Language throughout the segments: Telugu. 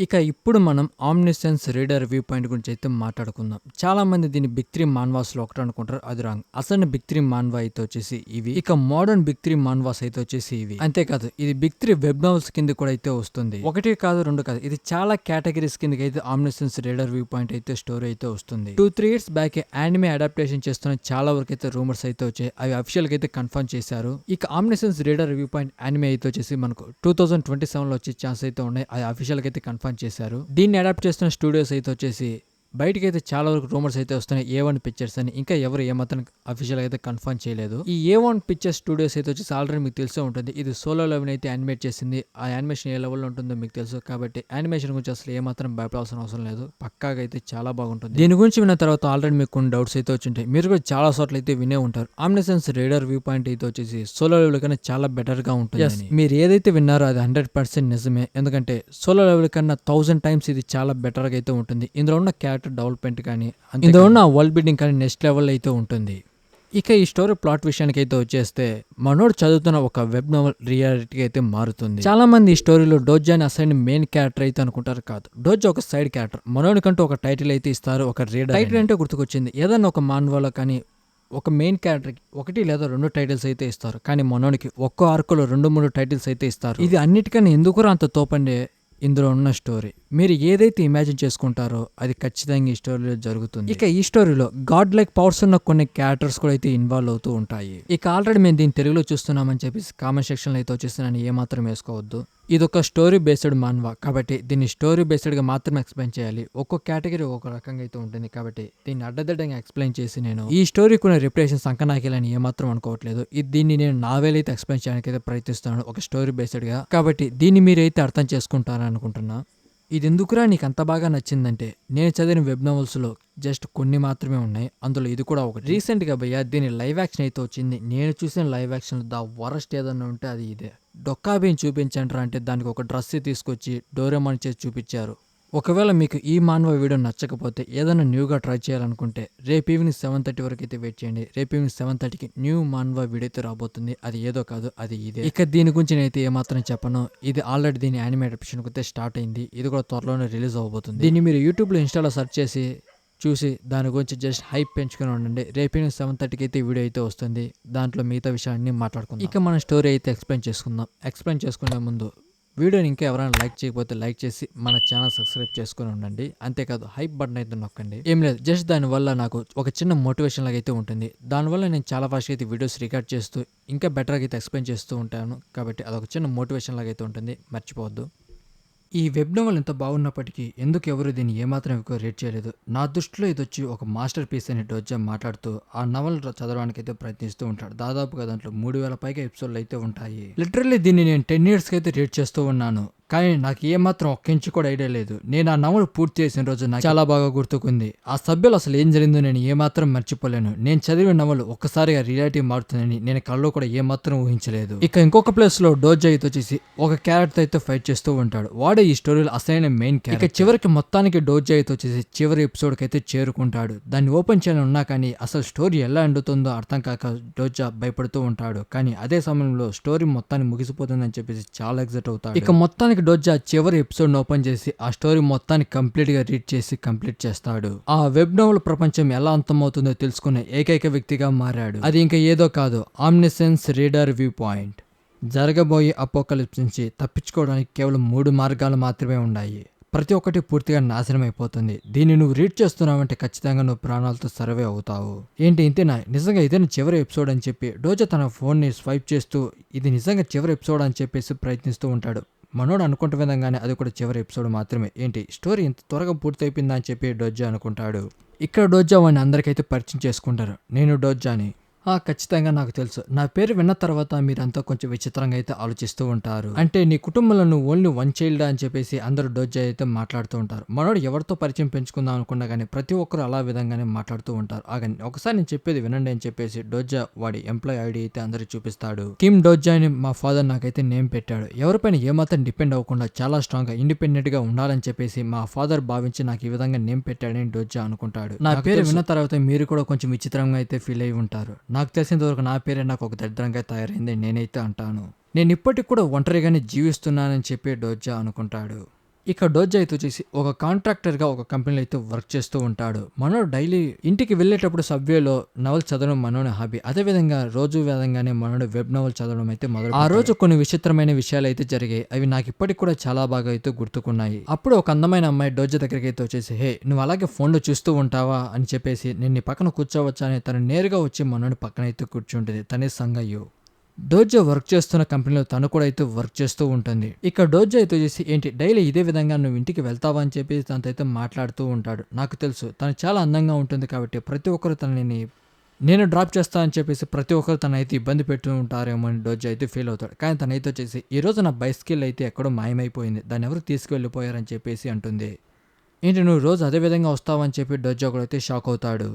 ఇక ఇప్పుడు మనం ఆమ్నిసెన్స్ రీడర్ వ్యూ పాయింట్ గురించి అయితే మాట్లాడుకుందాం. చాలా మంది దీన్ని బిగ్ 3 మాన్వాస్‌లో ఒకటి అనుకుంటారు. అది రాంగ్. అసలు బిగ్ 3 మాన్వా అయితే వచ్చేసి ఇవి. ఇక మోడర్న్ బిగ్ 3 మాన్వాస్ అయితే వచ్చేసి ఇవి. అంతేకాదు ఇది బిగ్ 3 వెబ్ నావెల్స్ కింద కూడా అయితే వస్తుంది. ఒకటి కాదు, రెండు కాదు. ఇది చాలా కేటగిరీస్ కిందకి అయితే ఆమ్నిసెన్స్ రీడర్ వ్యూ పాయింట్ అయితే స్టోరీ అయితే వస్తుంది. 2-3 ఇయర్స్ బ్యాక్ యానిమే అడాప్టేషన్ చేస్తున్న చాలా వరకు అయితే రూమర్స్ అయితే వచ్చాయి. అవి అఫీషియల్ గా అయితే కన్ఫర్మ్ చేశారు. ఇక ఆమ్నిసెన్స్ రీడర్ వ్యూ పాయింట్ యానిమే అయితే వచ్చేసి మనకు 2027 లో వచ్చే ఛాన్స్ అయితే ఉన్నాయి. అది అఫీషియల్ గా అయితే కన్ఫర్మ్ చేశారు. దీన్ని అడాప్ట్ చేస్తున్న స్టూడియోస్ అయితే వచ్చేసి బయటకి అయితే చాలా వరకు రూమర్స్ అయితే వస్తున్నాయి. A1 పిక్చర్స్ అని. ఇంకా ఎవరు ఏమాత్రం అఫీషియల్ అయితే కన్ఫర్మ్ చేయలేదు. ఈ A1 పిక్చర్స్ స్టూడియోస్ అయితే వచ్చేసి ఆల్రెడీ మీకు తెలిసే ఉంటుంది. ఇది సోలో లెవెల్ అయితే యానిమేట్ చేసింది. ఆ యానిమేషన్ ఏ లెవెల్లో ఉంటుందో మీకు తెలుసు. కాబట్టి యానిమేషన్ గురించి అసలు ఏమాత్రం భయపడాల్సిన అవసరం లేదు. పక్కాగా అయితే చాలా బాగుంటుంది. దీని గురించి విన్న తర్వాత ఆల్రెడీ మీకు కొన్ని డౌట్స్ అయితే వచ్చింటాయి. మీరు కూడా చాలా చోట్ల అయితే వినే ఉంటారు. ఆమ్నిసెన్స్ రీడర్ వ్యూ పాయింట్ అయితే వచ్చేసి సోలో లెవెల్ కన్నా చాలా బెటర్ గా ఉంటుంది. మీరు ఏదైతే విన్నారో అది 100% నిజమే. ఎందుకంటే సోలో లెవెల్ కన్నా 1000 టైమ్స్ ఇది చాలా బెటర్ గా అయితే ఉంటుంది. ఇందులో ఉన్న క్యారెక్టర్ డెవలప్మెంట్ కానీ, ఇందులో ఉన్న వరల్డ్ బిల్డింగ్ కానీ నెక్స్ట్ లెవెల్ అయితే ఉంటుంది. ఇక ఈ స్టోరీ ప్లాట్ విషయానికి అయితే వచ్చేస్తే మనోడు చదువుతున్న ఒక వెబ్ నోవెల్ రియాలిటీ అయితే మారుతుంది. చాలా మంది ఈ స్టోరీలో డోజా అని అసైన్ మెయిన్ క్యారెక్టర్ అయితే అనుకుంటారు. కాదు, డోజా ఒక సైడ్ క్యారెక్టర్. మనోడికంటూ ఒక టైటిల్ అయితే ఇస్తారు, ఒక రీడర్. టైటిల్ అంటే గుర్తుకొచ్చింది. ఏదన్నా ఒక మాన్వాలో కానీ ఒక మెయిన్ క్యారెక్టర్కి 1 లేదా 2 టైటిల్స్ అయితే ఇస్తారు. కానీ మనోడికి ఒక్కో ఆర్కులో 2-3 టైటిల్స్ అయితే ఇస్తారు. ఇది అన్నిటికన్నా ఎందుకు అంత తోపండే ఇందులో ఉన్న స్టోరీ. మీరు ఏదైతే ఇమాజిన్ చేసుకుంటారో అది ఖచ్చితంగా ఈ స్టోరీలో జరుగుతుంది. ఇక ఈ స్టోరీలో గాడ్ లైక్ పవర్స్ ఉన్న కొన్ని క్యారెక్టర్స్ కూడా అయితే ఇన్వాల్వ్ అవుతూ ఉంటాయి. ఇక ఆల్రెడీ మేము దీన్ని తెలుగులో చూస్తున్నామని చెప్పేసి కామెంట్ సెక్షన్లో అయితే వచ్చేస్తున్నాను. ఏమాత్రం వేసుకోవద్దు. ఇది ఒక స్టోరీ బేస్డ్ మాన్వా కాబట్టి దీన్ని స్టోరీ బేస్డ్ గా మాత్రమే ఎక్స్ప్లెయిన్ చేయాలి. ఒక్కో కేటగిరీ ఒక రకంగా అయితే ఉంటుంది. కాబట్టి దీన్ని అడ్డదిడ్డంగా ఎక్స్ప్లెయిన్ చేసి నేను ఈ స్టోరీ కొన్ని రిప్రేషన్స్ సంకనాకిలని ఏమాత్రం అనుకోవట్లేదు. దీన్ని నేను నావెల్ అయితే ఎక్స్ప్లెయిన్ చేయడానికి అయితే ప్రయత్నిస్తున్నాను ఒక స్టోరీ బేస్డ్ గా. కాబట్టి దీన్ని మీరైతే అర్థం చేసుకుంటారని అనుకుంటున్నా. ఇది ఎందుకురా నీకు అంత బాగా నచ్చిందంటే, నేను చదివిన వెబ్ నావెల్స్లో జస్ట్ కొన్ని మాత్రమే ఉన్నాయి. అందులో ఇది కూడా ఒకటి. రీసెంట్గా భయ్యా దీని లైవ్ యాక్షన్ అయితే వచ్చింది. నేను చూసిన లైవ్ యాక్షన్ ద వరస్ట్ ఏదన్నా ఉంటే అది ఇదే. డొక్కాబీని చూపించండి అంటే దానికి ఒక డ్రెస్ తీసుకొచ్చి డోరేమాన్ చేసి చూపించారు. ఒకవేళ మీకు ఈ మాన్వా వీడియో నచ్చకపోతే ఏదైనా న్యూగా ట్రై చేయాలనుకుంటే రేపు ఈవినింగ్ 7:30 వరకు అయితే వెయిట్ చేయండి. రేపు ఈవినింగ్ 7:30కి న్యూ మాన్వా వీడియో అయితే రాబోతుంది. అది ఏదో కాదు, అది ఇదే. ఇక దీని గురించి నేనైతే ఏమాత్రం చెప్పను. ఇది ఆల్రెడీ దీని యానిమే అడాప్టేషన్ అయితే స్టార్ట్ అయింది. ఇది కూడా త్వరలోనే రిలీజ్ అవబోతుంది. దీన్ని మీరు యూట్యూబ్లో ఇన్స్టాలో సెర్చ్ చేసి చూసి దాని గురించి జస్ట్ హైప్ పెంచుకొని ఉండండి. రేపు 7:30కి అయితే వీడియో అయితే వస్తుంది. దాంట్లో మిగతా విషయాన్ని మాట్లాడుకుందాం. ఇక మన స్టోరీ అయితే ఎక్స్ప్లెయిన్ చేసుకుందాం. ఎక్స్ప్లెయిన్ చేసుకునే ముందు వీడియోని ఇంకా ఎవరైనా లైక్ చేయకపోతే లైక్ చేసి మన ఛానల్ సబ్స్క్రైబ్ చేసుకుని ఉండండి. అంతేకాదు హైప్ బటన్ అయితే నొక్కండి. ఏం లేదు, జస్ట్ దానివల్ల నాకు ఒక చిన్న మోటివేషన్ లాగా అయితే ఉంటుంది. దానివల్ల నేను చాలా ఫాస్ట్ అయితే వీడియోస్ రికార్డ్ చేస్తూ ఇంకా బెటర్గా అయితే ఎక్స్ప్లెయిన్ చేస్తూ ఉంటాను. కాబట్టి అదొక చిన్న మోటివేషన్ లాగా అయితే ఉంటుంది. మర్చిపోవద్దు. ఈ వెబ్ నోవెల్ ఎంత బాగున్నప్పటికీ ఎందుకు ఎవరు దీన్ని ఏమాత్రం ఎక్కువ రేట్ చేయలేదు. నా దృష్టిలో ఇది వచ్చి ఒక మాస్టర్ పీస్ అని డోజా మాట్లాడుతూ ఆ నవల్ చదవడానికి అయితే ప్రయత్నిస్తూ ఉంటాడు. దాదాపుగా దాంట్లో 3000 పైగా ఎపిసోడ్లు అయితే ఉంటాయి. లిటరల్లీ దీన్ని నేను 10 ఇయర్స్కి అయితే రేట్ చేస్తూ ఉన్నాను. కానీ నాకు ఏమాత్రం ఒక్క ఇంచు కూడా ఐడియా లేదు. నేను ఆ నవలు పూర్తి చేసిన రోజు నాకు చాలా బాగా గుర్తుకుంది. ఆ సభ్యులు అసలు ఏం జరిగిందో నేను ఏమాత్రం మర్చిపోలేను. నేను చదివిన నవలు ఒక్కసారిగా రియాలిటీ మారుతుందని నేను కల్లో కూడా ఏమాత్రం ఊహించలేదు. ఇక ఇంకొక ప్లేస్ లో డోజా అయితే వచ్చేసి ఒక క్యారెక్టర్ అయితే ఫైట్ చేస్తూ ఉంటాడు. వాడే ఈ స్టోరీలో అసలైన మెయిన్ క్యారెక్టర్. ఇక చివరికి మొత్తానికి డోజా అయితే వచ్చేసి చివరి ఎపిసోడ్ కి అయితే చేరుకుంటాడు. దాన్ని ఓపెన్ చేయాలని ఉన్నా కానీ అసలు స్టోరీ ఎలా ఎండుతుందో అర్థం కాక డోజా భయపడుతూ ఉంటాడు. కానీ అదే సమయంలో స్టోరీ మొత్తాన్ని ముగిసిపోతుందని చెప్పేసి చాలా ఎగ్జైట్ అవుతాడు. ఇక మొత్తానికి డోజా చివరి ఎపిసోడ్ ఓపెన్ చేసి ఆ స్టోరీ మొత్తాన్ని కంప్లీట్ గా రీడ్ చేసి కంప్లీట్ చేస్తాడు. ఆ వెబ్ నోవెల్ ప్రపంచం ఎలా అంతమవుతుందో తెలుసుకునే ఏకైక వ్యక్తిగా మారాడు. అది ఇంకా ఏదో కాదు, ఆమ్నిసెన్స్ రీడర్ వ్యూ పాయింట్. జరగబోయే అపోకలిప్స్ నుంచి తప్పించుకోవడానికి కేవలం 3 మార్గాలు మాత్రమే ఉన్నాయి. ప్రతి ఒక్కటి పూర్తిగా నాశనం అయిపోతుంది. దీన్ని నువ్వు రీడ్ చేస్తున్నావంటే ఖచ్చితంగా నువ్వు ప్రాణాలతో సర్వే అవుతావు. ఏంటి ఇంతేనా? నిజంగా ఇదేనా చివరి ఎపిసోడ్ అని చెప్పి డోజా తన ఫోన్ని స్వైప్ చేస్తూ ఇది నిజంగా చివరి ఎపిసోడ్ అని చెప్పేసి ప్రయత్నిస్తూ ఉంటాడు. మనోడు అనుకుంటున్న విధంగానే అది కూడా చివరి ఎపిసోడ్ మాత్రమే. ఏంటి స్టోరీ ఇంత త్వరగా పూర్తయిపోయిందా అని చెప్పి డోజా అనుకుంటాడు. ఇక్కడ డోజా వాడిని అందరికైతే పరిచయం చేసుకుంటారు. నేను డోజాని. ఖచ్చితంగా నాకు తెలుసు. నా పేరు విన్న తర్వాత మీరంతా కొంచెం విచిత్రంగా అయితే ఆలోచిస్తూ ఉంటారు. అంటే నీ కుటుంబంలో నువ్వు ఓన్లీ 1 చైల్డ్ అని చెప్పేసి అందరూ డోజా అయితే మాట్లాడుతూ ఉంటారు. మనోడు ఎవరితో పరిచయం పెంచుకుందాం అనుకున్నా కానీ ప్రతి ఒక్కరు అలా విధంగానే మాట్లాడుతూ ఉంటారు. ఆగండి, ఒకసారి నేను చెప్పేది వినండి అని చెప్పేసి డోజా వాడి ఎంప్లాయ్ ఐడి అయితే అందరూ చూపిస్తాడు. కిమ్ డోజా అని మా ఫాదర్ నాకైతే నేమ్ పెట్టాడు. ఎవరిపైన ఏమాత్రం డిపెండ్ అవ్వకుండా చాలా స్ట్రాంగ్ గా ఇండిపెండెంట్ గా ఉండాలని చెప్పేసి మా ఫాదర్ భావించి నాకు ఈ విధంగా నేమ్ పెట్టాడని డోజా అనుకుంటాడు. నా పేరు విన్న తర్వాత మీరు కూడా కొంచెం విచిత్రంగా అయితే ఫీల్ అయి ఉంటారు. నాకు తెలిసినంత వరకు నా పేరే నాకు ఒక దరిద్రంగా తయారైంది నేనైతే అంటాను. నేను ఇప్పటికి కూడా ఒంటరిగానే జీవిస్తున్నానని చెప్పి డోజా అనుకుంటాడు. ఇక డోజా అయితే వచ్చేసి ఒక కాంట్రాక్టర్గా ఒక కంపెనీలో అయితే వర్క్ చేస్తూ ఉంటాడు. మనోడు డైలీ ఇంటికి వెళ్ళేటప్పుడు సబ్వేలో నవల్ చదవడం మనోని హాబీ. అదేవిధంగా రోజు విధంగానే మనోడు వెబ్ నవల్ చదవడం అయితే మొదలు. ఆ రోజు కొన్ని విచిత్రమైన విషయాలు అయితే జరిగాయి. అవి నాకు ఇప్పటికి కూడా చాలా బాగా అయితే గుర్తుకున్నాయి. అప్పుడు ఒక అందమైన అమ్మాయి డోజా దగ్గరికి అయితే వచ్చేసి, హే నువ్వు అలాగే ఫోన్లో చూస్తూ ఉంటావా అని చెప్పేసి, నేను నీ పక్కన కూర్చోవచ్చా అని తను నేరుగా వచ్చి మనోడి పక్కన అయితే కూర్చుంటుంది. తనే సంగయ్యు. డోజో వర్క్ చేస్తున్న కంపెనీలో తను కూడా అయితే వర్క్ చేస్తూ ఉంటుంది. ఇక డోజో అయితే వచ్చేసి ఏంటి డైలీ ఇదే విధంగా నువ్వు ఇంటికి వెళ్తావా అని చెప్పి తనతో అయితే మాట్లాడుతూ ఉంటాడు. నాకు తెలుసు తను చాలా అందంగా ఉంటుంది కాబట్టి ప్రతి ఒక్కరు తనని నేను డ్రాప్ చేస్తా అని చెప్పేసి ప్రతి ఒక్కరు తనైతే ఇబ్బంది పెడుతూ ఉంటారేమో అని డోజో అయితే ఫీల్ అవుతాడు. కానీ తనైతే వచ్చేసి ఈ రోజు నా బైస్కిల్ అయితే ఎక్కడో మాయమైపోయింది, దాన్ని ఎవరు తీసుకువెళ్ళిపోయారని చెప్పేసి అంటుంది. ఏంటి నువ్వు రోజు అదే విధంగా వస్తావని చెప్పి డోజో కూడా అయితే షాక్ అవుతాడు.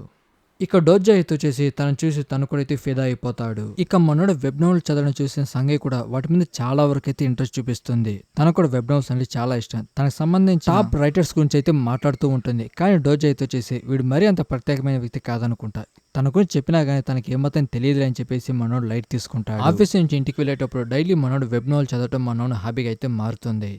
ఇక డోజా అయితే వచ్చేసి తను చూసి తను కూడా అయితే ఫిదా అయిపోతాడు. ఇక మనోడు వెబ్ నవల్ చదవడం చూసిన సంగయ్ కూడా వాటి మీద చాలా వరకు అయితే ఇంట్రెస్ట్ చూపిస్తుంది. తనకు కూడా వెబ్ నవల్స్ అంటే చాలా ఇష్టం. తనకు సంబంధించి టాప్ రైటర్స్ గురించి అయితే మాట్లాడుతూ ఉంటుంది. కానీ డోజా అయితే వచ్చేసి వీడు మరీ అంత ప్రత్యేకమైన వ్యక్తి కాదనుకుంటా, తన గురించి చెప్పినా కానీ తనకి ఏమాత్రం తెలియదు అని చెప్పేసి మనోడు లైట్ తీసుకుంటాడు. ఆఫీస్ నుంచి ఇంటికి వెళ్ళేటప్పుడు డైలీ మనోడు వెబ్ నవల్ చదవటం మనోడు హాబీగా అయితే మారుతుంది.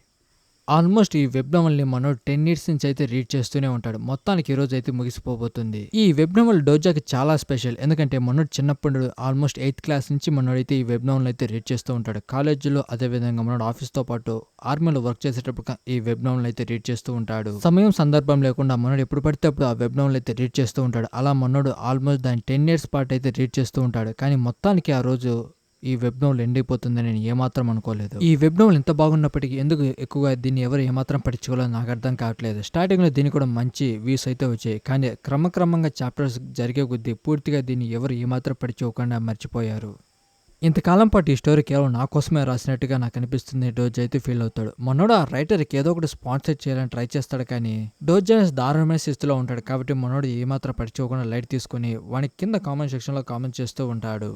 ఆల్మోస్ట్ ఈ వెబ్ నవల్ని మనోడు 10 ఇయర్స్ నుంచి అయితే రీడ్ చేస్తూనే ఉంటాడు. మొత్తానికి ఈ రోజు అయితే ముగిసిపోబోతుంది. ఈ వెబ్ నవల్ డోజాకి చాలా స్పెషల్. ఎందుకంటే మనోడు చిన్నప్పుడు ఆల్మోస్ట్ 8th క్లాస్ నుంచి మనోడైతే ఈ వెబ్ నవల్ అయితే రీడ్ చేస్తూ ఉంటాడు. కాలేజీలో అదేవిధంగా మనోడు ఆఫీస్తో పాటు ఆర్మీలో వర్క్ చేసేటప్పుడు ఈ వెబ్ నవల్ అయితే రీడ్ చేస్తూ ఉంటాడు. సమయం సందర్భం లేకుండా మనోడు ఎప్పుడు పడితే అప్పుడు ఆ వెబ్ నవల్ అయితే రీడ్ చేస్తూ ఉంటాడు. అలా మనోడు ఆల్మోస్ట్ దాని 10 ఇయర్స్ పాటు అయితే రీడ్ చేస్తూ ఉంటాడు. కానీ మొత్తానికి ఆ రోజు ఈ వెబ్ నవల్ ఎండ్ అయిపోతుందని నేను ఏమాత్రం అనుకోలేదు. ఈ వెబ్ నవల్ ఎంత బాగున్నప్పటికీ ఎందుకు ఎక్కువగా దీన్ని ఎవరు ఏమాత్రం పట్టించుకోవాలో నాకు అర్థం కావట్లేదు. స్టార్టింగ్ లో దీన్ని కూడా మంచి వ్యూస్ అయితే వచ్చాయి. కానీ క్రమక్రమంగా చాప్టర్స్ జరిగే కొద్దీ పూర్తిగా దీన్ని ఎవరు ఏమాత్రం పట్టించుకోకుండా మర్చిపోయారు. ఇంతకాలం పాటు ఈ స్టోరీ కేవలం నా కోసమే రాసినట్టుగా నాకు అనిపిస్తుంది డోజా అయితే ఫీల్ అవుతాడు. మనోడు ఆ రైటర్కి ఏదో ఒకటి స్పాన్సర్ చేయాలని ట్రై చేస్తాడు. కానీ డోజా దారుణమైన స్థితిలో ఉంటాడు కాబట్టి మనోడు ఏమాత్రం పట్టించుకోకుండా లైట్ తీసుకుని వానికి కింద కామెంట్ సెక్షన్లో కామెంట్ చేస్తూ ఉంటాడు.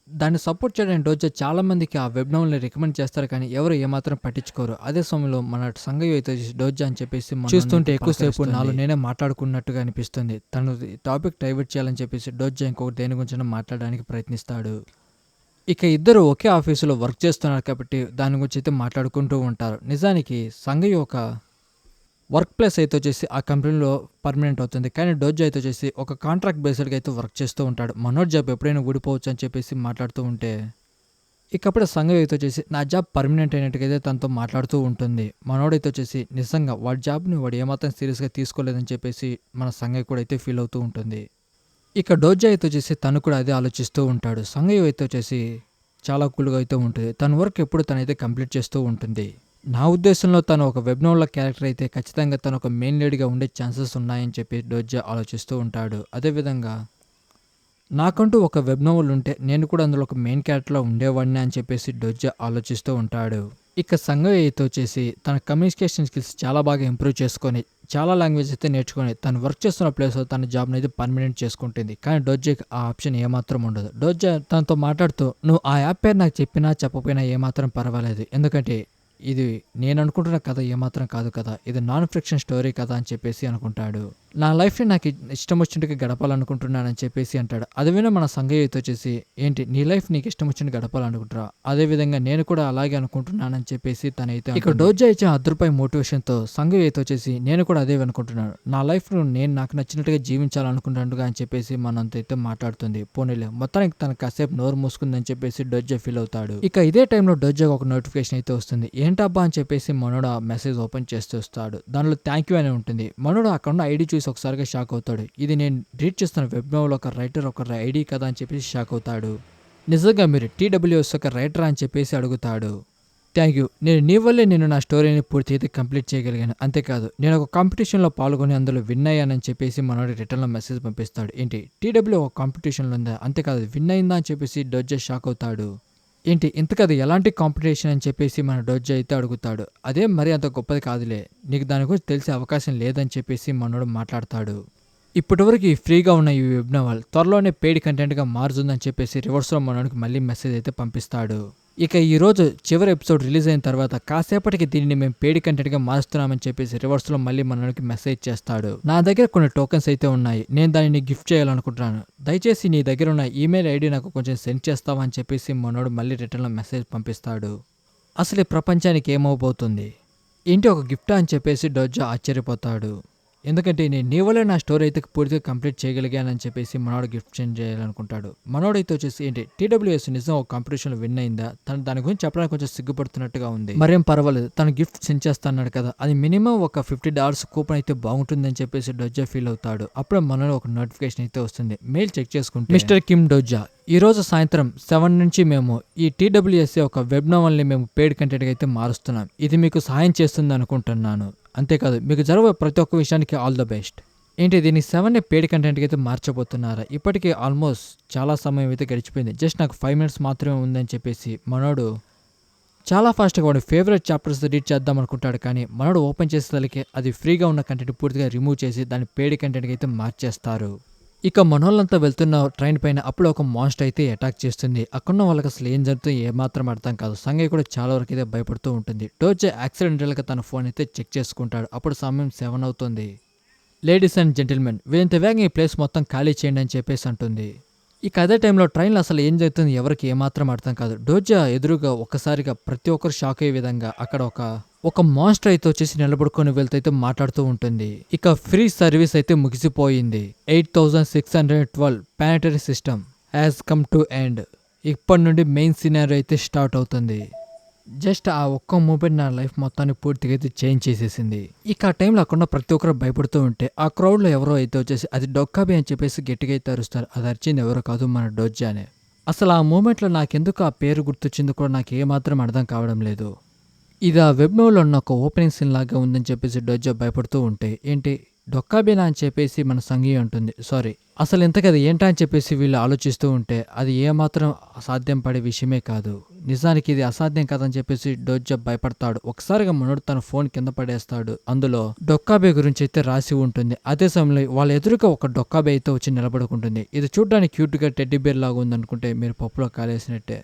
దాన్ని సపోర్ట్ చేయడానికి డోజా చాలా మందికి ఆ వెబ్ నవల్ని రికమెండ్ చేస్తారు. కానీ ఎవరు ఏమాత్రం పట్టించుకోరు. అదే సమయంలో మన సంగయ్య అయితే డోజా అని చెప్పేసి చూస్తుంటే ఎక్కువసేపు నాలో నేనే మాట్లాడుకున్నట్టుగా అనిపిస్తుంది. తను టాపిక్ డైవర్ట్ చేయాలని చెప్పేసి డోజా ఇంకొక దేని గురించి మాట్లాడడానికి ప్రయత్నిస్తాడు. ఇక ఇద్దరు ఒకే ఆఫీసులో వర్క్ చేస్తున్నారు కాబట్టి దాని గురించి అయితే మాట్లాడుకుంటూ ఉంటారు. నిజానికి సంగయ్య ఒక వర్క్ ప్లేస్ అయితే వచ్చేసి ఆ కంపెనీలో పర్మనెంట్ అవుతుంది. కానీ డోజా అయితే వచ్చేసి ఒక కాంట్రాక్ట్ బేస్డ్గా అయితే వర్క్ చేస్తూ ఉంటాడు. మనోడ్ జాబ్ ఎప్పుడైనా ఊడిపోవచ్చు అని చెప్పేసి మాట్లాడుతూ ఉంటే ఇకప్పుడు సంఘం అయితే వచ్చేసి నా జాబ్ పర్మనెంట్ అయినట్టుగా అయితే తనతో మాట్లాడుతూ ఉంటుంది. మనోడైతే వచ్చేసి నిజంగా వాడి జాబ్ని వాడు ఏమాత్రం సీరియస్గా తీసుకోలేదని చెప్పేసి మన సంఘయ్య కూడా అయితే ఫీల్ అవుతూ ఉంటుంది. ఇక డోజా అయితే వచ్చేసి తను కూడా అదే ఆలోచిస్తూ ఉంటాడు. సంఘయ్య అయితే వచ్చేసి చాలా కూల్గా అయితే ఉంటుంది. తన వర్క్ ఎప్పుడు తనైతే కంప్లీట్ చేస్తూ ఉంటుంది. నా ఉద్దేశంలో తను ఒక వెబ్ నవల్ క్యారెక్టర్ అయితే ఖచ్చితంగా తను ఒక మెయిన్ లీడ్గా ఉండే ఛాన్సెస్ ఉన్నాయని చెప్పి డోజా ఆలోచిస్తూ ఉంటాడు. అదేవిధంగా నాకంటూ ఒక వెబ్ నవల్ ఉంటే నేను కూడా అందులో ఒక మెయిన్ క్యారెక్టర్లో ఉండేవాడిని అని చెప్పేసి డోజా ఆలోచిస్తూ ఉంటాడు. ఇక సంఘయ్య అయితే వచ్చేసి తన కమ్యూనికేషన్ స్కిల్స్ చాలా బాగా ఇంప్రూవ్ చేసుకొని చాలా లాంగ్వేజ్ అయితే నేర్చుకొని తను వర్క్ చేస్తున్న ప్లేస్లో తన జాబ్ని అయితే పర్మనెంట్ చేసుకుంటుంది. కానీ డోజాకి ఆ ఆప్షన్ ఏమాత్రం ఉండదు. డోజా తనతో మాట్లాడుతూ నువ్వు ఆ యాప్ పేరు నాకు చెప్పినా చెప్పకపోయినా ఏమాత్రం పర్వాలేదు, ఎందుకంటే ఇది నేను అనుకుంటున్న కథ ఏమాత్రం కాదు కదా, ఇది నాన్ ఫిక్షన్ స్టోరీ కదా అని చెప్పేసి అనుకుంటాడు. నా లైఫ్ని నాకు ఇష్టం వచ్చినట్టుగా గడపాలనుకుంటున్నానని చెప్పేసి అంటాడు. అదేవిధంగా మన సంఘయ్య అయితే వచ్చేసి ఏంటి నీ లైఫ్ నీకు ఇష్టం వచ్చినట్టు గడపాలనుకుంటారా, అదేవిధంగా నేను కూడా అలాగే అనుకుంటున్నానని చెప్పేసి తనైతే ఇక డోజా ఇచ్చిన ₹10 మోటివేషన్తో సంఘయ్య అయితే వచ్చేసి నేను కూడా అదే అనుకుంటున్నాను, నా లైఫ్ను నేను నాకు నచ్చినట్టుగా జీవించాలనుకుంటున్నట్టుగా అని చెప్పేసి మనంత అయితే మాట్లాడుతుంది. పోనీలే మొత్తానికి తన కాసేపు నోరు మూసుకుందని చెప్పేసి డోజా ఫీల్ అవుతాడు. ఇక ఇదే టైంలో డోజా ఒక నోటిఫికేషన్ అయితే వస్తుంది. ఏంటబ్బా అని చెప్పేసి మనోడు ఆ మెసేజ్ ఓపెన్ చేస్తూ వస్తాడు. దానిలో థ్యాంక్ యూ అని ఉంటుంది. మనోడు అక్కడ ఉన్న ఐడి చూసి ఒకసారిగా షాక్ అవుతాడు. ఇది నేను రీడ్ చేస్తున్న వెబ్ నవల్ ఒక రైటర్ ఒక ఐడి కదా అని చెప్పేసి షాక్ అవుతాడు. నిజంగా మీరు TWS ఒక రైటరా అని చెప్పేసి అడుగుతాడు. థ్యాంక్ యూ, నీ వల్లే నేను నా స్టోరీని పూర్తి అయితే కంప్లీట్ చేయగలిగాను. అంతేకాదు నేను ఒక కాంపిటీషన్లో పాల్గొని అందులో విన్ అయ్యానని చెప్పేసి మనోడు రిటర్న్లో మెసేజ్ పంపిస్తాడు. ఏంటి TW ఒక కాంపిటీషన్లో ఉందా, అంతేకాదు విన్ అయిందా అని చెప్పేసి డోజా షాక్ అవుతాడు. ఏంటి ఇంత కదా ఎలాంటి కాంపిటీషన్ అని చెప్పేసి మన డోజా అయితే అడుగుతాడు. అదే మరి అంత గొప్పది కాదులే, నీకు దాని గురించి తెలిసే అవకాశం లేదని చెప్పేసి మనోడు మాట్లాడతాడు. ఇప్పటివరకు ఈ ఫ్రీగా ఉన్న ఈ వెబ్ నవల్ త్వరలోనే పెయిడ్ కంటెంట్గా మారుతుందని చెప్పేసి రివర్స్లో మనోడికి మళ్ళీ మెసేజ్ అయితే పంపిస్తాడు. ఇక ఈ రోజు చివరి ఎపిసోడ్ రిలీజ్ అయిన తర్వాత కాసేపటికి దీనిని మేము పెయిడ్ కంటెంట్గా మారుస్తున్నామని చెప్పేసి రివర్స్లో మళ్ళీ మనోడికి మెసేజ్ చేస్తాడు. నా దగ్గర కొన్ని టోకెన్స్ అయితే ఉన్నాయి, నేను దానిని గిఫ్ట్ చేయాలనుకుంటున్నాను, దయచేసి నీ దగ్గర ఉన్న ఈమెయిల్ ఐడి నాకు కొంచెం సెండ్ చేస్తావా అని చెప్పేసి మనోడు మళ్ళీ రిటర్న్లో మెసేజ్ పంపిస్తాడు. అసలు ఈ ప్రపంచానికి ఏమవబోతుంది, ఏంటి ఒక గిఫ్టా అని చెప్పేసి డోజా ఆశ్చర్యపోతాడు. ఎందుకంటే నేను నీ వల్లే నా స్టోరీ అయితే పూర్తిగా కంప్లీట్ చేయగలిగానని చెప్పేసి మనోడు గిఫ్ట్ చేంజ్ చేయాలనుకుంటాడు. మనోడైతే వచ్చేసి ఏంటి టీడబ్ల్యూఎస్ నిజం ఒక కాంపిటీషన్లో విన్ అయిందా, తను దాని గురించి చెప్పడానికి కొంచెం సిగ్గుపడుతున్నట్టుగా ఉంది. మరేం పర్వాలేదు, తను గిఫ్ట్ సెండ్ చేస్తాన్నాడు కదా, అది మినిమం ఒక $50 కూపన్ అయితే బాగుంటుందని చెప్పేసి డోజా ఫీల్ అవుతాడు. అప్పుడే మనలో ఒక నోటిఫికేషన్ అయితే వస్తుంది. మెయిల్ చెక్ చేసుకుంటే, మిస్టర్ కిమ్ డోజా, ఈ రోజు సాయంత్రం 7 నుంచి మేము ఈ టీడబ్ల్యూఎస్ఏ ఒక వెబ్ నోవెల్ని మేము పెయిడ్ కంటెంట్గా అయితే మారుస్తున్నాం. ఇది మీకు సహాయం చేస్తుంది అనుకుంటున్నాను. అంతేకాదు మీకు జరగబోయే ప్రతి ఒక్క విషయానికి ఆల్ ద బెస్ట్. ఏంటి దీన్ని 7ని పెయిడ్ కంటెంట్కి అయితే మార్చబోతున్నారా? ఇప్పటికీ ఆల్మోస్ట్ చాలా సమయం అయితే గడిచిపోయింది. జస్ట్ నాకు 5 minutes మాత్రమే ఉందని చెప్పేసి మనోడు చాలా ఫాస్ట్గా వాడి ఫేవరెట్ చాప్టర్స్ రీడ్ చేద్దాం అనుకుంటాడు. కానీ మనోడు ఓపెన్ చేసేసరికి అది ఫ్రీగా ఉన్న కంటెంట్ పూర్తిగా రిమూవ్ చేసి దాన్ని పెయిడ్ కంటెంట్కి అయితే మార్చేస్తారు. ఇక మనోళ్ళంతా వెళ్తున్న ట్రైన్ పైన అప్పుడు ఒక మాన్స్టర్ అయితే అటాక్ చేస్తుంది. అక్కడున్న వాళ్ళకి అసలు ఏం జరుగుతుందో ఏమాత్రం అర్థం కాదు. సంగయ్ కూడా చాలా వరకు అయితే భయపడుతూ ఉంటుంది. డోజా యాక్సిడెంటల్గా తన ఫోన్ అయితే చెక్ చేసుకుంటాడు. అప్పుడు సమయం 7 అవుతుంది. లేడీస్ అండ్ జెంటిల్మెన్, వీరింత వేగంగా ఈ ప్లేస్ మొత్తం ఖాళీ చేయండి అని చెప్పేసి అంటుంది. ఇక అదే టైంలో ట్రైన్లో అసలు ఏం జరుగుతుంది ఎవరికి ఏమాత్రం అర్థం కాదు. డోజా ఎదురుగా ఒక్కసారిగా ప్రతి ఒక్కరు షాక్ అయ్యే విధంగా అక్కడ ఒక మాన్స్టర్ అయితే వచ్చేసి నిలబడుకొని వెళ్తూ మాట్లాడుతూ ఉంటుంది. ఇక ఫ్రీ సర్వీస్ అయితే ముగిసిపోయింది. 8612 planetary system has come to end. ఇప్పటి నుండి మెయిన్ సినారియో అయితే స్టార్ట్ అవుతుంది. జస్ట్ ఆ ఒక్క మూమెంట్ నా లైఫ్ మొత్తాన్ని పూర్తిగా అయితే చేంజ్ చేసేసింది. ఇక ఆ టైంలో అక్కడ ప్రతి ఒక్కరు భయపడుతూ ఉంటే ఆ క్రౌడ్లో ఎవరో అయితే వచ్చేసి అది డొక్కాబే అని చెప్పేసి గట్టిగా అయితే అరుస్తారు. అది అరిచింది ఎవరో కాదు, మన డోజానే. అసలు ఆ మూమెంట్లో నాకెందుకు ఆ పేరు గుర్తొచ్చింది కూడా నాకు ఏమాత్రం అర్థం కావడం లేదు. ఇది ఆ వెబ్ నోవెల్లో ఉన్న ఒక ఓపెనింగ్ సీన్ లాగా ఉందని చెప్పేసి డోజా భయపడుతూ ఉంటే, ఏంటి డొక్కాబేనా అని చెప్పేసి మన సంగీ అంటుంది. సారీ, అసలు ఇంతకది ఏంటా అని చెప్పేసి వీళ్ళు ఆలోచిస్తూ ఉంటే అది ఏమాత్రం అసాధ్యం పడే విషయమే కాదు. నిజానికి ఇది అసాధ్యం కాదని చెప్పేసి డోజా భయపడతాడు. ఒకసారిగా మనోడు తన ఫోన్ కింద పడేస్తాడు. అందులో డొక్కాబే గురించి అయితే రాసి ఉంటుంది. అదే సమయంలో వాళ్ళ ఎదురుగా ఒక డొక్కాబే అయితే వచ్చి నిలబడుకుంటుంది. ఇది చూడడానికి క్యూట్గా టెడ్డీ బేర్ లాగా ఉందనుకుంటే మీరు పప్పులో కాలేసినట్టే.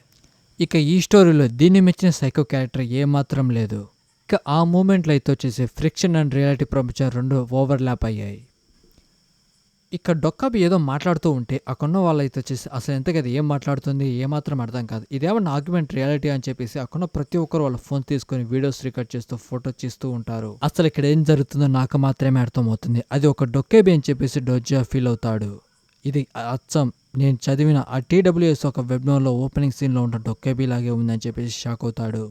ఇక ఈ స్టోరీలో దీన్ని మెచ్చిన సైకో క్యారెక్టర్ ఏమాత్రం లేదు. ఇక ఆ మూమెంట్లో అయితే వచ్చేసి ఫ్రిక్షన్ అండ్ రియాలిటీ ప్రపంచం రెండు ఓవర్లాప్ అయ్యాయి. ఇక డొక్కాబి ఏదో మాట్లాడుతూ ఉంటే అక్కడున్న వాళ్ళైతే వచ్చేసి అసలు ఎంతకది ఏం మాట్లాడుతుంది ఏమాత్రం అర్థం కాదు. ఇదేమన్నా ఆర్గ్యుమెంట్ రియాలిటీ అని చెప్పేసి అక్కడున్న ప్రతి ఒక్కరు వాళ్ళ ఫోన్ తీసుకొని వీడియోస్ రికార్డ్ చేస్తూ ఫోటో చేస్తూ ఉంటారు. అసలు ఇక్కడ ఏం జరుగుతుందో నాకు మాత్రమే అర్థమవుతుంది. అది ఒక డొక్కేబి అని చెప్పేసి డోజా ఫీల్ అవుతాడు. ఇది అచ్చం నేను చదివిన ఆ టీడబ్ల్యూఎస్ ఒక వెబ్ నోవెల్లో ఓపెనింగ్ సీన్లో ఉన్న డొక్కేబి లాగే ఉందని చెప్పేసి షాక్ అవుతాడు.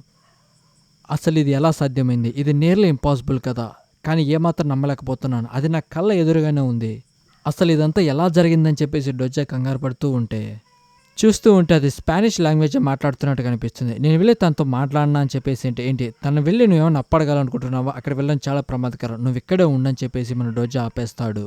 అసలు ఇది ఎలా సాధ్యమైంది? ఇది నియర్లీ ఇంపాసిబుల్ కదా, కానీ ఏమాత్రం నమ్మలేకపోతున్నాను. అది నా కళ్ళ ఎదురుగానే ఉంది. అసలు ఇదంతా ఎలా జరిగిందని చెప్పేసి డోజా కంగారు పడుతూ ఉంటే చూస్తూ ఉంటే అది స్పానిష్ లాంగ్వేజ్ మాట్లాడుతున్నట్టు కనిపిస్తుంది. నేను వెళ్ళి తనతో మాట్లాడినా అని చెప్పేసి ఏంటి తను వెళ్ళి నువ్వేమన్నా అప్పడగాలనుకుంటున్నావా? అక్కడ వెళ్ళడం చాలా ప్రమాదకరం, నువ్వు ఇక్కడే ఉండని చెప్పేసి మన డోజా ఆపేస్తాడు.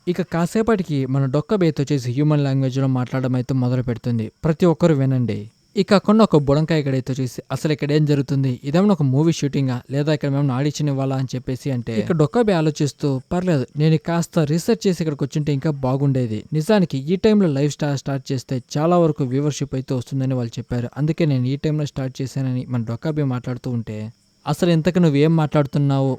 ఇక కాసేపటికి మన డొక్కబేతో వచ్చేసి హ్యూమన్ లాంగ్వేజ్లో మాట్లాడడం అయితే మొదలు పెడుతుంది. ప్రతి ఒక్కరు వినండి. ఇక అక్కడ ఒక బుడంకాయ గడైతే చూసి అసలు ఇక్కడ ఏం జరుగుతుంది, ఇదేమన్నా ఒక మూవీ షూటింగా లేదా ఇక్కడ మేము ఆడిషన్ ఇవ్వాలా అని చెప్పేసి అంటే ఇక డొక్కాబే ఆలోచిస్తూ పర్లేదు నేను కాస్త రీసెర్చ్ చేసి ఇక్కడికి వచ్చింటే ఇంకా బాగుండేది. నిజానికి ఈ టైంలో లైవ్ స్టార్ట్ చేస్తే చాలా వరకు వ్యూవర్షిప్ అయితే వస్తుందని వాళ్ళు చెప్పారు. అందుకే నేను ఈ టైంలో స్టార్ట్ చేశానని మన డొక్కాబే మాట్లాడుతూ ఉంటే అసలు ఇంతకు నువ్వేం మాట్లాడుతున్నావు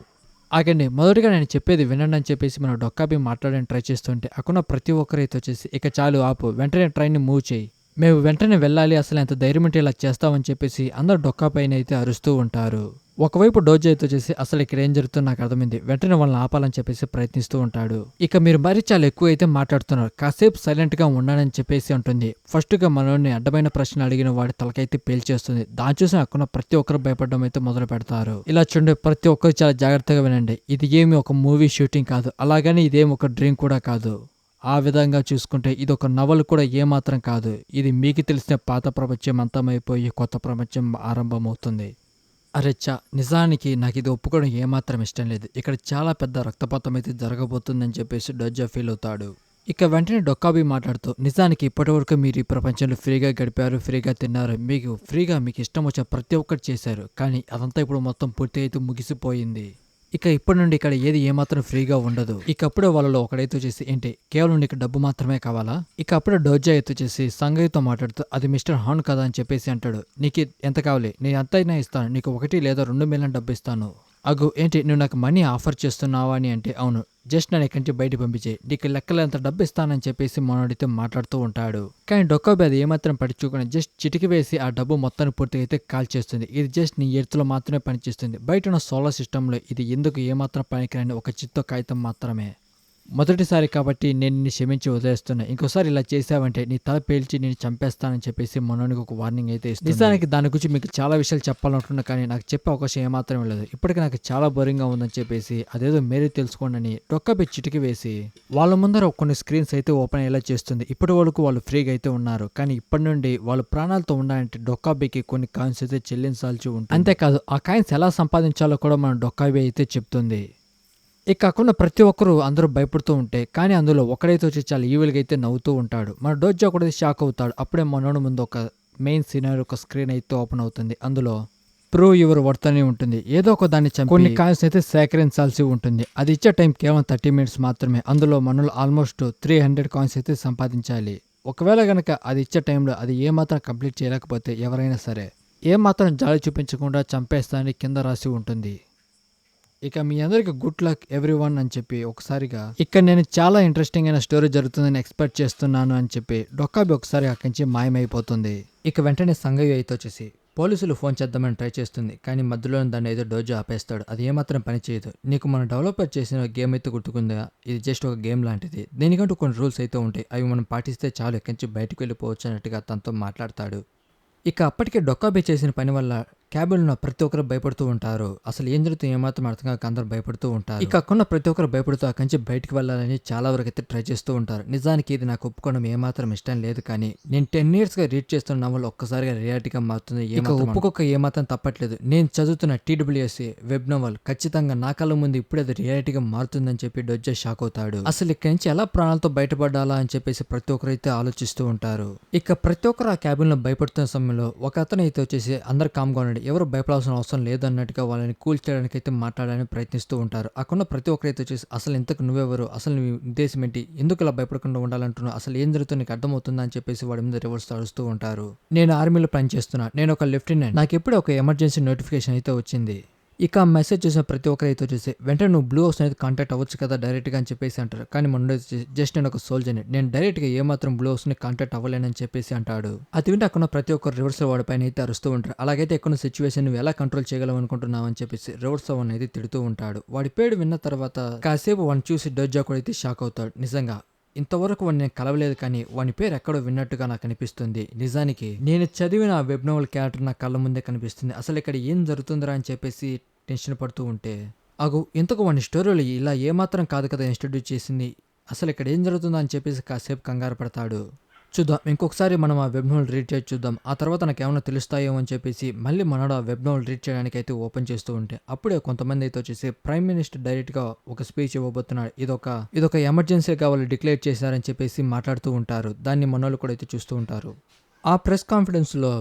ఆగండి, మొదటిగా నేను చెప్పేది వినండి అని చెప్పేసి మన డొక్కాబే మాట్లాడడానికి ట్రై చేస్తుంటే అక్కడ ప్రతి ఒక్కరైతే వచ్చేసి ఇక చాలు ఆపు, వెంటనే ట్రైన్ని మూవ్ చేయి, మేము వెంటనే వెళ్ళాలి, అసలు ఎంత ధైర్యం అంటే ఇలా చేస్తామని చెప్పేసి అందరు డొక్కా పైన అయితే అరుస్తూ ఉంటారు. ఒకవైపు డోజా అయితే వచ్చేసి అసలు ఇక్కడ ఏం జరుగుతుందో నాకు అర్థమైంది, వెంటనే వాళ్ళని ఆపాలని చెప్పేసి ప్రయత్నిస్తూ ఉంటాడు. ఇక మీరు మరి చాలా ఎక్కువ అయితే మాట్లాడుతున్నారు, కాసేపు సైలెంట్ గా ఉన్నానని చెప్పేసి అంటుంది. ఫస్ట్ గా మనోడిని అడ్డమైన ప్రశ్న అడిగిన వాడి తలకైతే పేల్చేస్తుంది. దాని చూసి అక్కడ ప్రతి ఒక్కరు భయపడడం అయితే మొదలు పెడతారు. ఇలా చూడండి, ప్రతి ఒక్కరు చాలా జాగ్రత్తగా వినండి, ఇది ఏమి ఒక మూవీ షూటింగ్ కాదు, అలాగని ఇదేమి ఒక డ్రీమ్ కూడా కాదు. ఆ విధంగా చూసుకుంటే ఇది ఒక నవల్ కూడా ఏమాత్రం కాదు. ఇది మీకు తెలిసిన పాత ప్రపంచం అంతమైపోయి కొత్త ప్రపంచం ఆరంభమవుతుంది. అరెచ్చా, నిజానికి నాకు ఇది ఒప్పుకోవడం ఏమాత్రం ఇష్టం లేదు. ఇక్కడ చాలా పెద్ద రక్తపాతం అయితే జరగబోతుందని చెప్పేసి డోజా ఫీల్ అవుతాడు. ఇక వెంటనే డొక్కాబీ మాట్లాడుతూ నిజానికి ఇప్పటివరకు మీరు ఈ ప్రపంచంలో ఫ్రీగా గడిపారు, ఫ్రీగా తిన్నారు, మీకు ఇష్టం వచ్చే ప్రతి ఒక్కటి చేశారు, కానీ అదంతా ఇప్పుడు మొత్తం పూర్తి అయితే ముగిసిపోయింది. ఇక ఇప్పటి నుండి ఇక్కడ ఏది ఏమాత్రం ఫ్రీగా ఉండదు. ఇక అప్పుడే వాళ్ళలో ఒకడైతే వచ్చేసి ఏంటి కేవలం నీకు డబ్బు మాత్రమే కావాలా? ఇక అప్పుడే డోజా అయితే వచ్చేసి సంగయ్తో మాట్లాడుతూ అది మిస్టర్ హాన్ కదా అని చెప్పేసి అంటాడు. నీకు ఎంత కావాలి, నేను ఎంతైనా ఇస్తాను, నీకు 1 లేదా 2 మిలియన్ డబ్బు ఇస్తాను. అగు ఏంటి నువ్వు నాకు మనీ ఆఫర్ చేస్తున్నావా అని అంటే అవును జస్ట్ నన్ను ఇక్కడి నుంచి బయట పంపించేయి నీకు లెక్కలంత డబ్బు ఇస్తానని చెప్పేసి మనోడితో మాట్లాడుతూ ఉంటాడు. కానీ డొక్కాబి అది ఏమాత్రం పట్టించుకుని జస్ట్ చిటికి వేసి ఆ డబ్బు మొత్తాన్ని పూర్తిగా అయితే కాల్ చేస్తుంది. ఇది జస్ట్ నీ ఎర్త్లో మాత్రమే పనిచేస్తుంది. బయట ఉన్న సోలార్ సిస్టంలో ఇది ఎందుకు ఏమాత్రం పనికిరాని ఒక చిత్త కాగితం మాత్రమే. మొదటిసారి కాబట్టి నేను నిన్ను క్షమించి వదిలేస్తున్నా. ఇంకోసారి ఇలా చేసావంటే నీ తల పేల్చి నేను చంపేస్తానని చెప్పేసి మనోనికి ఒక వార్నింగ్ అయితే ఇస్తుంది. నిజానికి దాని గురించి మీకు చాలా విషయాలు చెప్పాలనుకున్నా కానీ నాకు చెప్పే అవకాశం ఏమాత్రం లేదు. ఇప్పటికీ నాకు చాలా బోరింగ్గా ఉందని చెప్పేసి అదేదో మీరే తెలుసుకోండి అని డొక్కాబి చిటికి వేసి వాళ్ళ ముందర కొన్ని స్క్రీన్స్ అయితే ఓపెన్ అయ్యేలా చేస్తుంది. ఇప్పటి వరకు వాళ్ళు ఫ్రీగా అయితే ఉన్నారు. కానీ ఇప్పటి నుండి వాళ్ళు ప్రాణాలతో ఉండాలంటే డొక్కాబికి కొన్ని కాయిన్స్ అయితే చెల్లించాల్సి ఉంటుంది. అంతేకాదు ఆ కాయిన్స్ ఎలా సంపాదించాలో కూడా మన డొక్కాబి అయితే చెప్తుంది. ఇక కాకుండా ప్రతి ఒక్కరూ అందరూ భయపడుతూ ఉంటే కానీ అందులో ఒకడైతే వచ్చి చాలా ఈవిల్గా అయితే నవ్వుతూ ఉంటాడు. మన డోజో ఒకటి షాక్ అవుతాడు. అప్పుడే మనోడి ముందు ఒక మెయిన్ సీనరీ ఒక స్క్రీన్ అయితే ఓపెన్ అవుతుంది. అందులో ప్రూవ్ యువర్ వర్త్ అని ఉంటుంది. ఏదో ఒక దాన్ని చంపి కొన్ని కాయిన్స్ అయితే సేకరించాల్సి ఉంటుంది. అది ఇచ్చే టైం కేవలం 30 minutes మాత్రమే. అందులో మనలో ఆల్మోస్ట్ 300 కాయిన్స్ అయితే సంపాదించాలి. ఒకవేళ కనుక అది ఇచ్చే టైంలో అది ఏమాత్రం కంప్లీట్ చేయలేకపోతే ఎవరైనా సరే ఏమాత్రం జాలి చూపించకుండా చంపేస్తానని కింద రాసి ఉంటుంది. ఇక మీ అందరికి గుడ్ లక్ ఎవ్రీవన్ అని చెప్పి ఒకసారిగా ఇక్కడ నేను చాలా ఇంట్రెస్టింగ్ అయిన స్టోరీ జరుగుతుందని ఎక్స్పెక్ట్ చేస్తున్నాను అని చెప్పి డొక్కాబి ఒకసారి అక్కడి నుంచి మాయమైపోతుంది. ఇక వెంటనే సంగయ్య అయితే వచ్చేసి పోలీసులు ఫోన్ చేద్దామని ట్రై చేస్తుంది. కానీ మధ్యలో దాన్ని ఏదో డోజో ఆపేస్తాడు. అది ఏమాత్రం పని చేయదు. నీకు మనం డెవలపర్ చేసిన గేమ్ అయితే గుర్తుకుందా? ఇది జస్ట్ ఒక గేమ్ లాంటిది. దీనికంటూ కొన్ని రూల్స్ అయితే ఉంటాయి. అవి మనం పాటిస్తే చాలు ఎక్కడి నుంచి బయటకు వెళ్ళిపోవచ్చు అన్నట్టుగా తనతో మాట్లాడతాడు. ఇక అప్పటికే డొక్కాబి చేసిన పని వల్ల క్యాబిన్లో ప్రతి ఒక్కరు భయపడుతూ ఉంటారు. అసలు ఏం జరుగుతుంది ఏమాత్రం అర్థం కాక అందరూ భయపడుతూ ఉంటారు. ఇక అక్కడ ప్రతి ఒక్కరు భయపడుతూ అక్కడి నుంచి బయటకు వెళ్ళాలని చాలా వరకు అయితే ట్రై చేస్తూ ఉంటారు. నిజానికి ఇది నాకు ఒప్పుకోవడం ఏమాత్రం ఇష్టం లేదు. కానీ నేను 10 yearsగా రీడ్ చేస్తున్న నవల్ ఒక్కసారిగా రియాలిటీగా మారుతుంది. ఒప్పుకోక ఏమాత్రం తప్పట్లేదు. నేను చదువుతున్న TWSA వెబ్ నవల్ ఖచ్చితంగా నా కళ్ళ ముందు ఇప్పుడే అది రియాలిటీగా మారుతుందని చెప్పి డొజ్జో షాక్ అవుతాడు. అసలు ఇక్కడి నుంచి ఎలా ప్రాణాలతో బయటపడాలా అని చెప్పేసి ప్రతి ఒక్కరు అయితే ఆలోచిస్తూ ఉంటారు. ఇక ప్రతి ఒక్కరు ఆ క్యాబిన్ లో భయపడుతున్న సమయంలో ఒక అతను అయితే వచ్చేసి అందరు కామ్గా ఉండండి, ఎవరు భయపడాల్సిన అవసరం లేదన్నట్టుగా వాళ్ళని కూల్ చేయడానికి అయితే మాట్లాడాలని ప్రయత్నిస్తూ ఉంటారు. అక్కడ ప్రతి ఒక్కరైతే వచ్చేసి అసలు ఇంతకు నువ్వెవరు, అసలు నీ ఉద్దేశం ఏంటి, ఎందుకు ఇలా భయపడకుండా ఉండాలంటున్నావు, అసలు ఏం జరుగుతుందో నీకు అర్థమవుతుందా అని చెప్పేసి వాడి మీద రివర్స్ అడుస్తూ ఉంటారు. నేను ఆర్మీలో పనిచేస్తున్నా, నేను ఒక లెఫ్టినెంట్, నాకు ఎప్పుడు ఒక ఎమర్జెన్సీ నోటిఫికేషన్ అయితే వచ్చింది. ఇక ఆ మెసేజ్ చూసిన ప్రతి ఒక్కరైతే వచ్చేసి వెంటనే నువ్వు బ్లూ హౌస్ అనేది కాంటాక్ట్ అవ్వచ్చు కదా డైరెక్ట్గా అని చెప్పేసి అంటారు. కానీ మన జస్ట్ నేను ఒక సోల్జర్ని, నేను డైరెక్ట్గా ఏమాత్రం బ్లూ హౌస్ని కాంటాక్ట్ అవ్వలేనని చెప్పేసి అంటాడు. అది వింటే అక్కడ ప్రతి ఒక్కరు రివర్స్ వాడిపైన అయితే అరుస్తూ ఉంటారు. అలాగైతే ఎక్కడ సిచ్యువేషన్ నువ్వు ఎలా కంట్రోల్ చేయగలవు అనుకుంటున్నావు అని చెప్పేసి రివర్స్ అనేది తిడుతూ ఉంటాడు. వాడి పేరు విన్న తర్వాత కాసేపు వాడిని చూసి డోజో కూడా అయితే షాక్ అవుతాడు. నిజంగా ఇంతవరకు వాడిని నేను కలవలేదు కానీ వాని పేరు ఎక్కడో విన్నట్టుగా నాకు అనిపిస్తుంది. నిజానికి నేను చదివిన ఆ వెబ్ నోవెల్ క్యారెక్టర్ నా కళ్ళ ముందే కనిపిస్తుంది. అసలు ఇక్కడ ఏం జరుగుతుందిరా అని చెప్పేసి టెన్షన్ పడుతూ ఉంటే అగు ఇంతకు వాడిని స్టోరీలో ఇలా ఏమాత్రం కాదు కదా ఇంట్రడ్యూస్ చేసింది, అసలు ఇక్కడ ఏం జరుగుతుందో అని చెప్పేసి కాసేపు కంగారు పడతాడు. చూద్దాం ఇంకొకసారి మనం ఆ వెబ్ నోవెల్ రీడ్ చేసి చూద్దాం, ఆ తర్వాత నాకు ఏమైనా తెలుస్తాయో అని చెప్పేసి మళ్ళీ మనడు ఆ వెబ్ నోవెల్ రీడ్ చేయడానికి అయితే ఓపెన్ చేస్తూ ఉంటే అప్పుడే కొంతమంది అయితే వచ్చేసి ప్రైమ్ మినిస్టర్ డైరెక్ట్గా ఒక స్పీచ్ ఇవ్వబోతున్నాడు, ఇదొక ఎమర్జెన్సీగా వాళ్ళు డిక్లేర్ చేశారని చెప్పేసి మాట్లాడుతూ ఉంటారు. దాన్ని మనోళ్ళు కూడా అయితే చూస్తూ ఉంటారు. ఆ ప్రెస్ కాన్ఫరెన్స్లో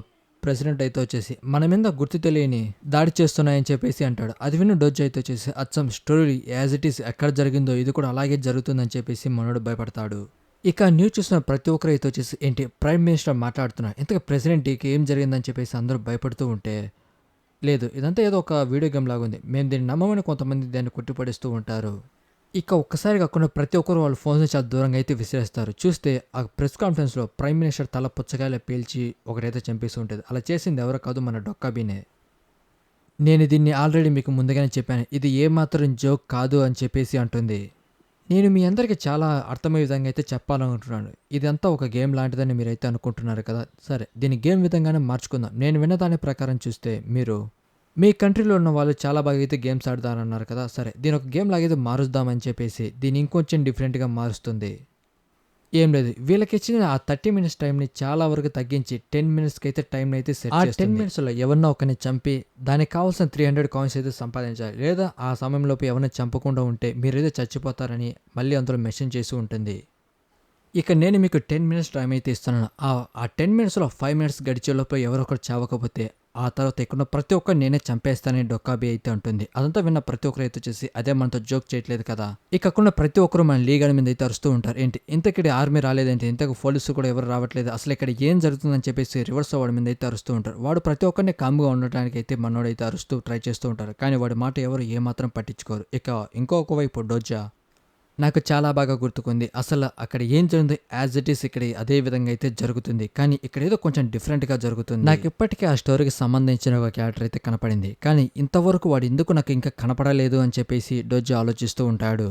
ప్రెసిడెంట్ అయితే వచ్చేసి మన మీద గుర్తు తెలియని దాడి చేస్తున్నాయని చెప్పేసి అంటాడు. అది విన్న డోజో అయితే వచ్చేసి అచ్చం స్టోరీ యాజ్ ఇట్ ఈస్ ఎక్కడ జరిగిందో ఇది కూడా అలాగే జరుగుతుందని చెప్పేసి మనోడు భయపడతాడు. ఇక న్యూస్ చూసిన ప్రతి ఒక్కరు అయితే వచ్చేసి ఏంటి ప్రైమ్ మినిస్టర్ మాట్లాడుతున్నారు, ఇంతగా ప్రెసిడెంట్కి ఏం జరిగిందని చెప్పేసి అందరూ భయపడుతూ ఉంటే లేదు ఇదంతా ఏదో ఒక వీడియో గేమ్ లాగా ఉంది, మేము దీన్ని నమ్మమని కొంతమంది దాన్ని కొట్టిపడేస్తూ ఉంటారు. ఇక ఒక్కసారిగా కాకుండా ప్రతి ఒక్కరు వాళ్ళ ఫోన్స్ చాలా దూరంగా అయితే విసిరేస్తారు. చూస్తే ఆ ప్రెస్ కాన్ఫరెన్స్లో ప్రైమ్ మినిస్టర్ తల పుచ్చకాయలు పేల్చి ఒకటైతే చంపేసి ఉంటుంది. అలా చేసింది ఎవరో కాదు మన డొక్కాబీనే. నేను దీన్ని ఆల్రెడీ మీకు ముందుగానే చెప్పాను, ఇది ఏమాత్రం జోక్ కాదు అని చెప్పేసి అంటుంది. నేను మీ అందరికీ చాలా అర్థమయ్యే విధంగా అయితే చెప్పాలనుకుంటున్నాను. ఇదంతా ఒక గేమ్ లాంటిదని మీరైతే అనుకుంటున్నారు కదా, సరే దీన్ని గేమ్ విధంగానే మార్చుకుందాం. నేను విన్న దాని ప్రకారం చూస్తే మీరు మీ కంట్రీలో ఉన్న వాళ్ళు చాలా బాగా అయితే గేమ్స్ ఆడతారన్నారు కదా, సరే దీని ఒక గేమ్ లాగైతే మారుద్దామని చెప్పేసి దీన్ని ఇంకొంచెం డిఫరెంట్గా మారుస్తుంది. ఏం లేదు వీళ్ళకి ఇచ్చిన ఆ 30 minutes టైంని చాలా వరకు తగ్గించి 10 minutesకి అయితే టైంని అయితే సెట్ చేస్తుంది. 10 minutesలో ఎవరినో ఒకరిని చంపి దానికి కావాల్సిన 300 కాయిన్స్ అయితే సంపాదించాలి. లేదా ఆ సమయంలోపు ఎవరిని చంపకుండా ఉంటే మీరైతే చచ్చిపోతారని మళ్ళీ అందులో మెన్షన్ చేసి ఉంటుంది. ఇక నేను మీకు 10 మినిట్స్ టైం అయితే ఇస్తున్నాను. ఆ 10 మినిట్స్‌లో 5 మినిట్స్ గడిచేలోపు ఎవరొకరు చావకపోతే ఆ తర్వాత ఇక్కడున్న ప్రతి ఒక్కరిని నేనే చంపేస్తానని డొక్కాబి అయితే అంటుంది. అదంతా విన్న ప్రతి ఒక్కరు అయితే వచ్చేసి అదే మనతో జోక్ చేయట్లేదు కదా! ఇక అక్కడున్న ప్రతి ఒక్కరు మన లీగల్ మీద అయితే అరుస్తూ ఉంటారు. ఏంటి ఇంతకిక్కడ ఆర్మీ రాలేదేంటి? ఇంతకు పోలీసులు కూడా ఎవరు రావట్లేదు. అసలు ఇక్కడ ఏం జరుగుతుందని చెప్పేసి రివర్స్ వాడి మీద అయితే అరుస్తూ ఉంటారు. వాడు ప్రతి ఒక్కరిని కామ్‌గా ఉండటానికి అయితే మనోడైతే అరుస్తూ ట్రై చేస్తూ ఉంటారు. కానీ వాడి మాట ఎవరు ఏమాత్రం పట్టించుకోరు. ఇక ఇంకొక వైపు డోజా నాకు చాలా బాగా గుర్తుకుంది. అసలు అక్కడ ఏం జరిగిందో యాజ్ ఇట్ ఈస్ ఇక్కడ అదే విధంగా అయితే జరుగుతుంది. కానీ ఇక్కడ ఏదో కొంచెం డిఫరెంట్‌గా జరుగుతుంది. నాకు ఇప్పటికీ ఆ స్టోరీకి సంబంధించిన ఒక క్యారెక్టర్ అయితే కనపడింది. కానీ ఇంతవరకు వాడు ఎందుకు నాకు ఇంకా కనపడలేదు అని చెప్పేసి డోజో ఆలోచిస్తూ ఉంటాడు.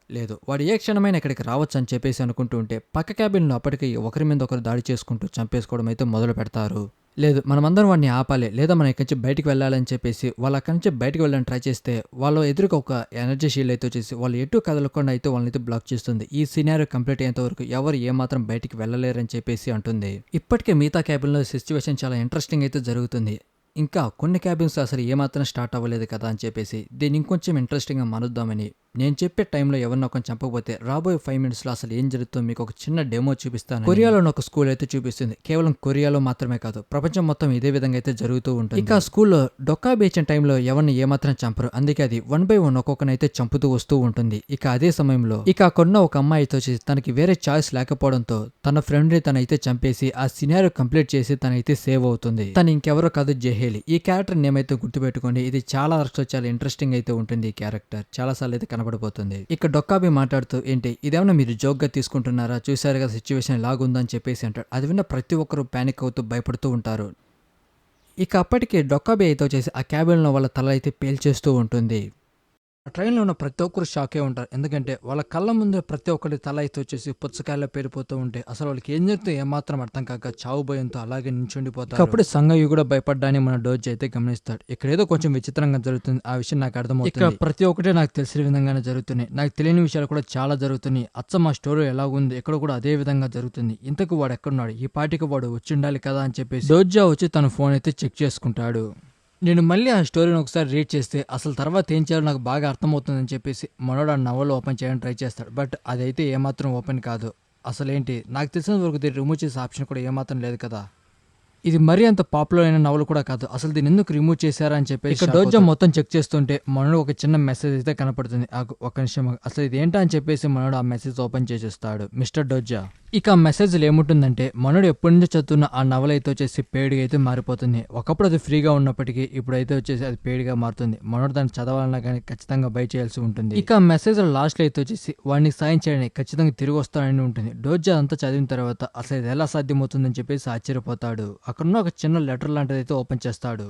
లేదు వాడు ఏ క్షణమైనా ఇక్కడికి రావచ్చు అని చెప్పేసి అనుకుంటూ ఉంటే పక్క క్యాబిన్‌లో అప్పటికి ఒకరి మీద ఒకరు దాడి చేసుకుంటూ చంపేసుకోవడం అయితే మొదలు పెడతారు. లేదు మనమందరం వాడిని ఆపాలి లేదా మనం ఇక్కడి నుంచి బయటికి వెళ్ళాలని చెప్పేసి వాళ్ళు అక్కడి నుంచి బయటికి వెళ్ళడానికి ట్రై చేస్తే వాళ్ళ ఎదురుగా ఒక ఎనర్జీ షీల్డ్ అయితే వచ్చేసి వాళ్ళు ఎటు కదలకుండా అయితే వాళ్ళని అయితే బ్లాక్ చేస్తుంది. ఈ సినారియో కంప్లీట్ అయ్యేంత వరకు ఎవరు ఏమాత్రం బయటికి వెళ్ళలేరని చెప్పేసి అంటుంది. ఇప్పటికే మిగతా క్యాబిన్‌లో సిచ్యువేషన్ చాలా ఇంట్రెస్టింగ్ అయితే జరుగుతుంది. ఇంకా కొన్ని క్యాబిన్స్ అసలు ఏమాత్రం స్టార్ట్ అవ్వలేదు కదా అని చెప్పేసి దీన్ని ఇంకొంచెం ఇంట్రెస్టింగ్‌గా మారుద్దామని నేను చెప్పే టైంలో ఎవరినో ఒకరిని చంపకపోతే రాబోయే 5 మినిట్స్‌లో అసలు ఏం జరుగుతుందో మీకు ఒక చిన్న డెమో చూపిస్తాను. కొరియాలోని ఒక స్కూల్ అయితే చూపిస్తుంది. కేవలం కొరియాలో మాత్రమే కాదు ప్రపంచం మొత్తం ఇదే విధంగా అయితే జరుగుతూ ఉంటుంది. ఇక స్కూల్లో డొక్కాబి ఇచ్చిన టైంలో ఎవరిని ఏమాత్రం చంపరు. అందుకే అది 1 బై 1 ఒక్కొక్కనైతే చంపుతూ వస్తూ ఉంటుంది. ఇక అదే సమయంలో ఇక కొన్న ఒక అమ్మాయి అయితే వచ్చేసి తనకి వేరే చాయిస్ లేకపోవడంతో తన ఫ్రెండ్ని తనైతే చంపేసి ఆ సినారియో కంప్లీట్ చేసి తనైతే సేవ్ అవుతుంది. తను ఇంకెవరో కాదు జెహేలి. ఈ క్యారెక్టర్ నేమ్ అయితే గుర్తుపెట్టుకోండి. ఇది చాలా వరకు చాలా ఇంట్రెస్టింగ్ అయితే ఉంటుంది. ఈ క్యారెక్టర్ చాలా సార్లు అయితే కనబడిపోతుంది. ఇక డొక్కాబి మాట్లాడుతూ ఏంటి ఇదేమన్నా మీరు జోక్ గా తీసుకుంటున్నారా? చూసారు కదా సిచ్యువేషన్ ఎలాగుందని చెప్పేసి అంటాడు. అది విన్న ప్రతి ఒక్కరు పానిక్ అవుతూ భయపడుతూ ఉంటారు. ఇక అప్పటికే డొక్కాబి అయితే వచ్చేసి ఆ క్యాబిన్లో వాళ్ళ తల అయితే పేల్చేస్తూ ఉంటుంది. ఆ ట్రైన్లో ఉన్న ప్రతి ఒక్కరు షాకే ఉంటారు. ఎందుకంటే వాళ్ళ కళ్ళ ముందు ప్రతి ఒక్కరి తల అయితే వచ్చేసి పుచ్చకాయల్లో పేరిపోతూ ఉంటే అసలు వాళ్ళకి ఏం జరుగుతుందో ఏమాత్రం అర్థం కాక చావు భయంతో అలాగే నించుండిపోతారు. అప్పుడు సంగయ్య కూడా భయపడ్డాని మన డోజ్ అయితే గమనిస్తాడు. ఇక్కడ ఏదో కొంచెం విచిత్రంగా జరుగుతుంది. ఆ విషయం నాకు అర్థమవుతుంది. ఇక్కడ ప్రతి ఒక్కటే నాకు తెలిసిన విధంగానే జరుగుతున్నాయి. నాకు తెలియని విషయాలు కూడా చాలా జరుగుతున్నాయి. అచ్చ మా స్టోరీ ఎలా ఉంది ఇక్కడ కూడా అదే విధంగా జరుగుతుంది. ఇంతకు వాడు ఎక్కడున్నాడు? ఈ పార్టీకి వాడు వచ్చి ఉండాలి కదా అని చెప్పేసి డోజా వచ్చి తన ఫోన్ అయితే చెక్ చేసుకుంటాడు. నేను మళ్ళీ ఆ స్టోరీని ఒకసారి రీడ్ చేస్తే అసలు తర్వాత ఏం చేయాలో నాకు బాగా అర్థమవుతుందని చెప్పేసి మనోడు ఆ నవల్ ఓపెన్ చేయడానికి ట్రై చేస్తాడు. బట్ అదైతే ఏమాత్రం ఓపెన్ కాదు. అసలేంటి నాకు తెలిసిన వరకు దీన్ని రిమూవ్ చేసే ఆప్షన్ కూడా ఏమాత్రం లేదు కదా. ఇది మరీ అంత పాపులర్ అయిన నవల్ కూడా కాదు. అసలు దీన్ని ఎందుకు రిమూవ్ చేశారా అని చెప్పి ఇక డోజో మొత్తం చెక్ చేస్తుంటే మనోడు ఒక చిన్న మెసేజ్ అయితే కనపడుతుంది. ఒక నిమిషం అసలు ఇది ఏంటా అని చెప్పేసి మనోడు ఆ మెసేజ్ ఓపెన్ చేసేస్తాడు. మిస్టర్ డోజా ఇక ఆ మెసేజ్లో ఏముంటుందంటే మనోడు ఎప్పటి నుంచో చదువుతున్న ఆ నవల అయితే వచ్చేసి పేడ్గా అయితే మారిపోతుంది. ఒకప్పుడు అది ఫ్రీగా ఉన్నప్పటికీ ఇప్పుడైతే వచ్చేసి అది పేడ్గా మారుతుంది. మనోడు దాన్ని చదవాలన్నా కానీ ఖచ్చితంగా బై చేయాల్సి ఉంటుంది. ఇక ఆ మెసేజ్ లాస్ట్లో అయితే వచ్చేసి వాడిని సాయం చేయడానికి ఖచ్చితంగా తిరిగి వస్తానని ఉంటుంది. డోజా అంతా చదివిన తర్వాత అసలు ఇది ఎలా సాధ్యమవుతుందని చెప్పేసి ఆశ్చర్యపోతాడు. అక్కడున్న ఒక చిన్న లెటర్ లాంటిది అయితే ఓపెన్ చేస్తాడు.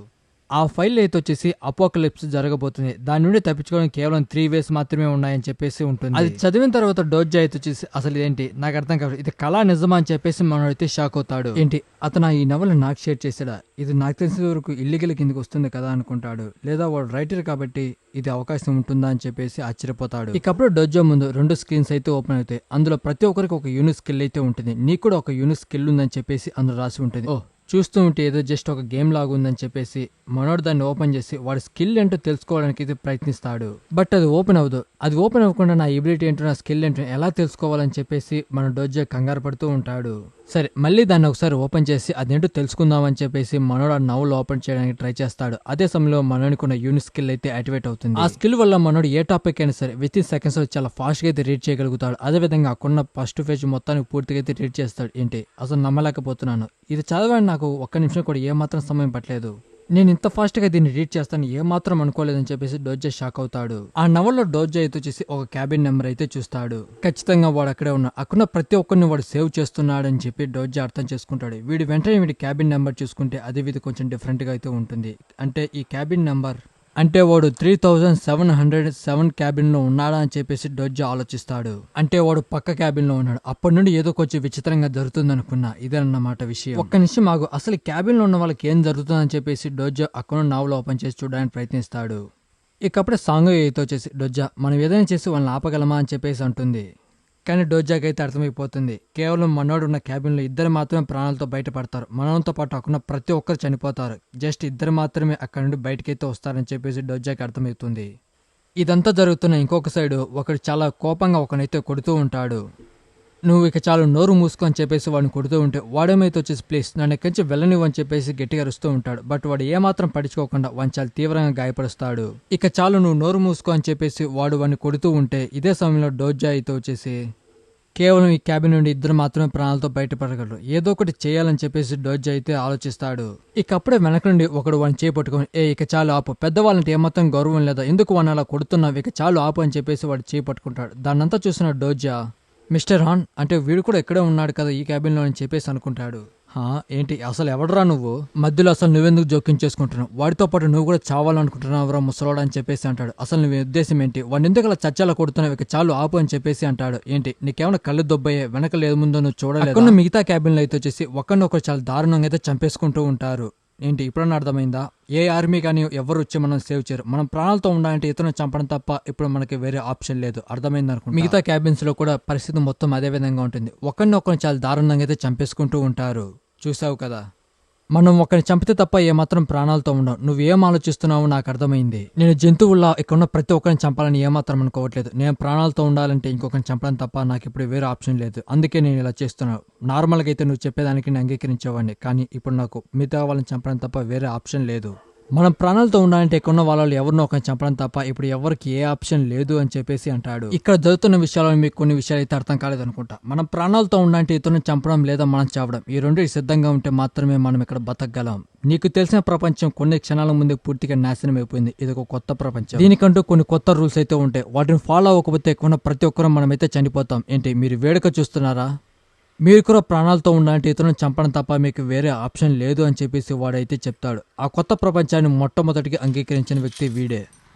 ఆ ఫైల్ అయితే వచ్చేసి అపోకలిప్స్ జరగబోతుంది. దాని నుండి తప్పించుకోవడానికి కేవలం 3 ways మాత్రమే ఉన్నాయని చెప్పేసి ఉంటుంది. అది చదివిన తర్వాత డోజా అయితే వచ్చేసి అసలు ఇదేంటి నాకు అర్థం కాదు, ఇది కళా నిజమా అని చెప్పేసి మనోడైతే షాక్ అవుతాడు. ఏంటి అతను ఈ నవల నాకు షేర్ చేసాడా? ఇది నాకు తెలిసిన వరకు ఇల్లీగల్ కిందకి వస్తుంది కదా అనుకుంటాడు. లేదా వాడు రైటర్ కాబట్టి ఇది అవకాశం ఉంటుందా అని చెప్పేసి ఆశ్చర్యపోతాడు. ఇకప్పుడు డోజో ముందు 2 స్క్రీన్స్ అయితే ఓపెన్ అవుతాయి. అందులో ప్రతి ఒక్కరికి ఒక యూనిక్ స్కిల్ అయితే ఉంటుంది. నీకు కూడా ఒక యూనిక్ స్కిల్ ఉందని చెప్పేసి అందులో రాసి ఉంటుంది. చూస్తూ ఉంటే ఏదో జస్ట్ ఒక గేమ్ లాగా ఉందని చెప్పేసి మనోడు దాన్ని ఓపెన్ చేసి వాడి స్కిల్ ఏంటో తెలుసుకోవడానికి అయితే ప్రయత్నిస్తాడు. బట్ అది ఓపెన్ అవ్వదు. అది ఓపెన్ అవ్వకుండా నా ఎబిలిటీ ఏంటో నా స్కిల్ ఏంటో ఎలా తెలుసుకోవాలని చెప్పేసి మన డోజో కంగారు పడుతూ ఉంటాడు. సరే మళ్ళీ దాన్ని ఒకసారి ఓపెన్ చేసి అదేంటో తెలుసుకుందామని చెప్పేసి మనోడు ఆ నవల్ ఓపెన్ చేయడానికి ట్రై చేస్తాడు. అదే సమయంలో మనోడికి ఉన్న యూనిక్ స్కిల్ అయితే యాక్టివేట్ అవుతుంది. ఆ స్కిల్ వల్ల మనోడు ఏ టాపిక్ అయినా సరే విత్ ఇన్ సెకండ్స్ లో చాలా ఫాస్ట్ గా అయితే రీడ్ చేయగలుగుతాడు. అదే విధంగా అక్కడున్న ఫస్ట్ పేజ్ మొత్తానికి పూర్తిగా అయితే రీడ్ చేస్తాడు. ఏంటి అసలు నమ్మలేకపోతున్నాను. ఇది చదవడానికి నాకు ఒక్క నిమిషం కూడా ఏమాత్రం సమయం పట్టలేదు. నేను ఇంత ఫాస్ట్ గా దీన్ని రీడ్ చేస్తాను ఏమాత్రం అనుకోలేదని చెప్పేసి డోజా షాక్ అవుతాడు. ఆ నవల్లో డోజా అయితే వచ్చేసి ఒక క్యాబిన్ నెంబర్ అయితే చూస్తాడు. ఖచ్చితంగా వాడు అక్కడే ఉన్నాడు. అక్కడ ప్రతి ఒక్కరిని వాడు సేవ్ చేస్తున్నాడని చెప్పి డోజా అర్థం చేసుకుంటాడు. వీడి వెంటనే వీడి క్యాబిన్ నెంబర్ చూసుకుంటే అది వీడి కొంచెం డిఫరెంట్ గా అయితే ఉంటుంది. అంటే ఈ క్యాబిన్ నెంబర్ అంటే వాడు 3707 క్యాబిన్ లో ఉన్నాడా అని చెప్పేసి డోజా ఆలోచిస్తాడు. అంటే వాడు పక్క క్యాబిన్ లో ఉన్నాడు. అప్పటి నుండి ఏదో కొంచెం విచిత్రంగా జరుగుతుంది అనుకున్నా. ఇదేనన్నమాట విషయం. ఒక్క నిమిషం ఆగు, అసలు క్యాబిన్ లో ఉన్న వాళ్ళకి ఏం జరుగుతుందని చెప్పేసి డోజా అక్కడ నావల్ ఓపెన్ చేసి చూడడానికి ప్రయత్నిస్తాడు. ఇకప్పుడే సాంగ్ అయితే వచ్చేసి డోజా మనం ఏదైనా చేసి వాళ్ళని ఆపగలమా అని చెప్పేసి అంటుంది. కానీ డోజాకి అయితే అర్థమైపోతుంది కేవలం మనోడు ఉన్న క్యాబిన్లో 2 మాత్రమే ప్రాణాలతో బయటపడతారు. మనోతో పాటు అక్కడ ప్రతి ఒక్కరు చనిపోతారు. జస్ట్ 2 మాత్రమే అక్కడ నుండి బయటకైతే వస్తారని చెప్పేసి డోజాకి అర్థమవుతుంది. ఇదంతా జరుగుతున్న ఇంకొక సైడు ఒకడు చాలా కోపంగా ఒకనైతే కొడుతూ ఉంటాడు. నువ్వు ఇక చాలు నోరు మూసుకో అని చెప్పేసి వాడిని కొడుతూ ఉంటే వాడేమైతే వచ్చేసి ప్లీజ్ నన్ను ఎక్కడి నుంచి వెళ్ళనివ్వని చెప్పేసి గట్టిగా అరుస్తూ ఉంటాడు. బట్ వాడు ఏమాత్రం పట్టించుకోకుండా వాడిని చాలా తీవ్రంగా గాయపరుస్తాడు. ఇక చాలు నువ్వు నోరు మూసుకో అని చెప్పేసి వాడిని కొడుతూ ఉంటే ఇదే సమయంలో డోజా అయితే వచ్చేసి కేవలం ఈ క్యాబిన్ నుండి ఇద్దరు మాత్రమే ప్రాణాలతో బయటపడగలరు, ఏదో ఒకటి చేయాలని చెప్పేసి డోజా అయితే ఆలోచిస్తాడు. ఇక అప్పుడే వెనక నుండి ఒకడు వాడిని చేపట్టుకొని ఇక చాలు ఆపు, పెద్దవాళ్ళంటే ఏమాత్రం గౌరవం లేదా, ఎందుకు వాడిని అలా కొడుతున్నావు, ఇక చాలు ఆపు అని చెప్పేసి వాడు చేపట్టుకుంటాడు. దాన్నంతా చూసిన డోజా మిస్టర్ హాన్ అంటే వీడు కూడా ఎక్కడే ఉన్నాడు కదా ఈ క్యాబిన్లో అని చెప్పేసి అనుకుంటాడు. ఏంటి అసలు ఎవడరా నువ్వు, మధ్యలో అసలు నువ్వెందుకు జోక్యం చేసుకుంటున్నావు, వాడితో పాటు నువ్వు కూడా చావాలనుకుంటున్నావు ఎవరో ముసలోడు అని చెప్పేసి అంటాడు. అసలు నువ్వు ఉద్దేశం ఏంటి, వాడిని ఎందుకు అలా చచ్చాలా కొడుతున్నావు, ఇక చాలు ఆపు అని చెప్పేసి అంటాడు. ఏంటి నీకేమైనా కళ్ళు దొబ్బయ్యే, వెనక లేదు ముందో నువ్వు చూడలేదు. మిగతా క్యాబిన్లో అయితే వచ్చేసి ఒకరినొకరు చాలా దారుణంగా అయితే చంపేసుకుంటూ ఉంటారు. ఏంటి ఇప్పుడన్నా అర్థమైందా, ఏ ఆర్మీ కానీ ఎవరు వచ్చి మనం సేవ్ చేయరు, మనం ప్రాణాలతో ఉండాలంటే ఇతరులను చంపడం తప్ప ఇప్పుడు మనకి వేరే ఆప్షన్ లేదు, అర్థమైంది అనుకుంటా. మిగతా క్యాబిన్స్ లో కూడా పరిస్థితి మొత్తం అదే విధంగా ఉంటుంది, ఒకరినొకరు చాలా దారుణంగా అయితే చంపేసుకుంటూ ఉంటారు. చూసావు కదా, మనం ఒకరిని చంపితే తప్ప ఏమాత్రం ప్రాణాలతో ఉండవు, నువ్వేం ఆలోచిస్తున్నావో నాకు అర్థమైంది. నేను జంతువుల్లా ఇక్కడున్న ప్రతి ఒక్కరిని చంపాలని ఏమాత్రం అనుకోవట్లేదు, నేను ప్రాణాలతో ఉండాలంటే ఇంకొకరిని చంపడం తప్ప నాకు ఇప్పుడు వేరే ఆప్షన్ లేదు, అందుకే నేను ఇలా చేస్తున్నాను. నార్మల్గా అయితే నువ్వు చెప్పేదానికి నేను అంగీకరించేవాడిని, కానీ ఇప్పుడు నాకు మిగతా వాళ్ళని చంపడం తప్ప వేరే ఆప్షన్ లేదు. మనం ప్రాణాలతో ఉండాలంటే ఇక్కడున్న వాళ్ళు ఎవరినో ఒకరిని చంపడం తప్ప ఇప్పుడు ఎవరికి ఏ ఆప్షన్ లేదు అని చెప్పేసి అంటాడు. ఇక్కడ జరుగుతున్న విషయాల్లో మీకు కొన్ని విషయాలు అయితే అర్థం కాలేదనుకుంటా. మనం ప్రాణాలతో ఉండాలంటే ఇతరులను చంపడం లేదా మనం చావడం, ఈ రెండు సిద్ధంగా ఉంటే మాత్రమే మనం ఇక్కడ బతకగలం. నీకు తెలిసిన ప్రపంచం కొన్ని క్షణాల ముందే పూర్తిగా నాశనం అయిపోయింది, ఇది ఒక కొత్త ప్రపంచం, దీనికంటూ కొన్ని కొత్త రూల్స్ అయితే ఉంటాయి, వాటిని ఫాలో అవ్వకపోతే ఎక్కువ ప్రతి ఒక్కరూ మనమైతే చనిపోతాం. ఏంటి మీరు వేడుక చూస్తున్నారా, మీరు కూడా ప్రాణాలతో ఉండాలంటే ఇతరులను చంపడం తప్ప మీకు వేరే ఆప్షన్ లేదు అని చెప్పేసి వాడైతే చెప్తాడు. ఆ కొత్త ప్రపంచాన్ని మొట్టమొదటిగా అంగీకరించిన వ్యక్తి వీడే.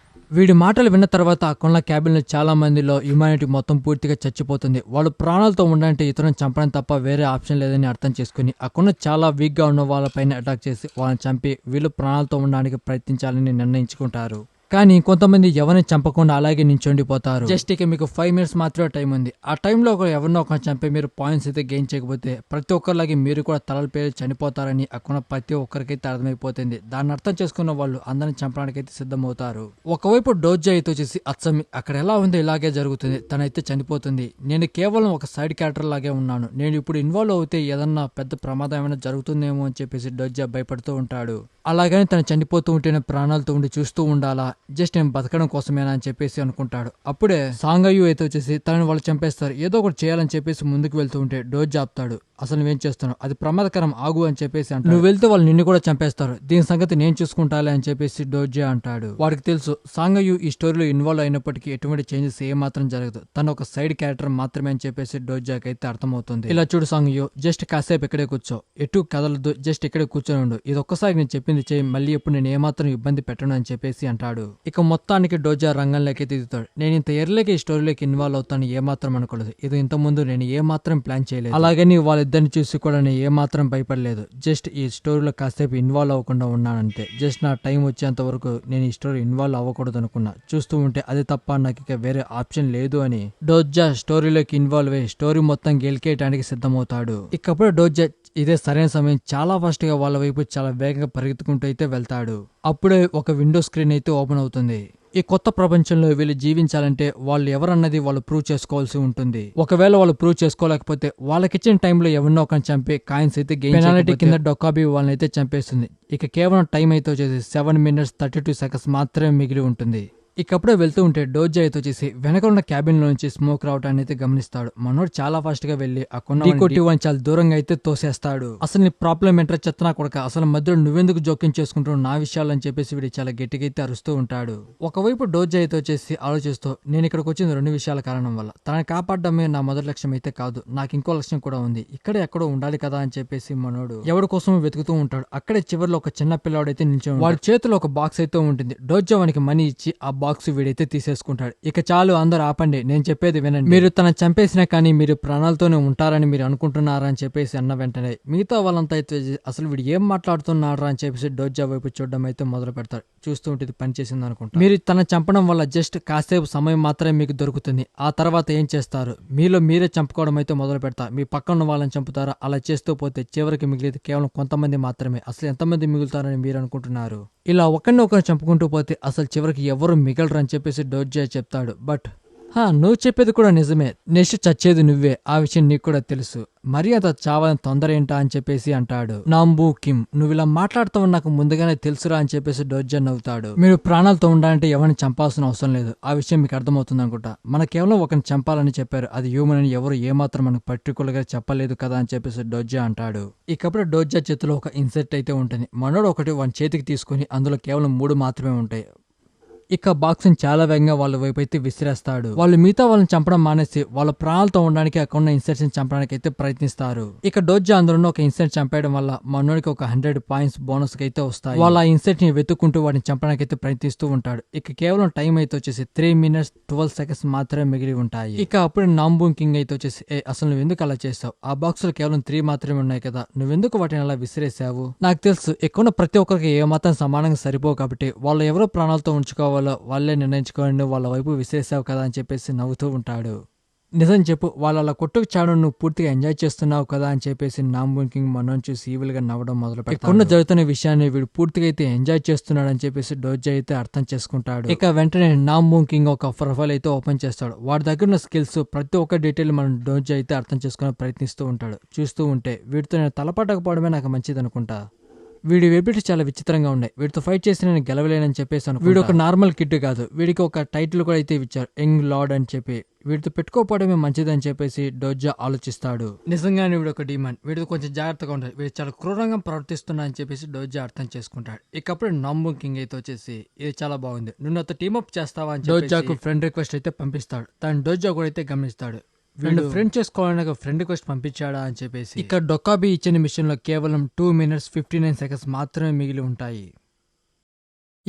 వీడి మాటలు విన్న తర్వాత అక్కడున్న క్యాబిన్లో చాలా మందిలో హ్యుమానిటీ మొత్తం పూర్తిగా చచ్చిపోతుంది. వాళ్ళు ప్రాణాలతో ఉండాలంటే ఇతరులను చంపడం తప్ప వేరే ఆప్షన్ లేదని అర్థం చేసుకుని అక్కడున్న చాలా వీక్గా ఉన్న వాళ్ళపైన అటాక్ చేసి వాళ్ళని చంపి వీళ్ళు ప్రాణాలతో ఉండడానికి ప్రయత్నించాలని నిర్ణయించుకుంటారు. కానీ కొంతమంది ఎవరిని చంపకుండా అలాగే నించొండిపోతారు. జస్ట్ ఇక మీకు 5 minutes మాత్రమే టైం ఉంది, ఆ టైంలో ఎవరినో ఒకరిని చంపి మీరు పాయింట్స్ అయితే గెయిన్ చేయకపోతే ప్రతి ఒక్కరిలాగే మీరు కూడా తలల పేరు చనిపోతారని అక్కడ ప్రతి ఒక్కరికైతే అర్థమైపోతుంది. దాన్ని అర్థం చేసుకున్న వాళ్ళు అందరిని చంపడానికి అయితే సిద్ధమవుతారు. ఒకవైపు డోజా అయితే వచ్చేసి అచ్చమి అక్కడ ఎలా ఉందో ఇలాగే జరుగుతుంది, తనైతే చనిపోతుంది, నేను కేవలం ఒక సైడ్ క్యారెక్టర్ లాగే ఉన్నాను, నేను ఇప్పుడు ఇన్వాల్వ్ అవుతే ఏదన్నా పెద్ద ప్రమాదం ఏమైనా జరుగుతుందేమో అని చెప్పేసి డోజా భయపడుతూ ఉంటాడు. అలాగని తను చనిపోతూ ఉంటేనే ప్రాణాలతో ఉండి చూస్తూ ఉండాలా, జస్ట్ నేను బతకడం కోసమేనా అని చెప్పేసి అనుకుంటాడు. అప్పుడే సాంగయ్య అయితే వచ్చేసి తనని వాళ్ళు చంపేస్తారు, ఏదో ఒకటి చేయాలని చెప్పేసి ముందుకు వెళ్తూ ఉంటే డోజ్ ఆపుతాడు. అసలు నువ్వేం చేస్తున్నావు, అది ప్రమాదకరం, ఆగు అని చెప్పేసి అంటాడు. నువ్వు వెళ్తే వాళ్ళు నిన్ను కూడా చంపేస్తారు, దీని సంగతి నేను చూసుకుంటాలే అని చెప్పేసి డోజే అంటాడు. వాడికి తెలుసు సాంగయ్య ఈ స్టోరీలో ఇన్వాల్వ్ అయినప్పటికీ ఎటువంటి చేంజెస్ ఏమాత్రం జరగదు, తను ఒక సైడ్ క్యారెక్టర్ మాత్రమే అని చెప్పేసి డోజాకి అయితే అర్థమవుతుంది. ఇలా చూడు సాంగయ్య, జస్ట్ కాసేపు ఇక్కడే కూర్చో, ఎటు కదలదు, జస్ట్ ఇక్కడే కూర్చొని ఉండు, ఇది ఒక్కసారి నేను చెప్పింది చేయి, మళ్ళీ ఎప్పుడు నేను ఏమాత్రం ఇబ్బంది పెట్టను అని చెప్పేసి అంటాడు. ఇక మొత్తానికి డోజా రంగంలోకి దిగుతాడు. నేను ఇంత ఎర్రలేకి ఈ స్టోరీలోకి ఇన్వాల్వ్ అవుతాను ఏమాత్రం అనుకోలేదు, ఇది ఇంత ముందు నేను ఏమాత్రం ప్లాన్ చేయలేదు, అలాగని వాళ్ళిద్దరిని చూసి కూడా నేను ఏమాత్రం భయపడలేదు, జస్ట్ ఈ స్టోరీలో కాసేపు ఇన్వాల్వ్ అవ్వకుండా ఉన్నానంతే, జస్ట్ నా టైం వచ్చేంత వరకు నేను ఈ స్టోరీ ఇన్వాల్వ్ అవ్వకూడదు అనుకున్నా, చూస్తూ ఉంటే అది తప్ప నాకు ఇక వేరే ఆప్షన్ లేదు అని డోజా స్టోరీలోకి ఇన్వాల్వ్ అయ్యి స్టోరీ మొత్తం గెలికేయడానికి సిద్ధమవుతాడు. ఇకప్పుడు డోజా ఇదే సరైన సమయం, చాలా ఫాస్ట్ గా వాళ్ళ వైపు చాలా వేగంగా పరిగెత్తుకుంటూ అయితే వెళ్తాడు. అప్పుడే ఒక విండో స్క్రీన్ అయితే ఓపెన్ అవుతుంది. ఈ కొత్త ప్రపంచంలో వీళ్ళు జీవించాలంటే వాళ్ళు ఎవరన్నది వాళ్ళు ప్రూవ్ చేసుకోవాల్సి ఉంటుంది. ఒకవేళ వాళ్ళు ప్రూవ్ చేసుకోలేకపోతే వాళ్ళకిచ్చిన టైంలో ఎవరినో ఒకరిని చంపి కాయిన్స్ అయితే గెయిన్ పెనాల్టీ కింద డొక్కాబీ వాళ్ళని అయితే చంపేస్తుంది. ఇక కేవలం టైం అయితే వచ్చేసి 7 minutes 32 seconds మాత్రమే మిగిలి ఉంటుంది. ఇకప్పుడే వెళ్తూ ఉంటే డోజా అయితే వచ్చేసి వెనక ఉన్న క్యాబిన్ లో నుంచి స్మోక్ రావటాన్ని అయితే గమనిస్తాడు. మనోడు చాలా ఫాస్ట్ గా వెళ్లి ఆ కొన్న చాలా దూరంగా అయితే తోసేస్తాడు. అసలు నీ ప్రాబ్లం ఏంటో చెత్తనా కొడక, అసలు మధ్యలో నువ్వెందుకు జోక్యం చేసుకుంటావు నా విషయాలు అని చెప్పేసి వీడు చాలా గట్టిగా అయితే అరుస్తూ ఉంటాడు. ఒకవైపు డోజా అయితే వచ్చేసి ఆలోచిస్తూ నేను ఇక్కడికి వచ్చింది 2 విషయాల కారణం వల్ల, తనని కాపాడడమే నా మొదటి లక్ష్యం అయితే కాదు, నాకు ఇంకో లక్ష్యం కూడా ఉంది, ఇక్కడే ఎక్కడో ఉండాలి కదా అని చెప్పేసి మనోడు ఎవరి కోసం వెతుకుతూ ఉంటాడు. అక్కడే చివరిలో ఒక చిన్న పిల్లాడైతే నిల్చొని వాడి చేతిలో ఒక బాక్స్ అయితే ఉంటుంది. డోజా వానికి మనీ ఇచ్చి ఆ బాక్స్ వీడైతే తీసేసుకుంటాడు. ఇక చాలు అందరూ ఆపండి, నేను చెప్పేది వినండి, మీరు తన చంపేసినా కానీ మీరు ప్రాణాలతోనే ఉంటారని మీరు అనుకుంటున్నారా అని చెప్పేసి అన్న వెంటనే మిగతా వాళ్ళంతా అయితే అసలు వీడు ఏం మాట్లాడుతున్నారా అని చెప్పేసి డోజా వైపు చూడడం అయితే మొదలు పెడతారు. చూస్తూ ఉంటే ఇది పనిచేసింది అనుకుంటా. మీరు తన చంపడం వల్ల జస్ట్ కాసేపు సమయం మాత్రమే మీకు దొరుకుతుంది, ఆ తర్వాత ఏం చేస్తారు, మీలో మీరే చంపుకోవడం అయితే మొదలు పెడతారు, మీ పక్కన ఉన్న వాళ్ళని చంపుతారా, అలా చేస్తూ పోతే చివరికి మిగిలిది కేవలం కొంతమంది మాత్రమే, అసలు ఎంతమంది మిగులుతారని మీరు అనుకుంటున్నారు, ఇలా ఒకరిని ఒకరు చంపుకుంటూ పోతే అసలు చివరికి ఎవరు మిగలరు అని చెప్పేసి డోజా చెప్తాడు. బట్ నువ్వు చెప్పేది కూడా నిజమే. నెక్స్ట్ చచ్చేది నువ్వే. ఆ విషయం నీకు కూడా తెలుసు. మరీ అంత చావాలని తొందర ఏంటా అని చెప్పేసి అంటాడు. నాంబూ కిమ్, నువ్వు ఇలా మాట్లాడుతావని నాకు ముందుగానే తెలుసురా అని చెప్పేసి డోజ్జా నవ్వుతాడు. మీరు ప్రాణాలతో ఉండాలంటే ఎవరిని చంపాల్సిన అవసరం లేదు. ఆ విషయం మీకు అర్థమవుతుంది అనుకుంటా. మన కేవలం ఒకరిని చంపాలని చెప్పారు. అది హ్యూమన్ అని ఎవరు ఏమాత్రం మనకు పర్టికులర్ గా చెప్పలేదు కదా అని చెప్పేసి డోజ్జా అంటాడు. ఇకప్పుడు డోజ్జా చేతిలో ఒక ఇన్సెట్ అయితే ఉంటుంది. మనోడు ఒకటి వాని చేతికి తీసుకుని అందులో కేవలం 3 మాత్రమే ఉంటాయి. ఇక బాక్స్ని చాలా వేగంగా వాళ్ళ వైపు అయితే విసిరేస్తాడు. వాళ్ళు మిగతా వాళ్ళని చంపడం మానేసి వాళ్ళ ప్రాణాలతో ఉండడానికి అక్కడ ఉన్న ఇన్సెట్స్ చంపడానికి అయితే ప్రయత్నిస్తారు. ఇక డోజ్జా అందులో ఒక ఇన్సెట్ చంపేయడం వల్ల మనోడికి ఒక 100 పాయింట్స్ బోనస్ అయితే వస్తాయి. వాళ్ళ ఆ ఇన్సెట్ ని వెతుక్కుంటూ వాటిని చంపడానికి అయితే ప్రయత్నిస్తూ ఉంటాడు. ఇక కేవలం టైం అయితే వచ్చేసి 3 minutes 12 seconds మాత్రమే మిగిలి ఉంటాయి. ఇక అప్పుడు నాంబూ కింగ్ అయితే వచ్చేసి అసలు నువ్వు ఎందుకు అలా చేసావు? ఆ బాక్స్ లో కేవలం 3 మాత్రమే ఉన్నాయి కదా, నువ్వెందుకు వాటిని అలా విసిరేసావు? నాకు తెలుసు ఎక్కువ ప్రతి ఒక్కరికి ఏ మాత్రం సమానంగా సరిపోవు కాబట్టి వాళ్ళు ఎవరో ప్రాణాలతో ఉంచుకోవాలి వాళ్ళే నిర్ణయించుకోండి, వాళ్ళ వైపు విసిరేసావు కదా అని చెప్పేసి నవ్వుతూ ఉంటాడు. నిజం చెప్పు, వాళ్ళ అలా కొట్టుకు చావడం నువ్వు పూర్తిగా ఎంజాయ్ చేస్తున్నావు కదా అని చెప్పేసి నాంబూ కింగ్ మనోని చూసి ఈవిల్ గా నవ్వడం మొదలు పెడతాడు. జరుగుతున్న విషయాన్ని వీడు పూర్తిగా అయితే ఎంజాయ్ చేస్తున్నాడు అని చెప్పేసి డోజ్జా అయితే అర్థం చేసుకుంటాడు. ఇక వెంటనే నాంబూ కింగ్ ఒక ప్రొఫైల్ అయితే ఓపెన్ చేస్తాడు. వాడి దగ్గర ఉన్న స్కిల్స్ ప్రతి ఒక్క డీటెయిల్ మనం డోజ్జా అయితే అర్థం చేసుకుని ప్రయత్నిస్తూ ఉంటాడు. చూస్తూ ఉంటే వీటితో నేను తలపట్టకపోవడమే నాకు మంచిది అనుకుంటా. వీడి వెబిలిటీస్ చాలా విచిత్రంగా ఉన్నాయి. వీటితో ఫైట్ చేసి నేను గెలవలేనని చెప్పేసాను. వీడు ఒక నార్మల్ కిడ్ కాదు, వీడికి ఒక టైటిల్ కూడా అయితే ఇచ్చారు, యంగ్ లార్డ్ అని చెప్పి. వీటితో పెట్టుకోపోవడమే మంచిదని చెప్పేసి డోజ్జా ఆలోచిస్తాడు. నిజంగానే వీడు ఒక డీమన్, వీడితో కొంచెం జాగ్రత్తగా ఉంటాడు, వీడు చాలా క్రూరంగా ప్రవర్తిస్తున్నా అని చెప్పేసి డోజ్జా అర్థం చేసుకుంటాడు. ఇకప్పుడు నాంబూ కింగ్ అయితే వచ్చేసి ఇది చాలా బాగుంది, నువ్వు నాతో టీమప్ చేస్తావా అని డోజ్జాకు ఫ్రెండ్ రిక్వెస్ట్ అయితే పంపిస్తాడు. తను డోజ్జా కూడా అయితే గమనిస్తాడు. వీళ్ళు ఫ్రెండ్ చేసుకోవాలని ఒక ఫ్రెండ్ రిక్వెస్ట్ పంపించాడా అని చెప్పేసి. ఇక్కడ డొకాబీ ఇచ్చిన మిషన్ లో కేవలం 2 minutes 59 seconds మాత్రమే మిగిలి ఉంటాయి.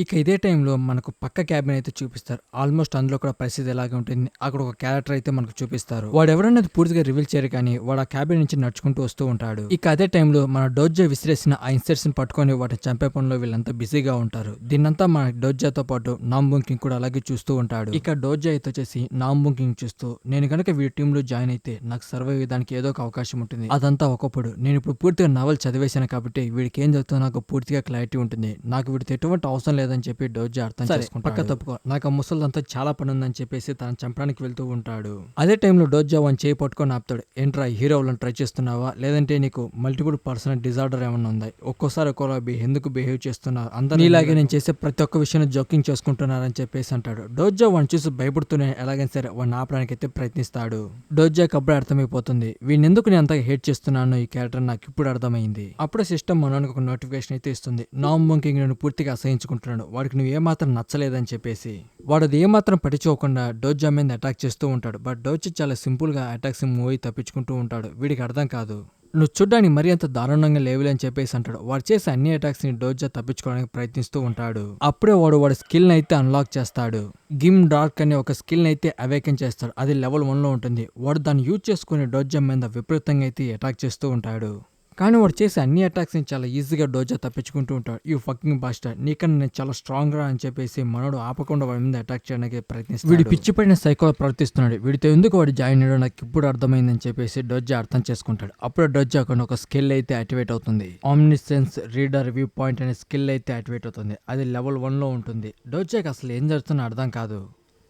ఇక ఇదే టైంలో మనకు పక్క క్యాబిన్ అయితే చూపిస్తారు. ఆల్మోస్ట్ అందులో కూడా పరిస్థితి ఎలాగే ఉంటుంది. అక్కడ ఒక క్యారెక్టర్ అయితే మనకు చూపిస్తారు. వాడు ఎవరన్నది పూర్తిగా రివీల్ చేయరు కానీ వాడు ఆ క్యాబిన్ నుంచి నడుచుకుంటూ వస్తూ ఉంటాడు. ఇక అదే టైంలో మన డోజ్జా విసిరేసిన ఆ ఇన్సెట్స్ ని పట్టుకొని వాటిని చంపే పనిలో వీళ్ళంతా బిజీగా ఉంటారు. దీన్నంతా మన డోజ్జాతో పాటు నాంబూ కింగ్ కూడా అలాగే చూస్తూ ఉంటాడు. ఇక డోజ్జా అయితే వచ్చేసి నాంబూ కింగ్ చూస్తూ, నేను కనుక వీడి టీమ్ లో జాయిన్ అయితే నాకు సర్వైవ్ అయ్యడానికి ఏదో ఒక అవకాశం ఉంటుంది. అదంతా ఒకప్పుడు నేను ఇప్పుడు పూర్తిగా నవల్ చదివేశాను కాబట్టి వీడికి ఏం జరుగుతుందో నాకు పూర్తిగా క్లారిటీ ఉంటుంది. నాకు వీడితో ఎటువంటి అవసరం లేదని చెప్పి డోజ్జా అర్థం చేసుకుంటాడు. పక్క తప్పుకో, నాకు ఆ ముసలిదంతా చాలా పని ఉందని చెప్పేసి తను చంపడానికి వెళ్తూ ఉంటాడు. అదే టైంలో డోజ్జా వన్ చేయి పట్టుకొని ఆపుతాడు. ఏంట్రా హీరోలను ట్రై చేస్తున్నావా, లేదంటే నీకు మల్టిపుల్ పర్సనల్ డిజార్డర్ ఏమన్నా ఉందా? ఒక్కోసారి ఒక్కోలా ఎందుకు బిహేవ్ చేస్తున్నారు? అందరూ ఇలాగే నేను చేసే ప్రతి ఒక్క విషయాన్ని జోకింగ్ చేసుకుంటున్నారని చెప్పేసి అంటాడు. డోజ్జా వన్ చూసి భయపడుతూనే ఎలాగైనా సరే వాడిని ఆపడానికి అయితే ప్రయత్నిస్తాడు. డోజ్జాకి అప్పుడే అర్థమైపోతుంది వీడిని ఎందుకు నేను అంతగా హేట్ చేస్తున్నాను ఈ క్యారెక్టర్ నాకు ఇప్పుడు అర్థమైంది. అప్పుడే సిస్టమ్ మనోనికి ఒక నోటిఫికేషన్ అయితే ఇస్తుంది. నాంబూ కింగ్ నేను పూర్తిగా అసహించుకుంటున్నాడు, వాడికి నువ్వు ఏమాత్రం నచ్చలేదని చెప్పేసి. వాడు అది ఏమాత్రం పట్టించుకోకుండా డోజ్జా మీద అటాక్ చేస్తూ ఉంటాడు. బట్ డోజ్జా చాలా సింపుల్ గా అటాక్స్ మూవీ తప్పించుకుంటూ ఉంటాడు. వీడికి అర్థం కాదు, నువ్వు చూడ్డానికి మరీ అంత దారుణంగా లేవులే అని చెప్పేసి అంటాడు. వాడు చేసే అన్ని అటాక్స్ ని డోజ్జా తప్పించుకోవడానికి ప్రయత్నిస్తూ ఉంటాడు. అప్పుడే వాడి స్కిల్ ని అయితే అన్లాక్ చేస్తాడు. గిమ్ డార్క్ అనే ఒక స్కిల్ ని అయితే అవేకన్ చేస్తాడు. అది లెవెల్ 1 లో ఉంటుంది. వాడు దాన్ని యూజ్ చేసుకుని డోజ్జా మీద విపరీతంగా అయితే అటాక్ చేస్తూ ఉంటాడు. కానీ వాడు చేసే అన్ని అటాక్స్ ని చాలా ఈజీగా డోజ్జా తప్పించుకుంటూ ఉంటాడు. యూ ఫకింగ్ బాస్టర్, నీకన్నా నేను చాలా స్ట్రాంగ్ రా అని చెప్పేసి మనోడు ఆపకుండా వాడి మీద అటాక్ చేయడానికి ప్రయత్నిస్తాడు. వీడి పిచ్చిపడిన సైకో ప్రవర్తిస్తున్నాడు. వీడితో ఎందుకు వాడు జాయిన్ అయ్యాడో నాకు ఇప్పుడు అర్థమైందని చెప్పేసి డోజ్జా అర్థం చేసుకుంటాడు. అప్పుడు డోజ్జా ఒక స్కిల్ అయితే యాక్టివేట్ అవుతుంది. ఆమ్నిసెన్స్ రీడర్ వ్యూ పాయింట్ అనే స్కిల్ అయితే యాక్టివేట్ అవుతుంది. అది లెవెల్ 1 లో ఉంటుంది. డోజ్జాకి అసలు ఏం జరుగుతుందో అర్థం కాదు.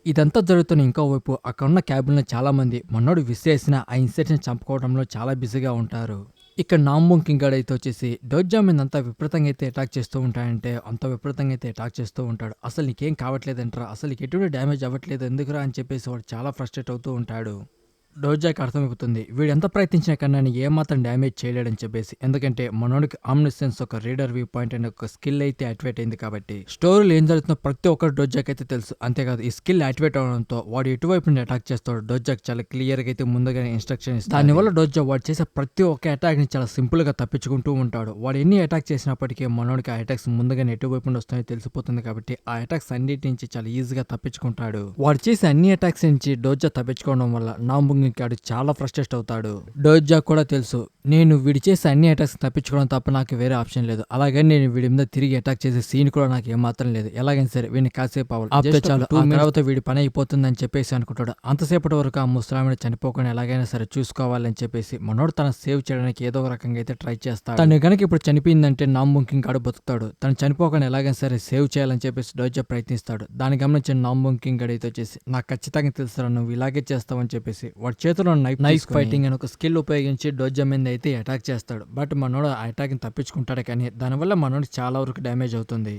ఇదంతా జరుగుతున్న ఇంకో వైపు అక్కడ ఉన్న క్యాబిన్ లో చాలా మంది మనోడు విసిరేసిన ఆ ఇన్సెట్స్ ని చంపుకోవడంలో చాలా బిజీగా ఉంటారు. ఇక్కడ నాంబూ కింగ్ గాడు అయితే వచ్చేసి డోజ్జా మీద అంత విపరీతంగా అయితే అటాక్ చేస్తూ ఉంటాడంటే అంత విపరీతంగా అయితే అటాక్ చేస్తూ ఉంటాడు. అసలు నీకేం కావట్లేదంటారా, అసలు నీకు ఎటువంటి డ్యామేజ్ అవ్వట్లేదు ఎందుకురా అని చెప్పేసి వాడు చాలా ఫ్రస్ట్రేట్ అవుతూ ఉంటాడు. డోజ్జాకి అర్థమైపోతుంది వీడు ఎంత ప్రయత్నించినా కన్నా ఏమాత్రం డ్యామేజ్ చేయలేడని చెప్పేసి. ఎందుకంటే మనోడికి ఆమ్నిసెన్స్ ఒక రీడర్ వ్యూ పాయింట్ అనే ఒక స్కిల్ అయితే యాక్టివేట్ అయింది కాబట్టి స్టోరీలో ఏం జరుగుతుందో ప్రతి ఒక్కరు డోజ్జాకి అయితే తెలుసు. అంతేకాదు ఈ స్కిల్ యాక్టివేట్ అవడంతో వాడు ఎటువైపు నుండి అటాక్ చేస్తాడు డోజ్జాకి చాలా క్లియర్ గా అయితే ముందుగానే ఇన్స్ట్రక్షన్ ఇస్తాడు. దానివల్ల డోజ్జా వాడు చేసే ప్రతి ఒక్క అటాక్ ని చాలా సింపుల్ గా తప్పించుకుంటూ ఉంటాడు. వాడు ఎన్ని అటాక్ చేసినప్పటికీ మనోడికి ఆ అటాక్స్ ముందుగానే ఎటువైపు నుండి వస్తాయో తెలిసిపోతుంది కాబట్టి ఆ అటాక్స్ అన్నిటి నుంచి చాలా ఈజీగా తప్పించుకుంటాడు. వాడు చేసే అన్ని అటాక్స్ నుంచి డోజ్జా తప్పించుకోవడం వల్ల నాంబూ నాంబుంగ్ ఆడు చాలా ఫ్రస్ట్రేట్ అవుతాడు. డోజా కూడా తెలుసు నేను వీడి చేసే అన్ని అటాక్స్ తప్పించుకోవడం తప్ప నాకు వేరే ఆప్షన్ లేదు. అలాగే నేను వీడి మీద తిరిగి అటాక్ చేసే సీన్ కూడా నాకు ఏమాత్రం లేదు. ఎలాగైనా సరే వీడిని కాసేపు అవ్వాలి చాలు, ఆ తర్వాత వీడి పని అయిపోతుందని చెప్పేసి అనుకుంటాడు. అంతసేపటి వరకు ఆ ముసలామిని చనిపోకుండా ఎలాగైనా సరే చూసుకోవాలని చెప్పేసి మనోడు తన సేవ్ చేయడానికి ఏదో ఒక రకంగా అయితే ట్రై చేస్తాడు. తను గనక ఇప్పుడు చనిపోయిందంటే నాంబుంగ్ గాడు బతుకుతాడు. తను చనిపోకుండా ఎలాగైనా సరే సేవ్ చేయాలని చెప్పేసి డోజా ప్రయత్నిస్తాడు. దాని గమనించిన నాంబుంగ్ గడి అయితే వచ్చేసి నాకు ఖచ్చితంగా తెలుసు నువ్వు ఇలాగే చేస్తావని చెప్పేసి వాడి చేతిలో నైఫ్ ఫైటింగ్ అని ఒక స్కిల్ ఉపయోగించి డోజా మీద అయితే అటాక్ చేస్తాడు. బట్ మనోడు ఆ అటాక్ ని తప్పించుకుంటాడు, కానీ దానివల్ల మనోడు చాలా వరకు డ్యామేజ్ అవుతుంది.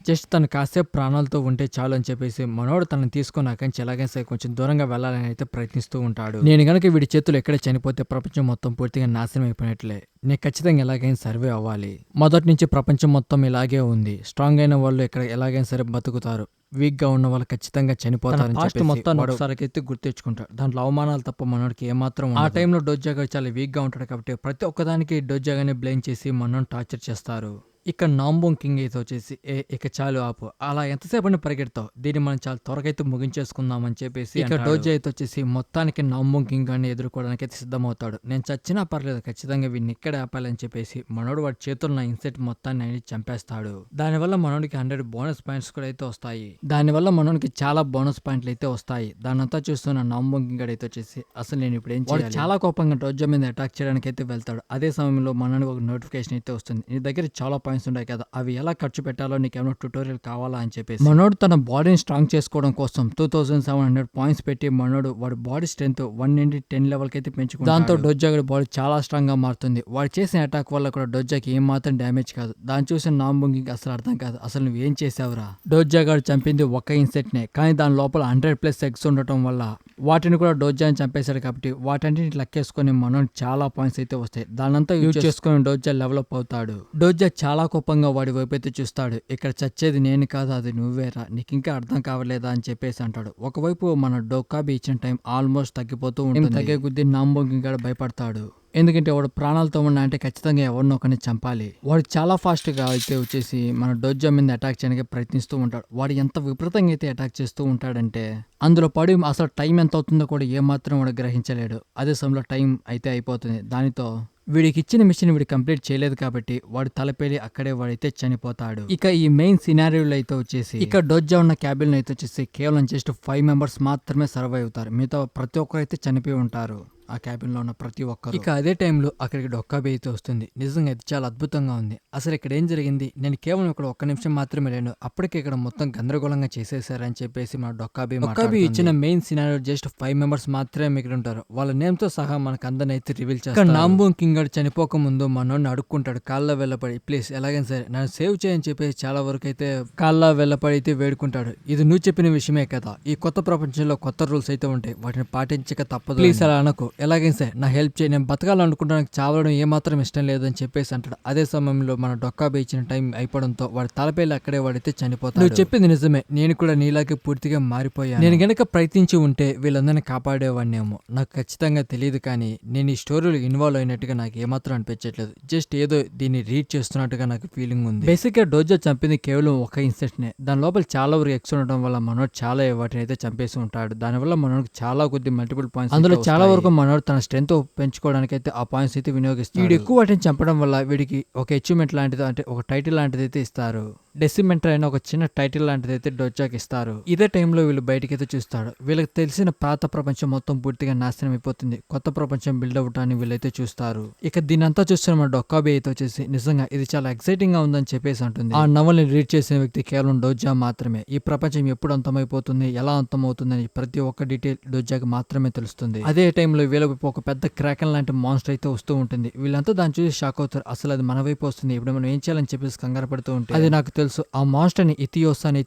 జస్ట్ తను కాసేపు ప్రాణాలతో ఉంటే చాలు అని చెప్పేసి మనోడు తనని తీసుకొని అక్కడి నుంచి ఎలాగైనా కొంచెం దూరంగా వెళ్ళాలని అయితే ప్రయత్నిస్తూ ఉంటాడు. నేను గనక వీడి చేతులు ఎక్కడ చనిపోతే ప్రపంచం మొత్తం పూర్తిగా నాశనం అయిపోయినట్లే. నేను ఖచ్చితంగా ఎలాగైనా సర్వే అవ్వాలి. మొదటి నుంచి ప్రపంచం మొత్తం ఇలాగే ఉంది. స్ట్రాంగ్ అయిన వాళ్ళు ఇక్కడ ఎలాగైనా సరే బతుకుతారు, వీక్ గా ఉన్న వాళ్ళు ఖచ్చితంగా చనిపోతారని చెప్పి మొత్తం ఒకసారికి అయితే గుర్తించుకుంటాడు. దాంట్లో అవమానాలు తప్ప మనోడికి ఏమాత్రం ఆ టైంలో డోజాగా చాలా వీక్ గా ఉంటాడు కాబట్టి ప్రతి ఒక్కదానికి డోజాగానే బ్లేమ్ చేసి మనోని టార్చర్ చేస్తారు. ఇక నాంబుంగ్ అయితే వచ్చేసి ఇక చాలు ఆపు, అలా ఎంతసేపు పరిగెడతావు, దీన్ని మనం చాలా త్వరగా అయితే ముగించేసుకుందాం అని చెప్పేసి ఇక డోజా అయితే వచ్చేసి మొత్తానికి నాంబుంగ్ అని ఎదుర్కోవడానికి అయితే సిద్ధమవుతాడు. నేను చచ్చినా పర్లేదు, ఖచ్చితంగా వీడిని ఇక్కడే ఆపాలని చెప్పేసి మనోడు వాడి చేతుల్లో నా ఇన్సెట్ మొత్తాన్ని ఆయన చంపేస్తాడు. దానివల్ల మనోడికి 100 బోనస్ పాయింట్స్ కూడా అయితే వస్తాయి. దానివల్ల మనోడికి చాలా బోనస్ పాయింట్లు అయితే వస్తాయి. దానంతా చూస్తున్న నాంబుంగ్ అయితే వచ్చేసి అసలు నేను ఇప్పుడు ఏం చేయాలి, చాలా కోపంగా డోజా మీద అటాక్ చేయడానికి అయితే వెళ్తాడు. అదే సమయంలో మనోడికి ఒక నోటిఫికేషన్ అయితే వస్తుంది, నీ దగ్గర చాలా పాయింట్స్ ఉంటాయి కదా, అవి ఎలా ఖర్చు పెట్టాలో నీకేమైనా ట్యూటోరియల్ కావాలా అని చెప్పేసి మనోడు తన బాడీని స్ట్రాంగ్ చేసుకోవడం కోసం 2700 పాయింట్స్ పెట్టి మనోడు వాడి బాడీ స్ట్రెంత్ 1 నుండి 10 లెవెల్ కి అయితే పెంచుకుంటాడు. దాంతో డోజా బాడీ చాలా స్ట్రాంగ్ గా మారుతుంది. వాడు చేసిన అటాక్ వల్ల కూడా డోజాకి ఏం మాత్రం డ్యామేజ్ కాదు. దాన్ని చూసిన నాంబుంగ్ అసలు అర్థం కాదు, అసలు నువ్వు ఏం చేసావురా. డోజా గారు చంపింది ఒక ఇన్సెట్ నే, కానీ దాని లోపల 100+ ఎగ్స్ ఉండటం వల్ల వాటిని కూడా డోజాని చంపేశాడు. కాబట్టి వాటన్నిటిని లెక్కేసుకొని మనం చాలా పాయింట్స్ అయితే వస్తాయి. దానంతా యూజ్ చేసుకుని డోజా లెవెలప్ అవుతాడు. డోజా చాలా కోపంగా వాడి వైపు అయితే చూస్తాడు. ఇక్కడ చచ్చేది నేను కాదు, అది నువ్వేరా, నీకు ఇంకా అర్థం కావలేదా అని చెప్పేసి అంటాడు. ఒకవైపు మన డొక్కాబి ఇచ్చిన టైం ఆల్మోస్ట్ తగ్గిపోతూ ఉంటుంది. తగ్గే కొద్దీ నాంబుంగ్ గాడు భయపడతాడు. ఎందుకంటే వాడు ప్రాణాలతో ఉన్నా అంటే ఖచ్చితంగా ఎవరినో ఒకరిని చంపాలి. వాడు చాలా ఫాస్ట్ గా అయితే వచ్చేసి మన డోజా మీద అటాక్ చేయడానికి ప్రయత్నిస్తూ ఉంటాడు. వాడు ఎంత విపరీతంగా అయితే అటాక్ చేస్తూ ఉంటాడంటే అందులో పడి అసలు టైం ఎంత అవుతుందో కూడా ఏమాత్రం వాడు గ్రహించలేడు. అదే సమయంలో టైం అయితే అయిపోతుంది. దానితో వీడికి ఇచ్చిన మిషన్ వీడు కంప్లీట్ చేయలేదు కాబట్టి వాడు తలపేలి అక్కడే వాడైతే చనిపోతాడు. ఇక ఈ మెయిన్ సినారియోలో అయితే వచ్చేసి ఇక డోజా ఉన్న క్యాబిన్ అయితే వచ్చేసి కేవలం జస్ట్ 5 మెంబర్స్ మాత్రమే సర్వైవ్ అవుతారు. మిగతా ప్రతి ఒక్కరు అయితే చనిపోయి ఉంటారు, ఆ క్యాబిన్ లో ఉన్న ప్రతి ఒక్కరు. ఇక అదే టైంలో అక్కడికి డొక్కాబి అయితే వస్తుంది. నిజంగా ఇది చాలా అద్భుతంగా ఉంది. అసలు ఇక్కడ ఏం జరిగింది, నేను కేవలం ఇక్కడ 1 నిమిషం మాత్రమే లేను, అప్పటికే ఇక్కడ మొత్తం గందరగోళంగా చేసేసారని చెప్పేసి మన డొక్కాబి ఇచ్చిన మెయిన్ సినారియో జస్ట్ 5 మెంబర్స్ మాత్రమే మిగిలి ఉంటారు. వాళ్ళ నేమ్ తో సహా మనకు అందరిని అయితే రివీల్ చేస్తారు. నాంబుంగ్ కింగ్ చనిపోక ముందు మనోడిని అడుక్కుంటాడు, కాళ్ళ వెళ్ళపడి ప్లీజ్ ఎలాగైనా సరే నన్ను సేవ్ చేయని చెప్పేసి చాలా వరకు అయితే కాళ్ళ వెళ్ళపడి అయితే వేడుకుంటాడు. ఇది నువ్వు చెప్పిన విషయమే కదా, ఈ కొత్త ప్రపంచంలో కొత్త రూల్స్ అయితే ఉంటాయి, వాటిని పాటించక తప్పదు, ప్లీజ్ అలా అనకు, ఎలాగైనా సరే నా హెల్ప్ చేయి, నేను బతకాలనుకుంటానికి చావడం ఏమాత్రం ఇష్టం లేదని చెప్పేసి అంటాడు. అదే సమయంలో మన డొక్కాబి ఇచ్చిన టైం అయిపోవడంతో వాడి తలపేళ్ళు అక్కడే వాడైతే చనిపోతాడు. నువ్వు చెప్పింది నిజమే, నేను కూడా నీలాగే పూర్తిగా మారిపోయాను. నేను గనక ప్రయత్నించి ఉంటే వీళ్ళందరినీ కాపాడేవాడినేమో, నాకు ఖచ్చితంగా తెలియదు, కానీ నేను ఈ స్టోరీలో ఇన్వాల్వ్ అయినట్టుగా నాకు ఏమాత్రం అనిపించట్లేదు. జస్ట్ ఏదో దీన్ని రీడ్ చేస్తున్నట్టుగా నాకు ఫీలింగ్ ఉంది. బేసిక్ గా డోజా చంపింది కేవలం ఒక ఇన్సిడెంట్ నే, దాని లోపల చాలా వరకు ఎక్స్ ఉండడం వల్ల మనోడు చాలా వాటిని అయితే చంపేసి ఉంటాడు. దానివల్ల మనోడికి చాలా కొద్ది మల్టిపుల్ పాయింట్స్, అందులో చాలా వరకు మనోడు తన స్ట్రెంత్ పెంచుకోవడానికి అయితే ఆ పాయింట్స్ అయితే వినియోగిస్తాడు. వీడు ఎక్కువ వాటిని చంపడం వల్ల వీడికి ఒక అచీవ్మెంట్ లాంటిది, అంటే ఒక టైటిల్ లాంటిది అయితే ఇస్తారు. డెసిమెంటర్ అయిన ఒక చిన్న టైటిల్ లాంటిది అయితే డోజాకి ఇస్తారు. ఇదే టైంలో వీళ్ళు బయటకైతే చూస్తాడు. వీళ్ళకి తెలిసిన పాత ప్రపంచం మొత్తం పూర్తిగా నాశనం అయిపోతుంది, కొత్త ప్రపంచం బిల్డ్ అవటాన్ని వీళ్ళైతే చూస్తారు. ఇక దీని అంతా చూస్తున్న మన డొక్కాబి అయితే వచ్చేసి నిజంగా ఇది చాలా ఎక్సైటింగ్ గా ఉందని చెప్పేసి అంటుంది. ఆ నవల్ని రీడ్ చేసిన వ్యక్తి కేవలం డోజా మాత్రమే. ఈ ప్రపంచం ఎప్పుడు అంతమైపోతుంది, ఎలా అంతమవుతుందని ప్రతి ఒక్క డీటెయిల్ డోజాకి మాత్రమే తెలుస్తుంది. అదే టైంలో వీళ్ళ ఒక పెద్ద క్రాకెన్ లాంటి మాన్స్టర్ అయితే వస్తూ ఉంటుంది. వీళ్ళంతా దాన్ని చూసి షాక్ అవుతారు. అసలు అది మన వైపు వస్తుంది, ఇప్పుడు మనం ఏం చేయాలని చెప్పేసి కంగారు పడుతూ ఉంటే అది నాకు తెలుసు, ఆ మాన్స్టర్ ని ఇథియోస్ అని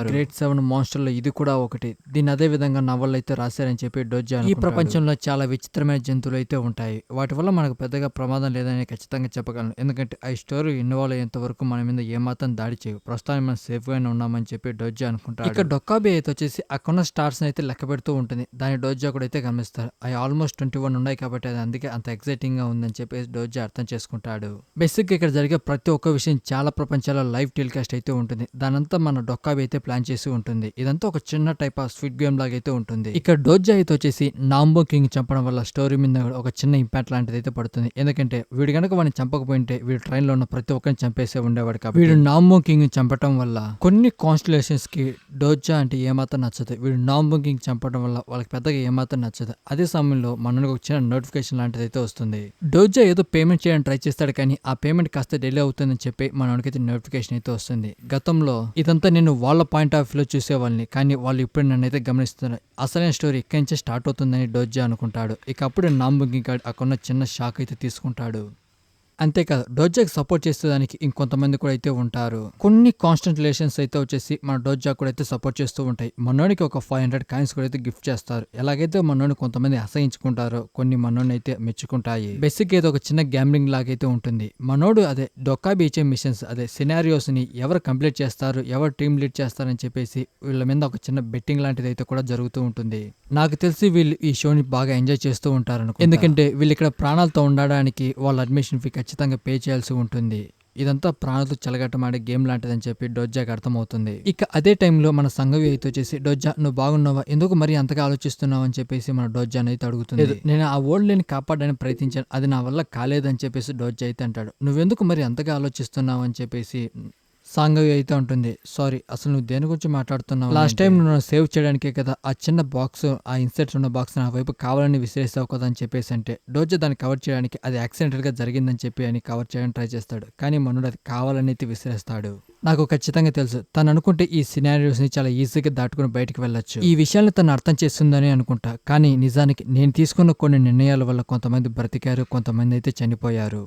గ్రేట్ 7 మాన్స్టర్ లో ఇది కూడా ఒకటి. దీన్ని అదే విధంగా నవల్ అయితే రాశారని చెప్పి డోజా. ఈ ప్రపంచంలో చాలా విచిత్రమైన జంతువులు అయితే ఉంటాయి, వాటి వల్ల మనకు పెద్దగా ప్రమాదం లేదని ఖచ్చితంగా చెప్పగలను, ఎందుకంటే ఆ స్టోరీ ఇన్వాల్వ్ అయ్యేంత వరకు మన మీద ఏమాత్రం దాడి చేయవు, ప్రస్తుతానికి మనం సేఫ్ గానే ఉన్నామని చెప్పి డోజా అనుకుంటాడు. ఇక డొక్కాబి అయితే వచ్చేసి అక్కడ స్టార్స్ అయితే లెక్క పెడుతూ ఉంటుంది. దాని డోజా కూడా అయితే గమనిస్తారు. అవి ఆల్మోస్ట్ ఆల్మోస్ట్ 21 ఉన్నాయి కాబట్టి అది అందుకే అంత ఎక్సైటింగ్ గా ఉందని చెప్పేసి డోజా అర్థం చేసుకుంటాడు. బేసిక్ ఇక్కడ జరిగే ప్రతి ఒక్క విషయం చాలా ప్రపంచాల్లో లైవ్ టెలికాస్ట్ అయితే ఉంటుంది. దానంతా మన డొక్కాబి అయితే ప్లాన్ చేసి ఉంటుంది. ఇదంతా ఒక చిన్న టైప్ ఆఫ్ స్వీట్ గేమ్ లాగా అయితే ఉంటుంది. ఇక్కడ డోజా అయితే వచ్చేసి నాంబో కింగ్ చంపడం వల్ల స్టోరీ మీద ఒక చిన్న ఇంపాక్ట్ లాంటిది అయితే పడుతుంది. ఎందుకంటే వీడు గనక వాడిని చంపకపోయింటే వీడు ట్రైన్ లో ఉన్న ప్రతి ఒక్కరిని చంపేసే ఉండేవాడు కాబట్టి వీడు నాంబో కింగ్ చంపడం వల్ల కొన్ని కాన్స్టలేషన్స్ కి డోజా అంటే ఏమాత్రం నచ్చదు. వీడు నాంబో కింగ్ చంపడం వల్ల వాళ్ళకి పెద్దగా ఏమాత్రం నచ్చదు. అదే సమయంలో మనకు ఒక చిన్న నోటిఫికేషన్ లాంటిది అయితే వస్తుంది. డోజా ఏదో పేమెంట్ చేయడానికి ట్రై చేస్తాడు కానీ ఆ పేమెంట్ కాస్త డిలే అవుతుందని చెప్పి మనకైతే నోటిఫికేషన్ అయితే వస్తుంది. గతంలో ఇదంతా నేను వాళ్ళ పాయింట్ ఆఫ్ వ్యూ లో చూసేవాళ్ళని, కానీ వాళ్ళు ఇప్పుడు నన్ను అయితే గమనిస్తున్నారు. అసలైన స్టోరీ ఇక్కడి నుంచే స్టార్ట్ అవుతుందని డోజా అనుకుంటాడు. ఇక అప్పుడు నాంబో కింగ్ అక్కడ చిన్న షాక్ అయితే తీసుకుంటాడు. అంతేకాదు డోజాకి సపోర్ట్ చేసేదానికి ఇంకొంతమంది కూడా అయితే ఉంటారు. కొన్ని కాన్స్టెంట్లేషన్స్ అయితే వచ్చేసి మన డోజా కూడా అయితే సపోర్ట్ చేస్తూ ఉంటాయి. మనోడికి ఒక 500 కాయిన్స్ కూడా అయితే గిఫ్ట్ చేస్తారు. ఎలాగైతే మనోని కొంతమంది అసహించుకుంటారో కొన్ని మనోని అయితే మెచ్చుకుంటాయి. బేసిక్ అయితే ఒక చిన్న గ్యాంబ్లింగ్ లాగైతే ఉంటుంది. మనోడు అదే డొక్కాబి ఇచ్చే మిషన్స్ అదే సినారియోస్ ని ఎవరు కంప్లీట్ చేస్తారు, ఎవరు టీమ్ లీడ్ చేస్తారని చెప్పేసి వీళ్ళ మీద ఒక చిన్న బెట్టింగ్ లాంటిది అయితే కూడా జరుగుతూ ఉంటుంది. నాకు తెలిసి వీళ్ళు ఈ షోని బాగా ఎంజాయ్ చేస్తూ ఉంటారు. ఎందుకంటే వీళ్ళు ఇక్కడ ప్రాణాలతో ఉండడానికి వాళ్ళ అడ్మిషన్ ఫీ ఖచ్చితంగా పే చేయాల్సి ఉంటుంది. ఇదంతా ప్రాణాలతో చెలగట్టమాడే గేమ్ లాంటిదని చెప్పి డోజాకి అర్థమవుతుంది. ఇక అదే టైంలో మన సంఘవి అయితే వచ్చేసి డోజా నువ్వు బాగున్నావా, ఎందుకు మరి అంతగా ఆలోచిస్తున్నావు అని చెప్పేసి మన డోజా అయితే అడుగుతుంది. నేను ఆ ఓల్డ్ లేని కాపాడడానికి ప్రయత్నించాను, అది నా వల్ల కాలేదని చెప్పేసి డోజా అయితే అంటాడు. నువ్వెందుకు మరి అంతగా ఆలోచిస్తున్నావు అని చెప్పేసి సాంగవి అయితే ఉంటుంది. సారీ, అసలు నువ్వు దేని గురించి మాట్లాడుతున్నావు? లాస్ట్ టైం నువ్వు సేవ్ చేయడానికే కదా ఆ చిన్న బాక్స్, ఆ ఇన్సెట్స్ ఉన్న బాక్స్ నా వైపు కావాలని విసిరేసావు కదా అని చెప్పేసి అంటే డోజా దాన్ని కవర్ చేయడానికి అది యాక్సిడెంటల్ గా జరిగిందని చెప్పి అని కవర్ చేయడానికి ట్రై చేస్తాడు. కానీ మనోడు అది కావాలని అయితే విసిరేస్తాడు. నాకు ఖచ్చితంగా తెలుసు తను అనుకుంటే ఈ సినారియోస్ ని చాలా ఈజీగా దాటుకుని బయటకు వెళ్ళొచ్చు. ఈ విషయాన్ని తను అర్థం చేస్తుందని అనుకుంటా. కానీ నిజానికి నేను తీసుకున్న కొన్ని నిర్ణయాల వల్ల కొంతమంది బ్రతికారు, కొంతమంది అయితే చనిపోయారు.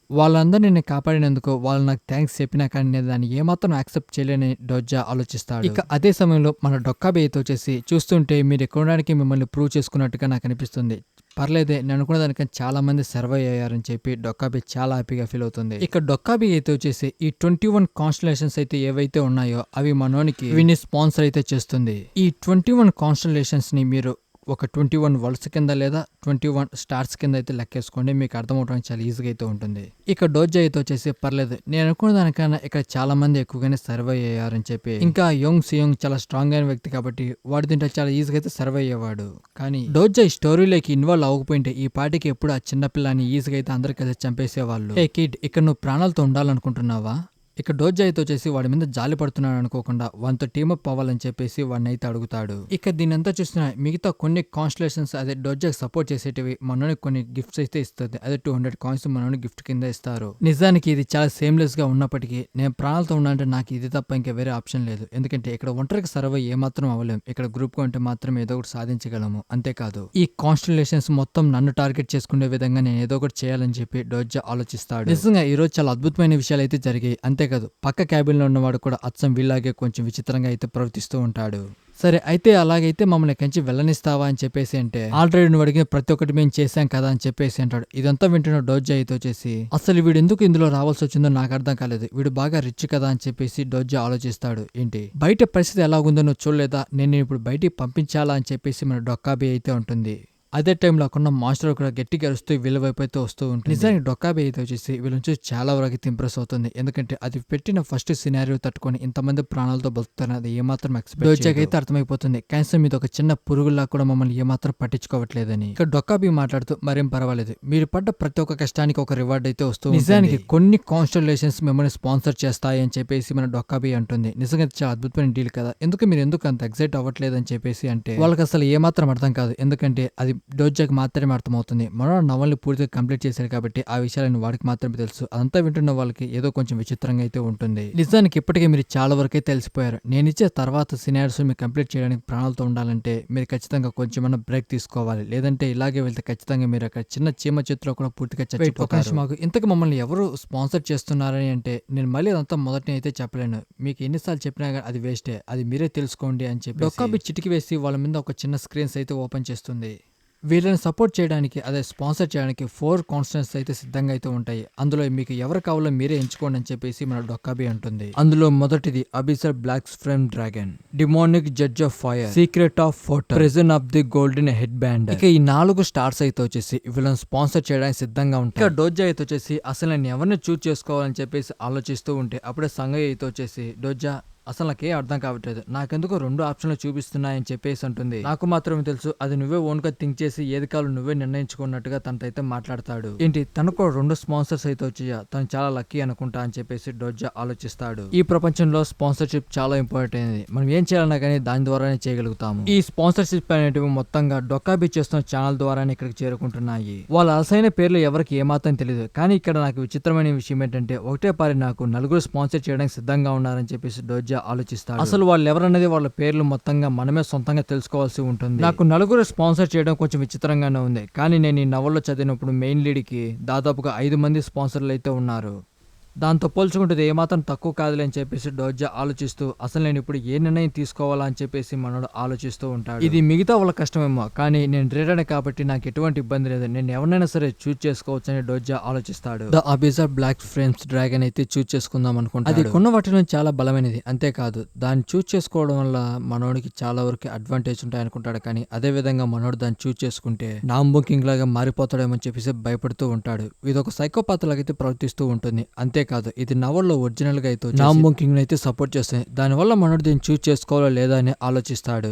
వాళ్ళందరినీ నేను కాపాడినందుకు వాళ్ళు నాకు థ్యాంక్స్ చెప్పినా కానీ నేను దాన్ని ఏమాత్రం యాక్సెప్ట్ చేయలేని డోజా ఆలోచిస్తాడు. ఇక అదే సమయంలో మన డొక్కాబి అయితే వచ్చేసి చూస్తుంటే మీరు ఎక్కడానికి మిమ్మల్ని ప్రూవ్ చేసుకున్నట్టుగా నాకు అనిపిస్తుంది. పర్లేదే, నేను అనుకున్న దానికన్నా చాలా మంది సర్వైవ్ అయ్యారని చెప్పి డొక్కాబి చాలా హ్యాపీగా ఫీల్ అవుతుంది. ఇక డొక్కాబి అయితే వచ్చేసి ఈ 21 కాన్స్టలేషన్స్ అయితే ఏవైతే ఉన్నాయో అవి మనోనికి విని స్పాన్సర్ అయితే చేస్తుంది. ఈ 21 కాన్స్టలేషన్స్ ని మీరు ఒక 21 వరల్డ్స్ కింద లేదా 21 స్టార్స్ కింద అయితే లెక్కేసుకోండి, మీకు అర్థమవడానికి చాలా ఈజీగా అయితే ఉంటుంది. ఇక డోజా అయితే వచ్చేసి పర్లేదు, నేను అనుకున్న దానికన్నా ఇక్కడ చాలా మంది ఎక్కువగానే సర్వైవ్ అయ్యారని చెప్పి, ఇంకా యోంగ్ సియోంగ్ చాలా స్ట్రాంగ్ అయిన వ్యక్తి కాబట్టి వాడు దీంట్లో చాలా ఈజీగా అయితే సర్వైవ్ అయ్యేవాడు. కానీ డోజా ఈ స్టోరీలోకి ఇన్వాల్వ్ అవ్వకపోయింటే ఈ పాటికి ఎప్పుడు ఆ చిన్న పిల్లని ఈజీగా అయితే అందరికీ అయితే చంపేసేవాళ్ళు. ఏ కిడ్, ఇక్కడ నువ్వు ప్రాణాలతో ఉండాలనుకుంటున్నావా? ఇక డోజా అయితే వచ్చేసి వాడి మీద జాలి పడుతున్నాడు అనుకోకుండా వాడితో టీమప్ అవ్వాలని చెప్పేసి వాడిని అయితే అడుగుతాడు. ఇక దీనంతా చూస్తున్న మిగతా కొన్ని కాన్స్టలేషన్స్ అదే డోజాకి సపోర్ట్ చేసేటివి మనోనికి కొన్ని గిఫ్ట్స్ అయితే ఇస్తుంది. అదే 200 కాయిన్స్ మనోని గిఫ్ట్ కింద ఇస్తారు. నిజానికి ఇది చాలా సేమ్లెస్ గా ఉన్నప్పటికీ నేను ప్రాణాలతో ఉన్నానంటే నాకు ఇది తప్ప ఇంకా వేరే ఆప్షన్ లేదు. ఎందుకంటే ఇక్కడ ఒంటరికి సర్వై ఏమాత్రం అవ్వలేము, ఇక్కడ గ్రూప్ గా ఉంటే మాత్రం ఏదో ఒకటి సాధించగలము. అంతేకాదు ఈ కాన్స్టలేషన్స్ మొత్తం నన్ను టార్గెట్ చేసుకునే విధంగా నేను ఏదో ఒకటి చేయాలని చెప్పి డోజా ఆలోచిస్తాడు. నిజంగా ఈ రోజు చాలా అద్భుతమైన విషయాలు అయితే జరిగాయి. అంతేకాదు పక్క క్యాబిన్ లో ఉన్నవాడు కూడా అచ్చం వీళ్ళలాగే కొంచెం విచిత్రంగా అయితే ప్రవర్తిస్తూ ఉంటాడు. సరే అయితే అలాగైతే మమ్మల్ని కంచి వెళ్ళనిస్తావా అని చెప్పేసి అంటే ఆల్రెడీ నువ్వు అడిగిన ప్రతి ఒక్కటి మేము చేశాం కదా అని చెప్పేసి అంటాడు. ఇదంతా వింటున్న డోజా అయితే వచ్చేసి అసలు వీడు ఎందుకు ఇందులో రావాల్సి వచ్చిందో నాకు అర్థం కాలేదు, వీడు బాగా రిచ్ కదా అని చెప్పేసి డోజా ఆలోచిస్తాడు. ఏంటి బయట పరిస్థితి ఎలాగుందో నువ్వు చూడలేదా, నేను ఇప్పుడు బయటికి పంపించాలా అని చెప్పేసి మన డొక్కాబి అయితే ఉంటుంది. అదే టైంలో అక్కడ మాస్టర్ కూడా గట్టిగా అరుస్తూ వీళ్ళ వైపు అయితే వస్తూ ఉంటుంది. నిజానికి డొక్కాబి అయితే వచ్చేసి వీళ్ళని చూసి చాలా వరకు అయితే ఇంప్రెస్ అవుతుంది. ఎందుకంటే అది పెట్టిన ఫస్ట్ సినారియో తట్టుకొని ఇంతమంది ప్రాణాలతో బతుకుతారని అది ఏమాత్రం ఎక్స్పెక్ట్ డోజాకి అయితే అర్థమైపోతుంది. క్యాన్సర్ మీద ఒక చిన్న పురుగులా కూడా మమ్మల్ని ఏమాత్రం పట్టించుకోవట్లేదని. ఇక డొక్కాబి మాట్లాడుతూ మరేం పర్వాలేదు, మీరు పడ్డ ప్రతి ఒక్క కష్టానికి ఒక రివార్డ్ అయితే వస్తుంది. నిజానికి కొన్ని కాన్స్టలేషన్స్ మిమ్మల్ని స్పాన్సర్ చేస్తాయి అని చెప్పేసి మన డొక్కాబి అంటుంది. నిజంగా చాలా అద్భుతమైన డీల్ కదా, మీరు ఎందుకు అంత ఎక్సైట్ అవ్వట్లేదు అని చెప్పేసి అంటే వాళ్ళకి అసలు ఏమాత్రం అర్థం కాదు. ఎందుకంటే అది డోజాకి మాత్రమే అర్థమవుతుంది. మనో నవల్ని పూర్తిగా కంప్లీట్ చేశారు కాబట్టి ఆ విషయాలను వాడికి మాత్రమే తెలుసు. అదంతా వింటున్న వాళ్ళకి ఏదో కొంచెం విచిత్రంగా అయితే ఉంటుంది. నిజానికి ఇప్పటికే మీరు చాలా వరకే తెలిసిపోయారు. నేను ఇచ్చే తర్వాత సినారియోస్ మీరు కంప్లీట్ చేయడానికి ప్రాణాలతో ఉండాలంటే మీరు ఖచ్చితంగా కొంచెం బ్రేక్ తీసుకోవాలి. లేదంటే ఇలాగే వెళ్తే ఖచ్చితంగా మీరు అక్కడ చిన్న చీమ చేతిలో కూడా పూర్తిగా చచ్చిపోతారు. మాకు ఇంతకు మమ్మల్ని ఎవరు స్పాన్సర్ చేస్తున్నారని అంటే నేను మళ్ళీ అదంతా మొదటి అయితే చెప్పలేను, మీకు ఎన్నిసార్లు చెప్పినా అది వేస్టే, అది మీరే తెలుసుకోండి అని చెప్పి డొక్కాబి చిటికి వేసి వాళ్ళ మీద ఒక చిన్న స్క్రీన్స్ అయితే ఓపెన్ చేస్తుంది. వీళ్ళని సపోర్ట్ చేయడానికి అదే స్పాన్సర్ చేయడానికి 4 కాన్స్టెంట్స్ అయితే సిద్ధంగా అయితే ఉంటాయి. అందులో మీకు ఎవరు కావాలో మీరే ఎంచుకోండి అని చెప్పేసి మన డొక్కాబి అంటుంది. అందులో మొదటిది abyssal black flame dragon, demonic judge of fire, secret of fort, prison of the golden headband. ఇక ఈ 4 స్టార్స్ అయితే వచ్చేసి వీళ్ళని స్పాన్సర్ చేయడానికి సిద్ధంగా ఉంటాయి. ఇక డోజా అయితే వచ్చేసి అసలు నేను ఎవరిని చూస్ చేసుకోవాలని చెప్పేసి ఆలోచిస్తూ ఉంటే అప్పుడే సంగయ్య అయితే వచ్చేసి డోజా అసలు నాకేం అర్థం కావట్లేదు, నాకెందుకు 2 ఆప్షన్లు చూపిస్తున్నాయని చెప్పేసి అంటుంది. నాకు మాత్రమే తెలుసు, అది నువ్వే ఓన్ గా థింక్ చేసి ఏది కావాలో నువ్వే నిర్ణయించుకున్నట్టుగా తనతో మాట్లాడతాడు. ఏంటి తనకు 2 స్పాన్సర్స్ అయితే వచ్చాయా, తను చాలా లక్కీ అనుకుంటా అని చెప్పేసి డోజా ఆలోచిస్తాడు. ఈ ప్రపంచంలో స్పాన్సర్షిప్ చాలా ఇంపార్టెంట్ అయింది, మనం ఏం చేయాలన్నా కానీ దాని ద్వారానే చేయగలుగుతాము. ఈ స్పాన్సర్షిప్ అనేటివి మొత్తంగా డొక్కాబి చేస్తున్న ఛానల్ ద్వారానే ఇక్కడికి చేరుకుంటున్నాయి. వాళ్ళ అసలైన పేర్లు ఎవరికి ఏమాత్రం తెలియదు. కానీ ఇక్కడ నాకు విచిత్రమైన విషయం ఏంటంటే ఒకటే పారి నాకు 4 స్పాన్సర్ చేయడానికి సిద్ధంగా ఉన్నారని చెప్పేసి డోజా ఆలోచిస్తాడు. అసలు వాళ్ళు ఎవరన్నది వాళ్ళ పేర్లు మొత్తంగా మనమే సొంతంగా తెలుసుకోవాల్సి ఉంటుంది. నాకు 4 స్పాన్సర్ చేయడం కొంచెం విచిత్రంగానే ఉంది. కానీ నేను ఈ నవల్లో చదివినప్పుడు మెయిన్ లీడ్ కి దాదాపుగా 5 మంది స్పాన్సర్లు అయితే ఉన్నారు. దాంతో పోల్చుకుంటే ఏమాత్రం తక్కువ కాదులే అని చెప్పేసి డోజా ఆలోచిస్తూ అసలు నేను ఇప్పుడు ఏ నిర్ణయం తీసుకోవాలా అని చెప్పేసి మనోడు ఆలోచిస్తూ ఉంటాడు. ఇది మిగతా వాళ్ళ కష్టమేమో, కానీ నేను రేడనే కాబట్టి నాకు ఎటువంటి ఇబ్బంది లేదు, నేను ఎవరినైనా సరే చూస్ చేసుకోవచ్చు అని డోజా ఆలోచిస్తాడు. ద అబిజర్ బ్లాక్ ఫ్రేమ్స్ డ్రాగన్ అయితే చూస్ చేసుకుందాం అనుకుంటాడు. అది కొన్న వాటిలో చాలా బలమైనది, అంతేకాదు దాన్ని చూస్ చేసుకోవడం వల్ల మనోడికి చాలా వరకు అడ్వాంటేజ్ ఉంటాయి అనుకుంటాడు. కానీ అదే విధంగా మనోడు దాన్ని చూస్ చేసుకుంటే నామ్ బుకింగ్ లాగా మారిపోతాడేమని చెప్పేసి భయపడుతూ ఉంటాడు. ఇది ఒక సైకోపాత్ లాగైతే ప్రవర్తిస్తూ ఉంటుంది. అంతే కాదు ఇది నవల్లో ఒరిజినల్ గా అయితే నామ్ బుకింగ్ అయితే సపోర్ట్ చేస్తుంది. దానివల్ల మనోడు దీన్ని చూస్ చేసుకోవాలో లేదా అని ఆలోచిస్తాడు.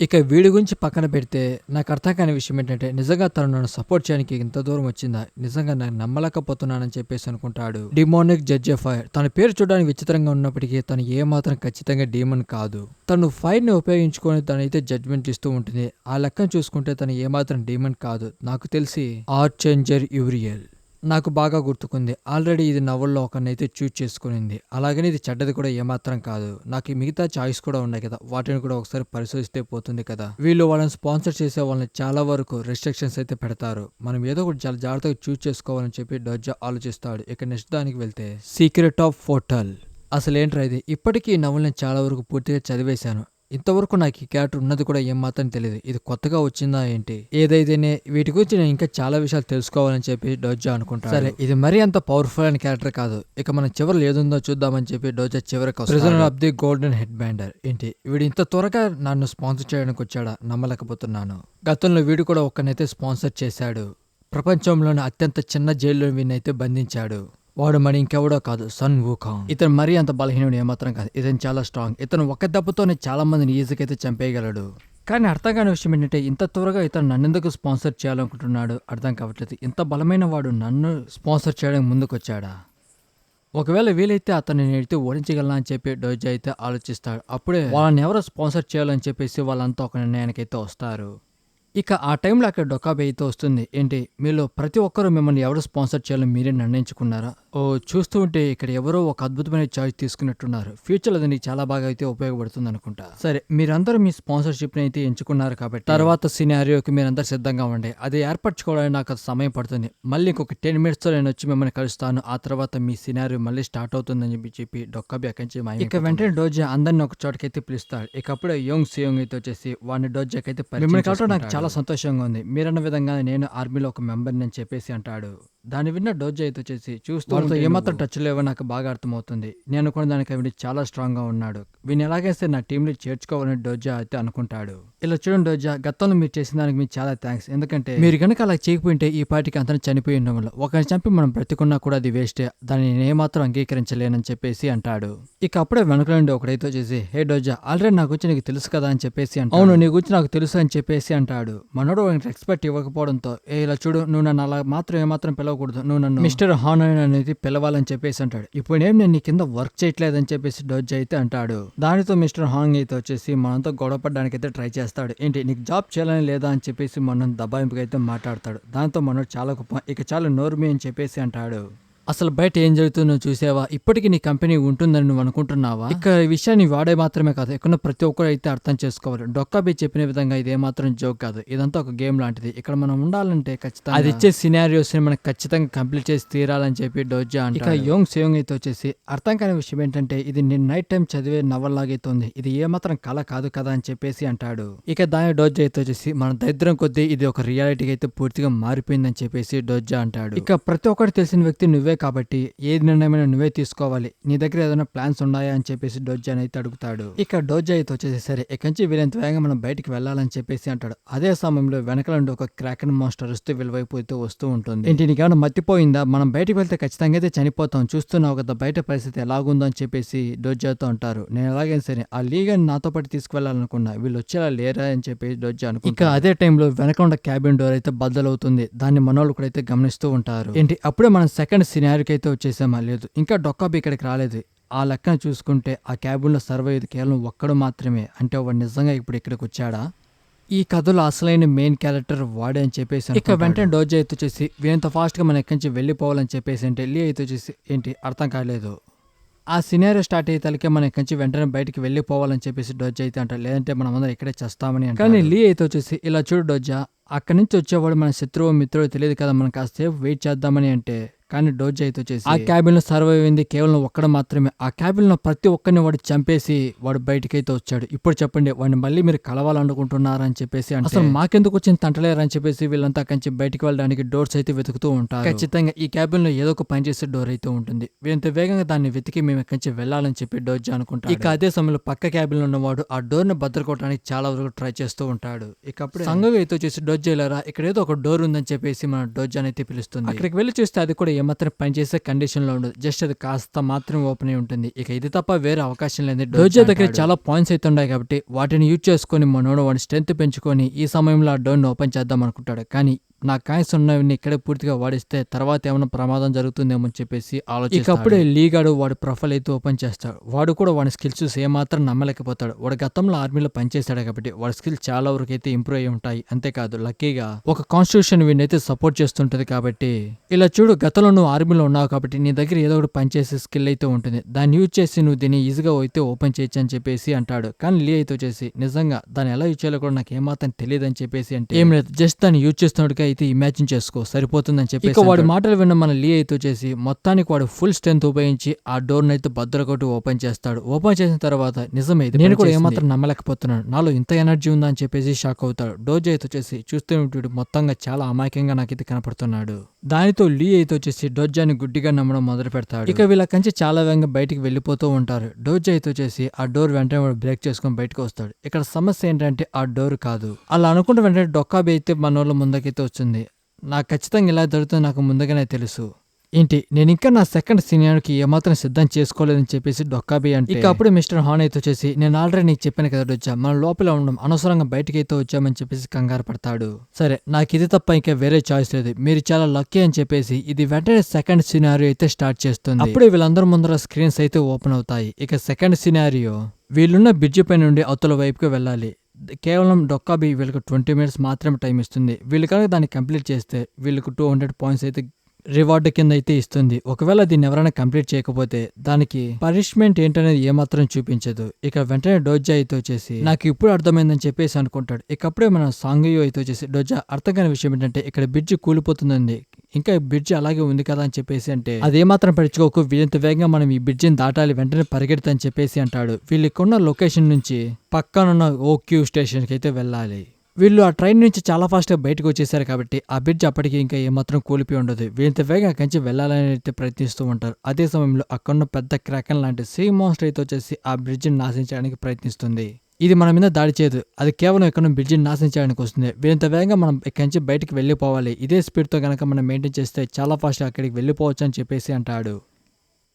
ఇక వీడి గురించి పక్కన పెడితే నాకు అర్థం కాని విషయం ఏంటంటే నిజంగా తను నన్ను సపోర్ట్ చేయడానికి ఇంత దూరం వచ్చిందా, నిజంగా నాకు నమ్మలేకపోతున్నానని చెప్పేసి అనుకుంటాడు. డిమోనిక్ జడ్జ్ ఆఫ్ ఫైర్, తన పేరు చూడడానికి విచిత్రంగా ఉన్నప్పటికీ తను ఏమాత్రం ఖచ్చితంగా డీమన్ కాదు. తను ఫైర్ ని ఉపయోగించుకొని తనైతే జడ్జ్మెంట్ ఇస్తూ ఉంటుంది. ఆ లెక్కను చూసుకుంటే తను ఏమాత్రం డీమన్ కాదు. నాకు తెలిసి ఆర్ట్ చేంజర్ యూరియల్. నాకు బాగా గుర్తుకుంది, ఆల్రెడీ ఇది నవల్లో ఒకరినైతే చూస్ చేసుకునింది. అలాగని ఇది చెడ్డది కూడా ఏమాత్రం కాదు. నాకు ఈ మిగతా చాయిస్ కూడా ఉన్నాయి కదా, వాటిని కూడా ఒకసారి పరిశోధిస్తే పోతుంది కదా. వీళ్ళు వాళ్ళని స్పాన్సర్ చేసే వాళ్ళని చాలా వరకు రెస్ట్రిక్షన్స్ అయితే పెడతారు. మనం ఏదో ఒకటి చాలా జాగ్రత్తగా చూస్ చేసుకోవాలని చెప్పి డోజా ఆలోచిస్తాడు. ఇక నెక్స్ట్ దానికి వెళ్తే సీక్రెట్ ఆఫ్ ఫోర్టల్. అసలు ఏంట్రా ఇది, ఇప్పటికీ ఈ నవల్ని చాలా వరకు పూర్తిగా చదివేశాను. ఇంతవరకు నాకు ఈ క్యారెక్టర్ ఉన్నది కూడా ఏమాత్రం తెలియదు, ఇది కొత్తగా వచ్చిందా ఏంటి. ఏదైతేనే వీటి గురించి నేను ఇంకా చాలా విషయాలు తెలుసుకోవాలని చెప్పి డోజా అనుకుంటాను. సరే ఇది మరీ అంత పవర్ఫుల్ అయిన క్యారెక్టర్ కాదు, ఇక మనం చివరిలో ఏదుందో చూద్దామని చెప్పి డోజా చివరికి prisoner of the golden head బ్యాండర్. ఏంటి వీడు ఇంత త్వరగా నన్ను స్పాన్సర్ చేయడానికి వచ్చాడా, నమ్మలేకపోతున్నాను. గతంలో వీడు కూడా ఒక్కనైతే స్పాన్సర్ చేశాడు. ప్రపంచంలోని అత్యంత చిన్న జైల్లో వీడినైతే బంధించాడు. వాడు మరి ఇంకెవడో కాదు, సన్ వూకాంగ్. ఇతను మరీ అంత బలహీనుడు ఏమాత్రం కాదు, ఇతను చాలా స్ట్రాంగ్. ఇతను ఒక్క దెబ్బతోనే చాలా మందిని ఈజీగా అయితే చంపేయగలడు. కానీ అర్థం కాని విషయం ఏంటంటే ఇంత త్వరగా ఇతను నన్నెందుకు స్పాన్సర్ చేయాలనుకుంటున్నాడు అర్థం కావట్లేదు. ఇంత బలమైన వాడు నన్ను స్పాన్సర్ చేయడానికి ముందుకొచ్చాడా? ఒకవేళ వీలైతే అతన్ని నేనైతే ఓడించగలనా అని చెప్పి డోజా అయితే ఆలోచిస్తాడు. అప్పుడే వాళ్ళని ఎవరో స్పాన్సర్ చేయాలని చెప్పేసి వాళ్ళంతా ఒక నిర్ణయానికి అయితే వస్తారు. ఇక ఆ టైంలో అక్కడ డొకాబి అయితే వస్తుంది. ఏంటి మీలో ప్రతి ఒక్కరూ మిమ్మల్ని ఎవరు స్పాన్సర్ చేయాలో మీరే నిర్ణయించుకున్నారా? ఓ చూస్తూ ఉంటే ఇక్కడ ఎవరో ఒక అద్భుతమైన చాయిస్ తీసుకున్నట్టున్నారు. ఫ్యూచర్లో అది నీకు చాలా బాగా అయితే ఉపయోగపడుతుంది అనుకుంటా. సరే మీరందరూ మీ స్పాన్సర్షిప్ ని అయితే ఎంచుకున్నారు కాబట్టి తర్వాత సినారియోకి మీరందరూ సిద్ధంగా ఉండే, అది ఏర్పరచుకోవడానికి నాకు సమయం పడుతుంది. మళ్ళీ ఇంకొక 10 minutes నేను వచ్చి మిమ్మల్ని కలుస్తాను. ఆ తర్వాత మీ సినారియో మళ్ళీ స్టార్ట్ అవుతుందని చెప్పి డొకాబి అక్కడి నుంచి ఇక వెంటనే డోజా అందరిని ఒక చోటకైతే పిలుస్తాడు. ఇక అప్పుడే యోంగ్ సియోంగ్ అయితే వచ్చేసి వాడిని డోజాకైతే మిమ్మల్ని కలవడం నాకు చాలా సంతోషంగా ఉంది, మీరన్న విధంగా నేను ఆర్మీలో ఒక మెంబర్ని అని చెప్పేసి అంటాడు. దాని విన్న డోజా అయితే వచ్చేసి చూస్తూ వాళ్ళతో ఏమాత్రం టచ్ లేవో నాకు బాగా అర్థమవుతుంది. నేను అనుకున్న దానికి వీడి చాలా స్ట్రాంగ్ గా ఉన్నాడు, వీని ఎలాగైతే నా టీంలో చేర్చుకోవాలని డోజా అయితే అనుకుంటాడు. ఇలా చూడండి డోజా, గతంలో మీరు చేసిన దానికి మీకు చాలా థ్యాంక్స్. ఎందుకంటే మీరు కనుక అలా చేయకపోయింటే ఈ పార్టీకి అంతా చనిపోయి ఉండడం వల్ల ఒకరిని చంపి మనం బ్రతికున్నా కూడా అది వేస్టే, దాన్ని నేను ఏమాత్రం అంగీకరించలేనని చెప్పేసి అంటాడు. ఇక అప్పుడే వెనక నుండి ఒకడైతే వచ్చేసి హే డోజా, ఆల్రెడీ నా గురించి నీకు తెలుసు కదా అని చెప్పేసి అంటాడు. అవును నీ గురించి నాకు తెలుసు అని చెప్పేసి అంటాడు. మనోడు రెస్పెక్ట్ ఇవ్వకపోవడంతో ఇలా చూడు, నువ్వు నన్ను అలా మాత్రం ఏమాత్రం పిలవకూడదు, నువ్వు నన్ను మిస్టర్ హాన్ అనేది పిలవాలని చెప్పేసి అంటాడు. ఇప్పుడు ఏం నేను నీ కింద వర్క్ చేయట్లేదని చెప్పేసి డోజా అయితే అంటాడు. దానితో మిస్టర్ హాంగ్ అయితే వచ్చేసి మనతో గొడవ పడడానికి అయితే ట్రై చేస్తాడు. ఏంటి నీకు జాబ్ చేయాలని లేదా అని చెప్పేసి మనం దబాయింపుగా అయితే మాట్లాడతాడు. దాంతో మనోడు చాలా గొప్ప, ఇక చాలా నోర్మి అని చెప్పేసి అంటాడు. అసలు బయట ఏం జరుగుతుందో చూసావా? ఇప్పటికీ నీ కంపెనీ ఉంటుందని నువ్వు అనుకుంటున్నావా? ఇక ఈ విషయాన్ని వాడే మాత్రమే కాదు, ఇక్కడ ప్రతి ఒక్కరు అయితే అర్థం చేసుకోవాలి. డొక్కాబీ చెప్పిన విధంగా ఇది ఏమాత్రం జోక్ కాదు, ఇదంతా ఒక గేమ్ లాంటిది. ఇక్కడ మనం ఉండాలంటే ఖచ్చితంగా అది ఇచ్చే సినారియోస్ ని మనకు ఖచ్చితంగా కంప్లీట్ చేసి తీరాలని చెప్పి డోజా అంటాడు. ఇక యోంగ్ సేయోంగ్ అయితే వచ్చేసి అర్థం కాని విషయం ఏంటంటే ఇది నేను నైట్ టైం చదివే నవల్ లాగైతే ఉంది, ఇది ఏమాత్రం కళ కాదు కదా అని చెప్పేసి అంటాడు. ఇక దాని డోజా అయితే వచ్చేసి మన దరిద్రం కొద్దీ ఇది ఒక రియాలిటీకి అయితే పూర్తిగా మారిపోయిందని చెప్పేసి డోజా అంటాడు. ఇక ప్రతి ఒక్కటి తెలిసిన వ్యక్తి నువ్వే కాబట్టి ఏది నిర్ణయమైనా నువ్వే తీసుకోవాలి, నీ దగ్గర ఏదైనా ప్లాన్స్ ఉన్నాయా అని చెప్పేసి డోజా అయితే అడుగుతాడు. ఇక డోజా అయితే వచ్చేసి సరే ఇక్కడి నుంచి వీలైనంత వేగంగా మనం బయటికి వెళ్ళాలని చెప్పేసి అంటాడు. అదే సమయంలో వెనక నుండి ఒక క్రాకెన్ మాస్టర్ వస్తూ వీళ్ళవైపు అయితే వస్తూ ఉంటుంది. ఏంటి నీకేమైనా మర్చిపోయిందా, మనం బయటికి వెళ్తే ఖచ్చితంగా అయితే చనిపోతాం, చూస్తున్నావు కదా బయట పరిస్థితి ఎలాగుందో అని చెప్పేసి డోజాతో అంటారు. నేను ఎలాగైనా సరే ఆ లీగన్ నాతో పాటు తీసుకువెళ్ళాలనుకున్నా, వీళ్ళు వచ్చేలా లేరా అని చెప్పేసి డోజా అనుకుంటా. ఇక అదే టైంలో వెనక ఉన్న క్యాబిన్ డోర్ అయితే బద్దలవుతుంది, దాన్ని మనోళ్ళు కూడా అయితే గమనిస్తూ ఉంటారు. ఏంటి అప్పుడే మనం సెకండ్ సినారీకి అయితే వచ్చేసామా? లేదు, ఇంకా డొక్కాబీ ఇక్కడికి రాలేదు. ఆ లెక్కన చూసుకుంటే ఆ క్యాబిన్లో సర్వ్ అయ్యేది కేవలం ఒక్కడు మాత్రమే, అంటే వాడు నిజంగా ఇప్పుడు ఇక్కడికి వచ్చాడా? ఈ కథలో అసలైన మెయిన్ క్యారెక్టర్ వాడే అని చెప్పేసి ఇక వెంటనే డోజా అయితే వచ్చేసి వీరంత ఫాస్ట్ గా మనం ఎక్కడి నుంచి వెళ్ళిపోవాలని చెప్పేసి అంటే లీ అయితే వచ్చేసి ఏంటి అర్థం కాలేదు, ఆ సినారియో స్టార్ట్ అయ్యే తలకే మనం ఇక్కడి నుంచి వెంటనే బయటికి వెళ్ళిపోవాలని చెప్పేసి డోజా అయితే అంటారు, లేదంటే మనం అందరం ఇక్కడే చేస్తామని అంటే. కానీ లీ అయితే వచ్చేసి ఇలా చూడు డోజా, అక్కడి నుంచి వచ్చేవాడు మన శత్రువు మిత్రుడు తెలియదు కదా, మనం కాసేపు వెయిట్ చేద్దామని అంటే. కానీ డోజా అయితే వచ్చేసి ఆ క్యాబిన్ లో సర్వైవ్ అయింది కేవలం ఒక్కడ మాత్రమే, ఆ క్యాబిన్ లో ప్రతి ఒక్కరిని వాడు చంపేసి వాడు బయటకైతే వచ్చాడు. ఇప్పుడు చెప్పండి వాడిని మళ్ళీ మీరు కలవాలనుకుంటున్నారని చెప్పేసి అంటే అసలు మాకెందుకు వచ్చింది తంటలేరని చెప్పేసి వీళ్ళంతా కంచి బయటికి వెళ్ళడానికి డోర్స్ అయితే వెతుకుతూ ఉంటారు. ఖచ్చితంగా ఈ క్యాబిన్ లో ఏదో ఒక పని చేసే డోర్ అయితే ఉంటుంది, వీళ్ళంత వేగంగా దాన్ని వెతికి మేము ఎక్కడి నుంచి వెళ్ళాలని చెప్పి డోజా అనుకుంటాడు. ఇక అదే సమయంలో పక్క క్యాబిన్ లో ఉన్నవాడు ఆ డోర్ ని భద్రకోవడానికి చాలా వరకు ట్రై చేస్తూ ఉంటాడు. ఇక అప్పుడు సంగవి అయితే వచ్చేసి డోజా వెళ్ళారా, ఇక్కడ ఏదో ఒక డోర్ ఉందని చెప్పేసి మన డోజాని అయితే పిలుస్తుంది. అక్కడికి వెళ్ళి చూస్తే అది కూడా ఏమాత్రం పనిచేసే కండిషన్ లో ఉండదు, జస్ట్ అది కాస్త మాత్రం ఓపెన్ అయి ఉంటుంది. ఇక ఇది తప్ప వేరే అవకాశం లేదు. డోజా దగ్గర చాలా పాయింట్స్ అయితే ఉన్నాయి కాబట్టి వాటిని యూజ్ చేసుకుని మనోడు వాడి స్ట్రెంత్ పెంచుకొని ఈ సమయంలో ఆ డోర్ ని ఓపెన్ చేద్దాం అనుకుంటాడు. కానీ నా కాయిన్స్ ఉన్నవన్నీ ఇక్కడే పూర్తిగా వాడిస్తే తర్వాత ఏమైనా ప్రమాదం జరుగుతుందేమో అని చెప్పేసి ఆలోచిస్తాడు. ఇక అప్పుడే లీగాడు వాడి ప్రొఫైల్ అయితే ఓపెన్ చేస్తాడు. వాడు కూడా వాడి స్కిల్స్ చూసి ఏమాత్రం నమ్మలేకపోతాడు. వాడు గతంలో ఆర్మీలో పనిచేశాడు కాబట్టి వాడి స్కిల్స్ చాలా వరకు అయితే ఇంప్రూవ్ అయి ఉంటాయి. అంతేకాదు లక్కీగా ఒక కాన్స్టిట్యూషన్ వీడినైతే సపోర్ట్ చేస్తుంటది కాబట్టి ఇలా చూడు, గతంలో నువ్వు ఆర్మీలో ఉన్నావు కాబట్టి నీ దగ్గర ఏదో ఒకటి పనిచేసే స్కిల్ అయితే ఉంటుంది, దాన్ని యూజ్ చేసి నువ్వు దీన్ని ఈజీగా అయితే ఓపెన్ చేయొచ్చు అని చెప్పేసి అంటాడు. కానీ లీ అయితే వచ్చేసి నిజంగా దాన్ని ఎలా యూజ్ చేయాలో కూడా నాకు ఏమాత్రం తెలియదు అని చెప్పేసి అంటే ఏం లేదు, జస్ట్ దాన్ని యూజ్ చేస్తున్నట్టుగా అయితే ఇమాజిన్ చేసుకో సరిపోతుందని చెప్పి ఇక వాడి మాటలు విన్న మన లీ అయితే వచ్చేసి మొత్తానికి వాడు ఫుల్ స్ట్రెంత్ ఉపయోగించి ఆ డోర్ అయితే బద్దలు కొట్టి ఓపెన్ చేస్తాడు. ఓపెన్ చేసిన తర్వాత నిజమే నేను కూడా ఏమాత్రం నమ్మలేకపోతున్నాను, నాలో ఇంత ఎనర్జీ ఉందా అని చెప్పేసి షాక్ అవుతాడు. డోజా అయితే వచ్చేసి చూస్తే మొత్తంగా చాలా అమాయకంగా నాకు ఇది కనపడుతున్నాడు. దానితో లీ అయితే వచ్చేసి డోజాని గుడ్డిగా నమ్మడం మొదలు పెడతాడు. ఇక వీళ్ళ కంచి చాలా వేగంగా బయటికి వెళ్ళిపోతూ ఉంటారు. డోజా అయితే వచ్చేసి ఆ డోర్ వెంటనే వాడు బ్రేక్ చేసుకుని బయటకు వస్తాడు. ఇక్కడ సమస్య ఏంటంటే ఆ డోర్ కాదు, అలా అనుకుంటే వెంటనే డొక్కాబీ అయితే మన వాళ్ళ ముందుకైతే వచ్చింది. నాకు ఖచ్చితంగా ఇలా జరుగుతుంది నాకు ముందుగానే తెలుసు, ఏంటి నేను ఇంకా నా సెకండ్ సినిమాకి ఏమాత్రం సిద్ధం చేసుకోలేదని చెప్పేసి డొక్కాబీ అంటే ఇక అప్పుడు మిస్టర్ హాన్ అయితే వచ్చేసి నేను ఆల్రెడీ నీకు చెప్పాను కదా డోజా, మన లోపల ఉండడం అనవసరంగా బయటకి అయితే వచ్చామని చెప్పేసి కంగారు పడతాడు. సరే నాకు ఇది తప్ప ఇంకా వేరే చాయిస్ లేదు, మీరు చాలా లక్కీ అని చెప్పేసి ఇది వెంటనే సెకండ్ సినారియో అయితే స్టార్ట్ చేస్తుంది. అప్పుడే వీళ్ళందరూ ముందర స్క్రీన్స్ అయితే ఓపెన్ అవుతాయి. ఇక సెకండ్ సినారియో వీళ్ళున్న బ్రిడ్జి పై నుండి అవతల వైపుకి వెళ్ళాలి. కేవలం డొక్కాబీ వీళ్ళకి 20 minutes మాత్రమే టైం ఇస్తుంది. వీళ్ళు కనుక దాన్ని కంప్లీట్ చేస్తే వీళ్ళకు 200 points అయితే రివార్డు కింద అయితే ఇస్తుంది. ఒకవేళ దీన్ని ఎవరైనా కంప్లీట్ చేయకపోతే దానికి పనిష్మెంట్ ఏంటనేది ఏమాత్రం చూపించదు. ఇక వెంటనే డోజా అయితే వచ్చేసి నాకు ఇప్పుడు అర్థమైందని చెప్పేసి అనుకుంటాడు. ఇకప్పుడే మన సాంగయో అయితే వచ్చేసి డోజా అర్థం కాని విషయం ఏంటంటే ఇక్కడ బ్రిడ్జ్ కూలిపోతుందండి, ఇంకా బ్రిడ్జ్ అలాగే ఉంది కదా అని చెప్పేసి అంటే అదేమాత్రం పడుచుకోకు, వీళ్ళంత వేగంగా మనం ఈ బ్రిడ్జిని దాటాలి, వెంటనే పరిగెడతాని చెప్పేసి అంటాడు. వీళ్ళకున్న లొకేషన్ నుంచి పక్కనున్న ఓక్యూ స్టేషన్కి అయితే వెళ్ళాలి. వీళ్ళు ఆ ట్రైన్ నుంచి చాలా ఫాస్ట్గా బయటకు వచ్చేసారు కాబట్టి ఆ బ్రిడ్జ్ అప్పటికి ఇంకా ఏమాత్రం కూలిపోయి ఉండదు. వీళ్ళంత వేగంగా కంచి వెళ్ళాలని అయితే ప్రయత్నిస్తూ ఉంటారు. అదే సమయంలో అక్కడున్న పెద్ద క్రాకెన్ లాంటి సీ మాన్స్టర్ అయితే వచ్చేసి ఆ బ్రిడ్జిని నాశించడానికి ప్రయత్నిస్తుంది. ఇది మన మీద దాడి చేయదు, అది కేవలం ఇక్కడ బ్రిడ్జిని నాశించడానికి వస్తుంది. వీళ్ళంత వేగంగా మనం ఇక్కడి నుంచి బయటకు వెళ్ళిపోవాలి, ఇదే స్పీడ్తో కనుక మనం మెయింటైన్ చేస్తే చాలా ఫాస్ట్గా అక్కడికి వెళ్ళిపోవచ్చు అని చెప్పేసి అంటాడు.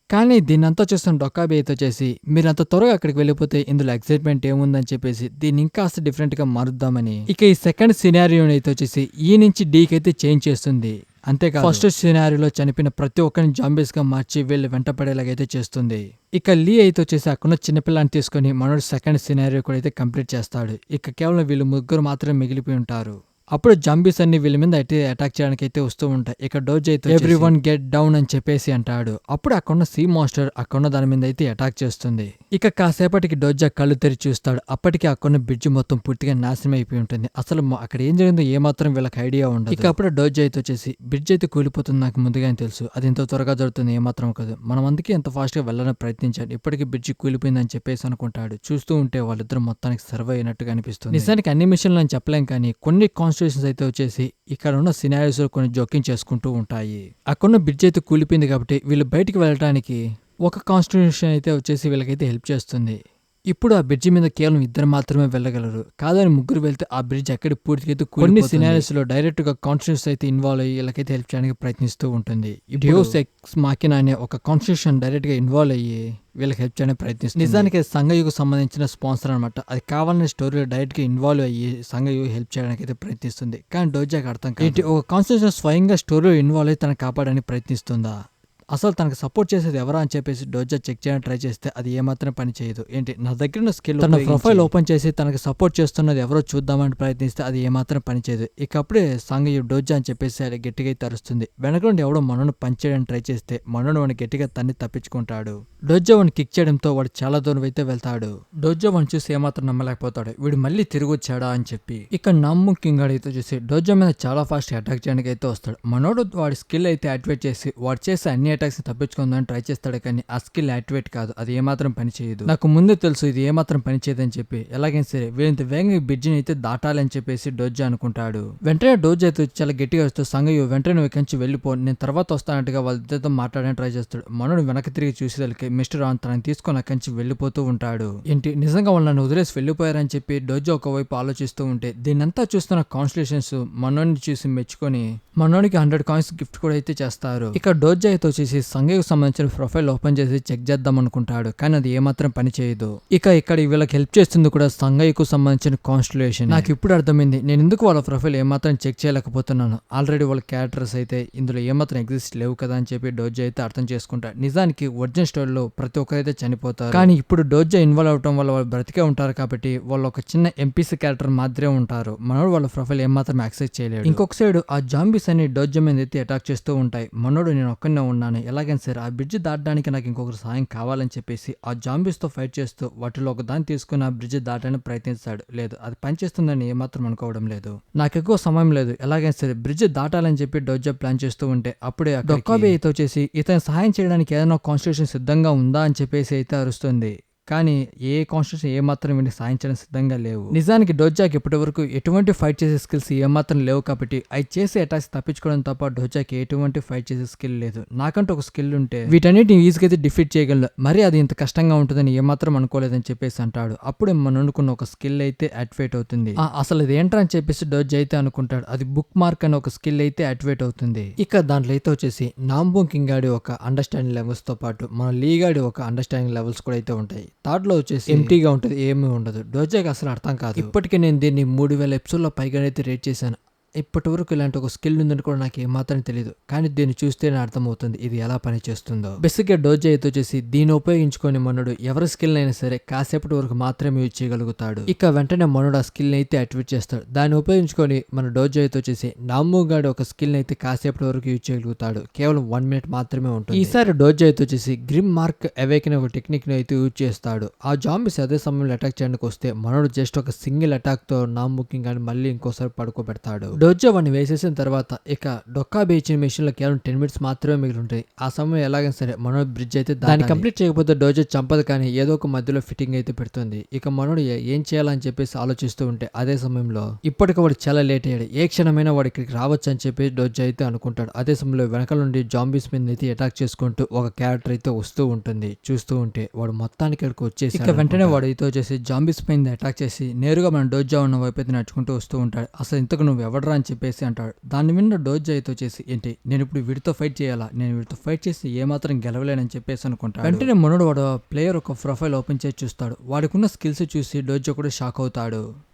కానీ దీన్నంతా చూస్తున్న డొక్కాబీ అయితే వచ్చేసి మీరు అంత త్వరగా అక్కడికి వెళ్ళిపోతే ఇందులో ఎక్సైట్మెంట్ ఏముందని చెప్పేసి దీన్ని ఇంకాస్త డిఫరెంట్ గా మారుద్దామని ఇక ఈ సెకండ్ సినారియోని అయితే వచ్చేసి ఈ నుంచి డీకి అయితే చేంజ్ చేస్తుంది. అంతేకాదు ఫస్ట్ సినారియోలో చనిపోయిన ప్రతి ఒక్కరిని జాంబీస్ గా మార్చి వీళ్ళు వెంటపడేలాగైతే చేస్తుంది. ఇక లీ అయితే వచ్చేసి అక్కడ చిన్నపిల్లని తీసుకుని మనోడు సెకండ్ సినారియో కూడా అయితే కంప్లీట్ చేస్తాడు. ఇక కేవలం వీళ్ళు ముగ్గురు మాత్రమే మిగిలిపోయి ఉంటారు. అప్పుడు జాంబీస్ అన్ని వీళ్ళ మీద అయితే అటాక్ చేయడానికి అయితే వస్తూ ఉంటాయి. ఇక డోజో అయితే ఎవ్రీవన్ గెట్ డౌన్ అని చెప్పేసి అంటాడు. అప్పుడు అక్కడున్న సీ మాన్స్టర్ అక్కడున్న దాని మీద అయితే అటాక్ చేస్తుంది. ఇక కాసేపటికి డోజో కళ్ళు తెరిచి చూస్తాడు. అప్పటికి అక్కడున్న బ్రిడ్జ్ మొత్తం పూర్తిగా నాశనం అయిపోయి ఉంటుంది. అసలు అక్కడ ఏం జరిగిందో ఏమాత్రం వీళ్ళకి ఐడియా ఉండదు. ఇక అప్పుడు డోజో అయితే వచ్చేసి బ్రిడ్జ్ అయితే కూలిపోతుంది, నాకు ముందుగానే తెలుసు, అది ఇంత త్వరగా జరుగుతుంది ఏమాత్రం కాదు, మనం అందుకే ఎంత ఫాస్ట్ గా వెళ్ళాలని ప్రయత్నించాడు, ఇప్పటికీ బ్రిడ్జ్ కూలిపోయిందని చెప్పేసి అనుకుంటాడు. చూస్తూ ఉంటే వాళ్ళిద్దరు మొత్తానికి సర్వ్ అయినట్టుగా అనిపిస్తుంది. నిజానికి అన్ని మిషన్లు అని చెప్పలేం, కానీ కొన్ని కాన్స్టిట్యూషన్స్ అయితే వచ్చేసి ఇక్కడ ఉన్న సినారియోస్ కొన్ని జోక్యం చేసుకుంటూ ఉంటాయి. అక్కడున్న బ్రిడ్జ్ అయితే కూలిపోయింది కాబట్టి వీళ్ళు బయటికి వెళ్ళడానికి ఒక కాన్స్టిట్యూషన్ అయితే వచ్చేసి వీళ్ళకైతే హెల్ప్ చేస్తుంది. ఇప్పుడు ఆ బ్రిడ్జి మీద కేవలం ఇద్దరు మాత్రమే వెళ్ళగలరు, కాదని ముగ్గురు వెళ్తే ఆ బ్రిడ్జ్ ఎక్కడ పూర్తికైతే కొన్ని సినారియోస్ లో డైరెక్ట్ గా కాన్స్టిట్యూషన్ అయితే ఇన్వాల్వ్ అయ్యి వీళ్ళకైతే హెల్ప్ చేయడానికి ప్రయత్నిస్తూ ఉంటుంది. డియోస్ ఎక్స్ మాకినా అనే ఒక కాన్స్టిట్యూషన్ డైరెక్ట్ గా ఇన్వాల్వ్ అయ్యి వీళ్ళకి హెల్ప్ చేయడానికి ప్రయత్నిస్తుంది. నిజానికి సంఘయుకు సంబంధించిన స్పాన్సర్ అనమాట, అది కావాలనే స్టోరీలో డైరెక్ట్ గా ఇన్వాల్వ్ అయ్యి సంఘయు హెల్ప్ చేయడానికి అయితే ప్రయత్నిస్తుంది. కానీ డోజాకి అర్థం కాదు, ఒక కాన్స్టిట్యూషన్ స్వయంగా స్టోరీలో ఇన్వాల్వ్ అయ్యి తనను కాపాడడానికి ప్రయత్నిస్తుందా, అసలు తనకు సపోర్ట్ చేసేది ఎవరా అని చెప్పేసి డోజా చెక్ చేయడానికి ట్రై చేస్తే అది ఏమాత్రం పని చేయదు. ఏంటి నా దగ్గర ఉన్న స్కిల్ తన ప్రొఫైల్ ఓపెన్ చేసి తనకు సపోర్ట్ చేస్తున్నది ఎవరో చూద్దామని ప్రయత్నిస్తే అది ఏమాత్రం పని చేయదు. ఇక అప్పుడే సంఘయు డోజా అని చెప్పేసి అది గట్టిగా తరుస్తుంది. వెనక నుండి ఎవడో మనోను పంచ్ చేయడానికి ట్రై చేస్తే మనోను వాడిని గట్టిగా తన్ని తప్పించుకుంటాడు. డోజా వాడిని కిక్ చేయడంతో వాడు చాలా దూరం అయితే వెళ్తాడు. డోజా వాడిని చూసి ఏమాత్రం నమ్మలేకపోతాడు, వీడు మళ్ళీ తిరిగి వచ్చాడా అని చెప్పి. ఇక నామ్ము కింగ్ అయితే చూసి డోజా మీద చాలా ఫాస్ట్ అటాక్ చేయడానికి అయితే వస్తాడు. మనోడు వాడి స్కిల్ అయితే యాక్టివేట్ చేసి వాడు చేసే అన్ని అటాక్స్ తప్పించుకుందని ట్రై చేస్తాడు, కానీ ఆ స్కిల్ యాక్టివేట్ కాదు, అది ఏమాత్రం పని చేయదు. నాకు ముందే తెలుసు ఇది ఏమాత్రం పని చేయదని చెప్పి. ఎలాగైనా సరే వీళ్ళంత వేగంగా బ్రిడ్జిని అయితే దాటాలని చెప్పేసి డోజా అనుకుంటాడు. వెంటనే డోజా అయితే చాలా గట్టిగా వస్తూ సంఘయు వెంటనే నువ్వు ఇక్కడి నుంచి వెళ్ళిపో, నేను తర్వాత వస్తానంటగా వాళ్ళిద్దరితో మాట్లాడడానికి ట్రై చేస్తాడు. మనోడు వెనక్కి తిరిగి చూసేదానికి మిస్టర్ ఆన్ తనని తీసుకొని అక్కడి నుంచి వెళ్ళిపోతూ ఉంటాడు. ఏంటి నిజంగా వాళ్ళు నన్ను వదిలేసి వెళ్ళిపోయారని చెప్పి డోజా ఒకవైపు ఆలోచిస్తూ ఉంటే దీన్నంతా చూస్తున్న కాన్స్టిట్యూషన్స్ మనోడిని చూసి మెచ్చుకొని మనోడికి 100 కాయిన్స్ గిఫ్ట్ కూడా అయితే చేస్తారు. ఇక డోజా అయితే వచ్చేసి సంఘయ్యకు సంబంధించిన ప్రొఫైల్ ఓపెన్ చేసి చెక్ చేద్దాం అనుకుంటాడు, కానీ అది ఏమాత్రం పని చేయదు. ఇక ఇక్కడ వీళ్ళకి హెల్ప్ చేస్తుంది కూడా సంఘయ్యకు సంబంధించిన కాన్స్టిట్యూషన్. నాకు ఇప్పుడు అర్థమైంది నేను ఎందుకు వాళ్ళ ప్రొఫైల్ ఏమాత్రం చెక్ చేయలేకపోతున్నాను, ఆల్రెడీ వాళ్ళ క్యారెక్టర్స్ అయితే ఇందులో ఏమాత్రం ఎగ్జిస్ట్ లేవు కదా అని చెప్పి డోజా అయితే అర్థం చేసుకుంటాడు. నిజానికి ఒరిజినల్ స్టోరీలో ప్రతి ఒక్కరైతే చనిపోతారు, కానీ ఇప్పుడు డోజా ఇన్వాల్వ్ అవడం వల్ల వాళ్ళు బ్రతికే ఉంటారు కాబట్టి వాళ్ళు ఒక చిన్న ఎంపీసీ క్యారెక్టర్ మాత్రమే ఉంటారు. మనోడు వాళ్ళ ప్రొఫైల్ ఏమాత్రం యాక్సెస్ చేయలేడు. ఇంకొక సైడ్ ఆ జాంబీస్ అని డోజా మీద అయితే అటాక్ చేస్తూ ఉంటాయి. మనోడు నేను ఒక్కనే ఉన్నాను, ఎలాగైనా సరే ఆ బ్రిడ్జ్ దాటడానికి నాకు ఇంకొకరు సహాయం కావాలని చెప్పేసి ఆ జాంబీస్ తో ఫైట్ చేస్తూ వాటిలో ఒక దాన్ని తీసుకుని ఆ బ్రిడ్జ్ దాటడానికి ప్రయత్నిస్తాడు. లేదు అది పనిచేస్తుందని ఏమాత్రం అనుకోవడం లేదు, నాకు ఎక్కువ సమయం లేదు, ఎలాగైనా సరే బ్రిడ్జ్ దాటాలని చెప్పి డోజా ప్లాన్ చేస్తూ ఉంటే అప్పుడే డొక్కాబే అయితే వచ్చేసి ఇతను సహాయం చేయడానికి ఏదైనా కాన్స్టిట్యూషన్ సిద్ధంగా ఉందా అని చెప్పేసి అయితే అరుస్తుంది. కానీ ఏ కాన్స్టిట్యూషన్ ఏమాత్రం వీడికి సాయం చేయడం సిద్ధంగా లేవు. నిజానికి డోజాకి ఇప్పటి వరకు ఎటువంటి ఫైట్ చేసే స్కిల్స్ ఏమాత్రం లేవు కాబట్టి అవి చేసే అటాక్స్ తప్పించుకోవడం తప్ప డోజాకి ఎటువంటి ఫైట్ చేసే స్కిల్ లేదు. నాకంటూ ఒక స్కిల్ ఉంటే వీటన్నిటిని ఈజీగా అయితే డిఫీట్ చేయగలను, మరి అది ఇంత కష్టంగా ఉంటుందని ఏమాత్రం అనుకోలేదని చెప్పేసి అంటాడు. అప్పుడే మనం అనుకున్న ఒక స్కిల్ అయితే యాక్టివేట్ అవుతుంది. అసలు ఇది ఏంట్రా అని చెప్పేసి డోజా అయితే అనుకుంటాడు. అది బుక్ మార్క్ అనే ఒక స్కిల్ అయితే యాక్టివేట్ అవుతుంది. ఇక దాంట్లో అయితే వచ్చేసి నాంబో కింగ్ గాడి ఒక అండర్స్టాండింగ్ లెవెల్స్ తో పాటు మన లీ గాడి ఒక అండర్స్టాండింగ్ లెవెల్స్ కూడా అయితే ఉంటాయి. థర్డ్ లో వచ్చేసి ఎంటీగా ఉంటుంది, ఏమీ ఉండదు. డోజాకి అసలు అర్థం కాదు. ఇప్పటికే నేను దీన్ని 3000 ఎపిసోడ్ లో పైగా అయితే రేట్ చేశాను, ఇప్పటి వరకు ఇలాంటి ఒక స్కిల్ ఉందని కూడా నాకు ఏమాత్రం తెలియదు, కానీ దీన్ని చూస్తేనే అర్థమవుతుంది ఇది ఎలా పని చేస్తుందో. బేసిక్గా డోజా అయితే వచ్చేసి దీన్ని ఉపయోగించుకొని మనోడు ఎవరి స్కిల్ అయినా సరే కాసేపటి వరకు మాత్రమే యూజ్ చేయగలుగుతాడు. ఇక వెంటనే మనోడు ఆ స్కిల్ అయితే యాక్టివేట్ చేస్తాడు. దాన్ని ఉపయోగించుకొని మన డోజా అయితే వచ్చేసి నామ్ముగాడు ఒక స్కిల్ అయితే కాసేపటి వరకు యూజ్ చేయగలుగుతాడు, కేవలం 1 మినిట్ మాత్రమే ఉంటుంది. ఈసారి డోజా అయితే వచ్చేసి గ్రిమ్ మార్క్ అవేకన్ ఒక టెక్నిక్ ని అయితే యూజ్ చేస్తాడు. ఆ జాంబీస్ అదే సమయంలో అటాక్ చేయడానికి వస్తే మనోడు జస్ట్ ఒక సింగిల్ అటాక్ తో నామ్ముకింగ్ గాని మళ్ళీ ఇంకోసారి పడుకోబెడతాడు. డోజా వాడిని వేసేసిన తర్వాత ఇక డొక్కా బేచిన మిషన్ లో కేవలం 10 మినిట్స్ మాత్రమే మిగిలి ఉంటాయి. ఆ సమయం ఎలాగైనా సరే మనోడు బ్రిడ్జ్ అయితే దాన్ని కంప్లీట్ చేయకపోతే డోజా చంపదు, కానీ ఏదో ఒక మధ్యలో ఫిట్టింగ్ అయితే పెడుతుంది. ఇక మనోడు ఏం చేయాలని చెప్పేసి ఆలోచిస్తూ ఉంటే అదే సమయంలో ఇప్పటికి వాడు చాలా లేట్ అయ్యాడు, ఏ క్షణమైనా వాడు ఇక్కడికి రావచ్చు అని చెప్పి డోజా అయితే అనుకుంటాడు. అదే సమయంలో వెనకాల నుండి జాంబీస్ మీద అయితే అటాక్ చేసుకుంటూ ఒక క్యారెక్టర్ అయితే వస్తూ ఉంటుంది. చూస్తూ ఉంటే వాడు మొత్తానికి ఇక్కడికి వచ్చేసి ఇక వెంటనే వాడు అయితే వచ్చేసి జాంబీస్ పైన అటాక్ చేసి నేరుగా మన డోజా ఉన్న వైపు అయితే నడుచుకుంటూ వస్తూ ఉంటాడు. అసలు ఇంతకు నువ్వు ఎవడరా అని చెప్పేసి అంటాడు. దాన్ని విన్న డోజా అయితే వచ్చేసి ఏంటి నేను ఇప్పుడు వీడితో ఫైట్ చేయాలా, నేను వీడితో ఫైట్ చేసి ఏమాత్రం గెలవలేనని చెప్పేసి అనుకుంటాడు. వెంటనే మనోడు వాడు ప్లేయర్ ఒక ప్రొఫైల్ ఓపెన్ చేసి చూస్తాడు. వాడికున్న స్కిల్స్ చూసి డోజా కూడా షాక్ అవుతాడు.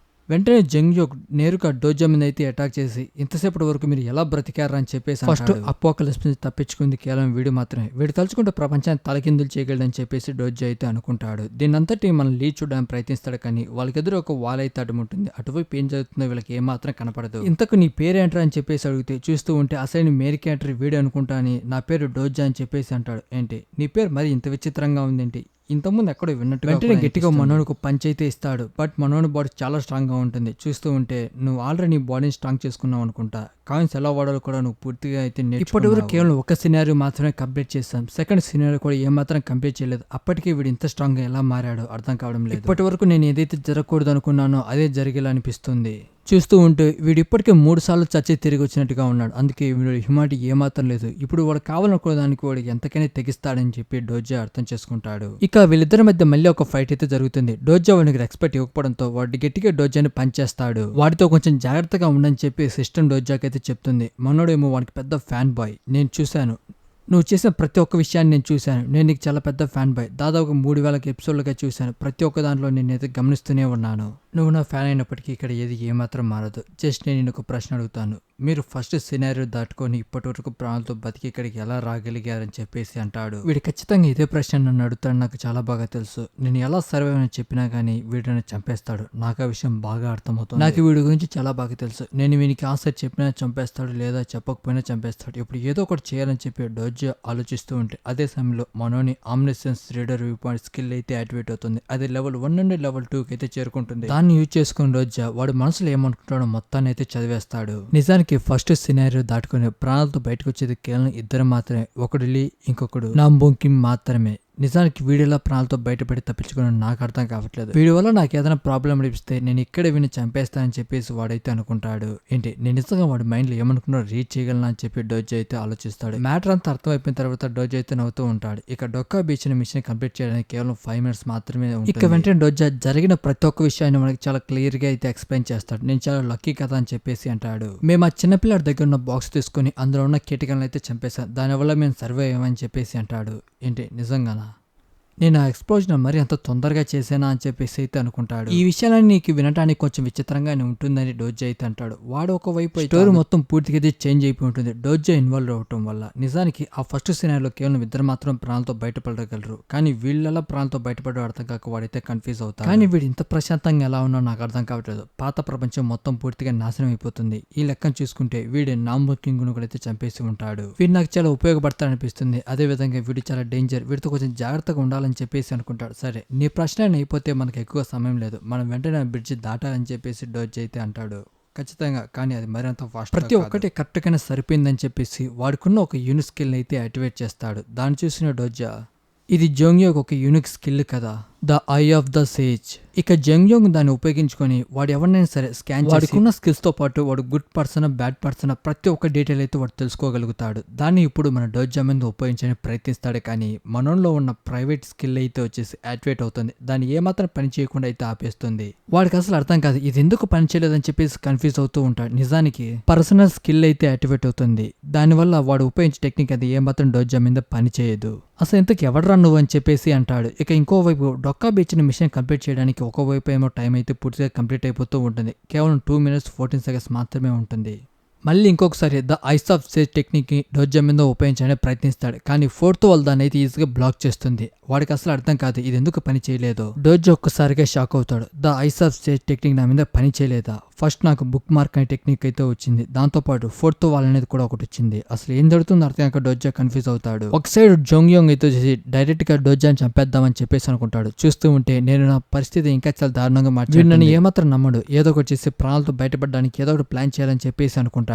వెంటనే జంగ్యోక్ నేరుగా డోజా మీద అయితే అటాక్ చేసి ఇంతసేపటి వరకు మీరు ఎలా బ్రతికారా అని చెప్పేసి ఫస్ట్ అపోకలిప్స్ నుంచి తప్పించుకుంది కేవలం వీడు మాత్రమే. వీడు తలుచుకుంటే ప్రపంచాన్ని తలకిందులు చేయగలడని చెప్పేసి డోజా అయితే అనుకుంటాడు. దీనంతటి మనం లీడ్ చూడడానికి ప్రయత్నిస్తాడు కానీ వాళ్ళకెదురు ఒక వాల్ అయితే అడ్డుముంటుంది. అటువైపు ఏం జరుగుతుందో వీళ్ళకి ఏమాత్రం కనపడదు. ఇంతకు నీ పేరేంట్రా అని చెప్పేసి అడిగితే చూస్తూ ఉంటే అసలు మేరీ క్యారెక్టర్ వీడు అనుకుంటా అని నా పేరు డోజా అని చెప్పేసి అంటాడు. ఏంటి నీ పేరు మరి ఇంత విచిత్రంగా ఉందేంటి, ఇంతకుముందు ఎక్కడో విన్నట్టు. వెంటనే గట్టిగా మనోడికి పంచ్ అయితే ఇస్తాడు. బట్ మనోడి బాడీ చాలా స్ట్రాంగ్ గా ఉంటుంది. చూస్తూ ఉంటే నువ్వు ఆల్రెడీ నీ బాడీని స్ట్రాంగ్ చేసుకున్నావు అనుకుంటా. కాయిన్స్ ఎలా వాడాలో కూడా నువ్వు పూర్తిగా అయితే ఇప్పటివరకు కేవలం ఒక సినారియో మాత్రమే కంప్లీట్ చేస్తాం. సెకండ్ సినారియో కూడా ఏమాత్రం కంప్లీట్ చేయలేదు. అప్పటికే వీడు ఇంత స్ట్రాంగ్ గా ఎలా మారాడో అర్థం కావడం లేదు. ఇప్పటి వరకు నేను ఏదైతే జరగకూడదు అనుకున్నానో అదే జరిగేలా అనిపిస్తుంది. చూస్తూ ఉంటే వీడు ఇప్పటికే 3 సార్లు చచ్చి తిరిగి వచ్చినట్టుగా ఉన్నాడు. అందుకే వీడు హ్యూమానిటీ ఏమాత్రం లేదు. ఇప్పుడు వాడు కావాలనుకున్న దానికి వాడు ఎంతకైనా తెగిస్తాడని చెప్పి డోజా అర్థం చేసుకుంటాడు. ఇక వీళ్ళిద్దరి మధ్య మళ్ళీ ఒక ఫైట్ అయితే జరుగుతుంది. డోజా వాడికి రెస్పెక్ట్ ఇవ్వకపోవడంతో వాడి గట్టిగా డోజాని పనిచేస్తాడు. వాడితో కొంచెం జాగ్రత్తగా ఉండని చెప్పి సిస్టమ్ డోజాకి అయితే చెప్తుంది. మనోడేమో వాడికి పెద్ద ఫ్యాన్ బాయ్. నేను చూశాను, నువ్వు చేసిన ప్రతి ఒక్క విషయాన్ని నేను చూశాను. నేను నీకు చాలా పెద్ద ఫ్యాన్ బాయ్. దాదాపు 3000 ఎపిసోడ్లుగా చూశాను. ప్రతి ఒక్క దాంట్లో నేనైతే గమనిస్తూనే ఉన్నాను. నువ్వు నా ఫ్యాన్ అయినప్పటికీ ఇక్కడ ఏది ఏమాత్రం మారదు. జస్ట్ నేను ఒక ప్రశ్న అడుగుతాను. మీరు ఫస్ట్ సినారియో దాటుకొని ఇప్పటి వరకు ప్రాణాలతో బతికి ఇక్కడికి ఎలా రాగలిగారని చెప్పేసి అంటాడు. వీడు ఖచ్చితంగా ఇదే ప్రశ్న నన్ను అడుగుతాడు, నాకు చాలా బాగా తెలుసు. నేను ఎలా సర్వైవ్ అని చెప్పినా కానీ వీడు నన్ను చంపేస్తాడు. నాకు ఆ విషయం బాగా అర్థమవుతుంది. నాకు వీడి గురించి చాలా బాగా తెలుసు. నేను వీనికి ఆన్సర్ చెప్పినా చంపేస్తాడు, లేదా చెప్పకపోయినా చంపేస్తాడు. ఇప్పుడు ఏదో ఒకటి చేయాలని చెప్పి డోజా ఆలోచిస్తూ ఉంటే అదే సమయంలో మనోని ఆమ్నిసెన్స్ రీడర్ వ్యూ పాయింట్ స్కిల్ అయితే యాక్టివేట్ అవుతుంది. అది లెవెల్ 1 నుండి లెవెల్ 2 కి అయితే చేరుకుంటుంది. దాన్ని యూజ్ చేసుకుని డోజా వాడు మనసులో ఏమనుకుంటాడో మొత్తాన్ని అయితే చదివేస్తాడు. నిజానికి ఫస్ట్ సినారియో దాటుకుని ప్రాణాలతో బయటకు వచ్చేది కేవలం ఇద్దరు మాత్రమే. ఒకడు లీ, ఇంకొకడు నాంబోంగ్ మాత్రమే. నిజానికి వీడియోలో ప్రాణాలతో బయటపడి తప్పించుకుని నాకు అర్థం కావట్లేదు. వీడి వల్ల నాకు ఏదైనా ప్రాబ్లం అనిపిస్తే నేను ఇక్కడే వీడిని చంపేస్తానని చెప్పేసి వాడైతే అనుకుంటాడు. ఏంటి నేను నిజంగా వాడి మైండ్ లో ఏమనుకున్నా రీచ్ చేయగలనా అని చెప్పి డోజా అయితే ఆలోచిస్తాడు. మ్యాటర్ అంతా అర్థమైపోయిన తర్వాత డోజా అయితే నవ్వుతూ ఉంటాడు. ఇక డొక్కా బీచ్ మిషన్ కంప్లీట్ చేయడానికి కేవలం 5 minutes మాత్రమే ఉంటుంది. ఇక వెంటనే డోజా జరిగిన ప్రతి ఒక్క విషయాన్ని మనకి చాలా క్లియర్ గా అయితే ఎక్స్ప్లెయిన్ చేస్తాడు. నేను చాలా లక్కీ కదా అని చెప్పేసి అంటాడు. మేము ఆ చిన్నపిల్లడి దగ్గర ఉన్న బాక్స్ తీసుకుని అందులో ఉన్న కీటకాలను అయితే చంపేశాం. దానివల్ల మేము సర్వే అయ్యామని చెప్పేసి అంటాడు. ఏంటి నిజంగానా? నేను ఆ ఎక్స్ప్లోజన్ మరి అంత తొందరగా చేసానా అని చెప్పేసి అయితే అనుకుంటాడు. ఈ విషయాలన్నీ నీకు వినడానికి కొంచెం విచిత్రంగానే ఉంటుందని డోజా అయితే అంటాడు. వాడు ఒకవైపు స్టోరీ మొత్తం పూర్తిగా చేంజ్ అయిపోయి ఉంటుంది డోజా ఇన్వాల్వ్ అవటం వల్ల. నిజానికి ఆ ఫస్ట్ సినారీలో కేవలం ఇద్దరు మాత్రం ప్రాణాలతో బయటపడగలరు. కానీ వీళ్ళలా ప్రాణాలతో బయటపడడం అర్థం కాక వాడైతే కన్ఫ్యూజ్ అవుతాడు. కానీ వీడు ఇంత ప్రశాంతంగా ఎలా ఉన్నాడో నాకు అర్థం కావట్లేదు. పాత ప్రపంచం మొత్తం పూర్తిగా నాశనం అయిపోతుంది. ఈ లెక్కను చూసుకుంటే వీడి నాంబోంగ్ ను కూడా అయితే చంపేసి ఉంటాడు. వీడు నాకు చాలా ఉపయోగపడతాడు అనిపిస్తుంది. అదే విధంగా వీడు చాలా డేంజర్. వీడితో కొంచెం జాగ్రత్తగా ఉండాలని చెప్పేసి అనుకుంటాడు. సరే నీ ప్రశ్న అయిపోతే మనకు ఎక్కువ సమయం లేదు, మనం వెంటనే బ్రిడ్జ్ దాటాలని చెప్పేసి డోజా అయితే అంటాడు. ఖచ్చితంగా, కానీ అది మరింత ఫాస్ట్. ప్రతి ఒక్కటి కరెక్ట్ గానే సరిపోయిందని చెప్పేసి వాడుకున్న ఒక యూనిక్ స్కిల్ అయితే యాక్టివేట్ చేస్తాడు. దాన్ని చూసిన డోజా ఇది జంగ్యోక్ ఒక యూనిక్ స్కిల్ కదా, the eye of the sage. ఇక జంగ్యోంగ్ దాన్ని ఉపయోగించుకొని వాడు ఎవరినైనా సరే స్కాన్ చేసి వాడుకున్న స్కిల్స్ తో పాటు వాడు గుడ్ పర్సన్ బ్యాడ్ పర్సన్ ప్రతి ఒక్క డీటెయిల్ అయితే వాడు తెలుసుకోగలుగుతాడు. దాన్ని ఇప్పుడు మన డోజా మీద ఉపయోగించడానికి ప్రయత్నిస్తాడు. కానీ మనోలో ఉన్న ప్రైవేట్ స్కిల్ అయితే వచ్చేసి యాక్టివేట్ అవుతుంది. దాన్ని ఏమాత్రం పని చేయకుండా అయితే ఆపేస్తుంది. వాడికి అసలు అర్థం కాదు ఇది ఎందుకు పని చేయలేదని చెప్పేసి కన్ఫ్యూజ్ అవుతూ ఉంటాడు. నిజానికి పర్సనల్ స్కిల్ అయితే యాక్టివేట్ అవుతుంది. దానివల్ల వాడు ఉపయోగించే టెక్నిక్ అది ఏమాత్రం డోజా మీద పని చేయదు. అసలు ఇంతకు ఎవడరా నువ్వు అని చెప్పేసి అంటాడు. ఇక ఇంకోవైపు డొక్కా బీచ్ మిషన్ కంప్లీట్ చేయడానికి ఒకవైపు ఏమో టైం అయితే పూర్తిగా కంప్లీట్ అయిపోతూ ఉంటుంది. కేవలం 2 minutes 14 seconds మాత్రమే ఉంటుంది. మళ్ళీ ఇంకొకసారి the eyes of sage technique ని డోజా మీద ఉపయోగించడానికి ప్రయత్నిస్తాడు. కానీ 4th wall దాన్ని అయితే ఈజీగా బ్లాక్ చేస్తుంది. వాడికి అసలు అర్థం కాదు ఇది ఎందుకు పని చేయలేదు. డోజా ఒక్కసారిగా షాక్ అవుతాడు. The eyes of sage technique నా మీద పని చేయలేదా? ఫస్ట్ నాకు బుక్ మార్క్ అనే టెక్నిక్ అయితే వచ్చింది, దాంతోపాటు 4th wall అనేది కూడా ఒకటి వచ్చింది. అసలు ఏం జరుగుతుందో అర్థం కాక డోజా కన్ఫ్యూజ్ అవుతాడు. ఒక సైడ్ జంగ్యోంగ్ అయితే వచ్చేసి డైరెక్ట్ గా డోజాని చంపేద్దామని చెప్పేసి అనుకుంటాడు. చూస్తూ ఉంటే నేను నా పరిస్థితి ఇంకా చాలా దారుణంగా మార్చి నన్ను ఏమాత్రం నమ్మడు. ఏదో ఒకటి చేసి ప్రాణాలతో బయటపడడానికి ఏదో ఒకటి ప్లాన్ చేయాలని చెప్పేసి అనుకుంటాడు.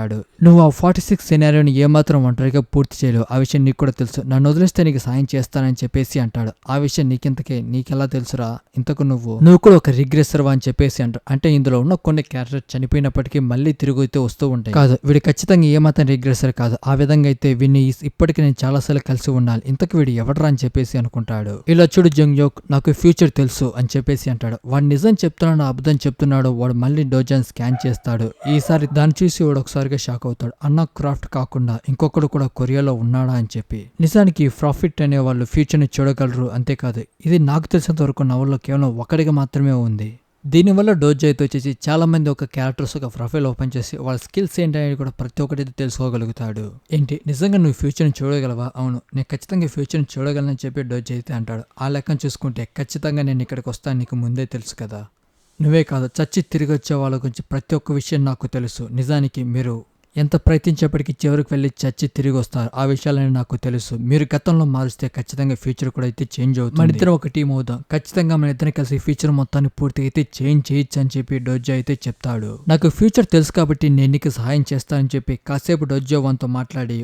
నువ్వు ఆ 46 సినారియోని ఏమాత్రం ఒంటరిగా పూర్తి చేయలేవు. ఆ విషయం నీకు కూడా తెలుసు. నన్ను వదిలిస్తే నీకు సాయం చేస్తానని చెప్పేసి అంటాడు. ఆ విషయం నీకెలా తెలుసురా? ఇంతకు నువ్వు కూడా ఒక రిగ్రెసర్వా అని చెప్పేసి అంటాడు. అంటే ఇందులో ఉన్న కొన్ని క్యారెక్టర్ చనిపోయినప్పటికీ మళ్ళీ తిరిగి అయితే వస్తూ ఉంటాయి. కాదు, వీడు ఖచ్చితంగా ఏమాత్రం రిగ్రెసర్ కాదు. ఆ విధంగా అయితే వీడిని ఇప్పటికీ నేను చాలాసార్లు కలిసి ఉండాలి. ఇంతకు వీడు ఎవడరా అని చెప్పేసి అనుకుంటాడు. ఇలా చూడు జంగ్యోక్, నాకు ఫ్యూచర్ తెలుసు అని చెప్పేసి అంటాడు. వాడు నిజం చెప్తున్నాడు అబద్ధం చెప్తున్నాడు. వాడు మళ్ళీ డోజాని స్కాన్ చేస్తాడు. ఈసారి దాన్ని చూసి వాడు ఒకసారిగా షాక్ అవుతాడు. అన్న క్రాఫ్ట్ కాకుండా ఇంకొకడు కూడా కొరియాలో ఉన్నాడా అని చెప్పి. నిజానికి ప్రాఫిట్ అనే వాళ్ళు ఫ్యూచర్ ని చూడగలరు. అంతేకాదు ఇది నాకు తెలిసినంత వరకు నవల్లో కేవలం ఒకడిగా మాత్రమే ఉంది. దీనివల్ల డోజో అయితే వచ్చేసి చాలా మంది ఒక క్యారెక్టర్స్ ఒక ప్రొఫైల్ ఓపెన్ చేసి వాళ్ళ స్కిల్స్ ఏంటనేది కూడా ప్రతి ఒక్కటి తెలుసుకోగలుగుతాడు. ఏంటి నిజంగా నువ్వు ఫ్యూచర్ని చూడగలవా? అవును, నేను ఖచ్చితంగా ఫ్యూచర్ని చూడగలనని చెప్పి డోజో అయితే అంటాడు. ఆ లెక్కను చూసుకుంటే ఖచ్చితంగా నేను ఇక్కడికి వస్తాను, నీకు ముందే తెలుసు కదా. నువ్వే కాదు, చచ్చి తిరిగి వచ్చే వాళ్ళ గురించి ప్రతి ఒక్క విషయం నాకు తెలుసు. నిజానికి మీరు ఎంత ప్రయత్నించేప్పటికీ చివరికి వెళ్ళి చచ్చి తిరిగి వస్తారు. ఆ విషయాలని నాకు తెలుసు. మీరు గతంలో మారిస్తే ఖచ్చితంగా ఫ్యూచర్ కూడా అయితే చేంజ్ అవుతుంది. మన ఇద్దరం ఒక టీం అవుదాం, ఖచ్చితంగా మన ఇద్దరం కలిసి ఫ్యూచర్ మొత్తాన్ని పూర్తిగా అయితే చేంజ్ చేయొచ్చు అని చెప్పి డోజో అయితే చెప్తాడు. నాకు ఫ్యూచర్ తెలుసు కాబట్టి నేను నీకు సహాయం చేస్తానని చెప్పి కాసేపు డోజో వానితో మాట్లాడి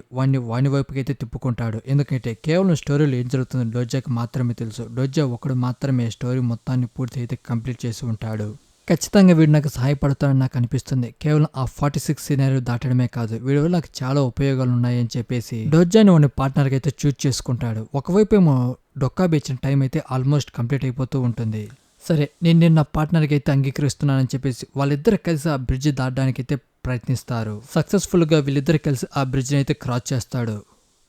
వాని వైపుకి అయితే తిప్పుకుంటాడు. ఎందుకంటే కేవలం స్టోరీలో ఏం జరుగుతుందో డోజోకి మాత్రమే తెలుసు. డోజో ఒకడు మాత్రమే స్టోరీ మొత్తాన్ని పూర్తి అయితే కంప్లీట్ చేసి ఉంటాడు. ఖచ్చితంగా వీడు నాకు సహాయపడతాడని నాకు అనిపిస్తుంది. కేవలం ఆ 46 సినారియో దాటడమే కాదు, వీడి వల్ల నాకు చాలా ఉపయోగాలు ఉన్నాయని చెప్పేసి డోజోని వాడిని పార్ట్నర్గా అయితే చూజ్ చేసుకుంటాడు. ఒకవైపు ఏమో డొక్కాబి ఇచ్చిన టైం అయితే ఆల్మోస్ట్ కంప్లీట్ అయిపోతూ ఉంటుంది. సరే, నేను నా పార్ట్నర్కి అయితే అంగీకరిస్తున్నానని చెప్పేసి వాళ్ళిద్దరు కలిసి ఆ బ్రిడ్జ్ దాటడానికి అయితే ప్రయత్నిస్తారు. సక్సెస్ఫుల్గా వీళ్ళిద్దరు కలిసి ఆ బ్రిడ్జ్ని అయితే క్రాస్ చేస్తాడు.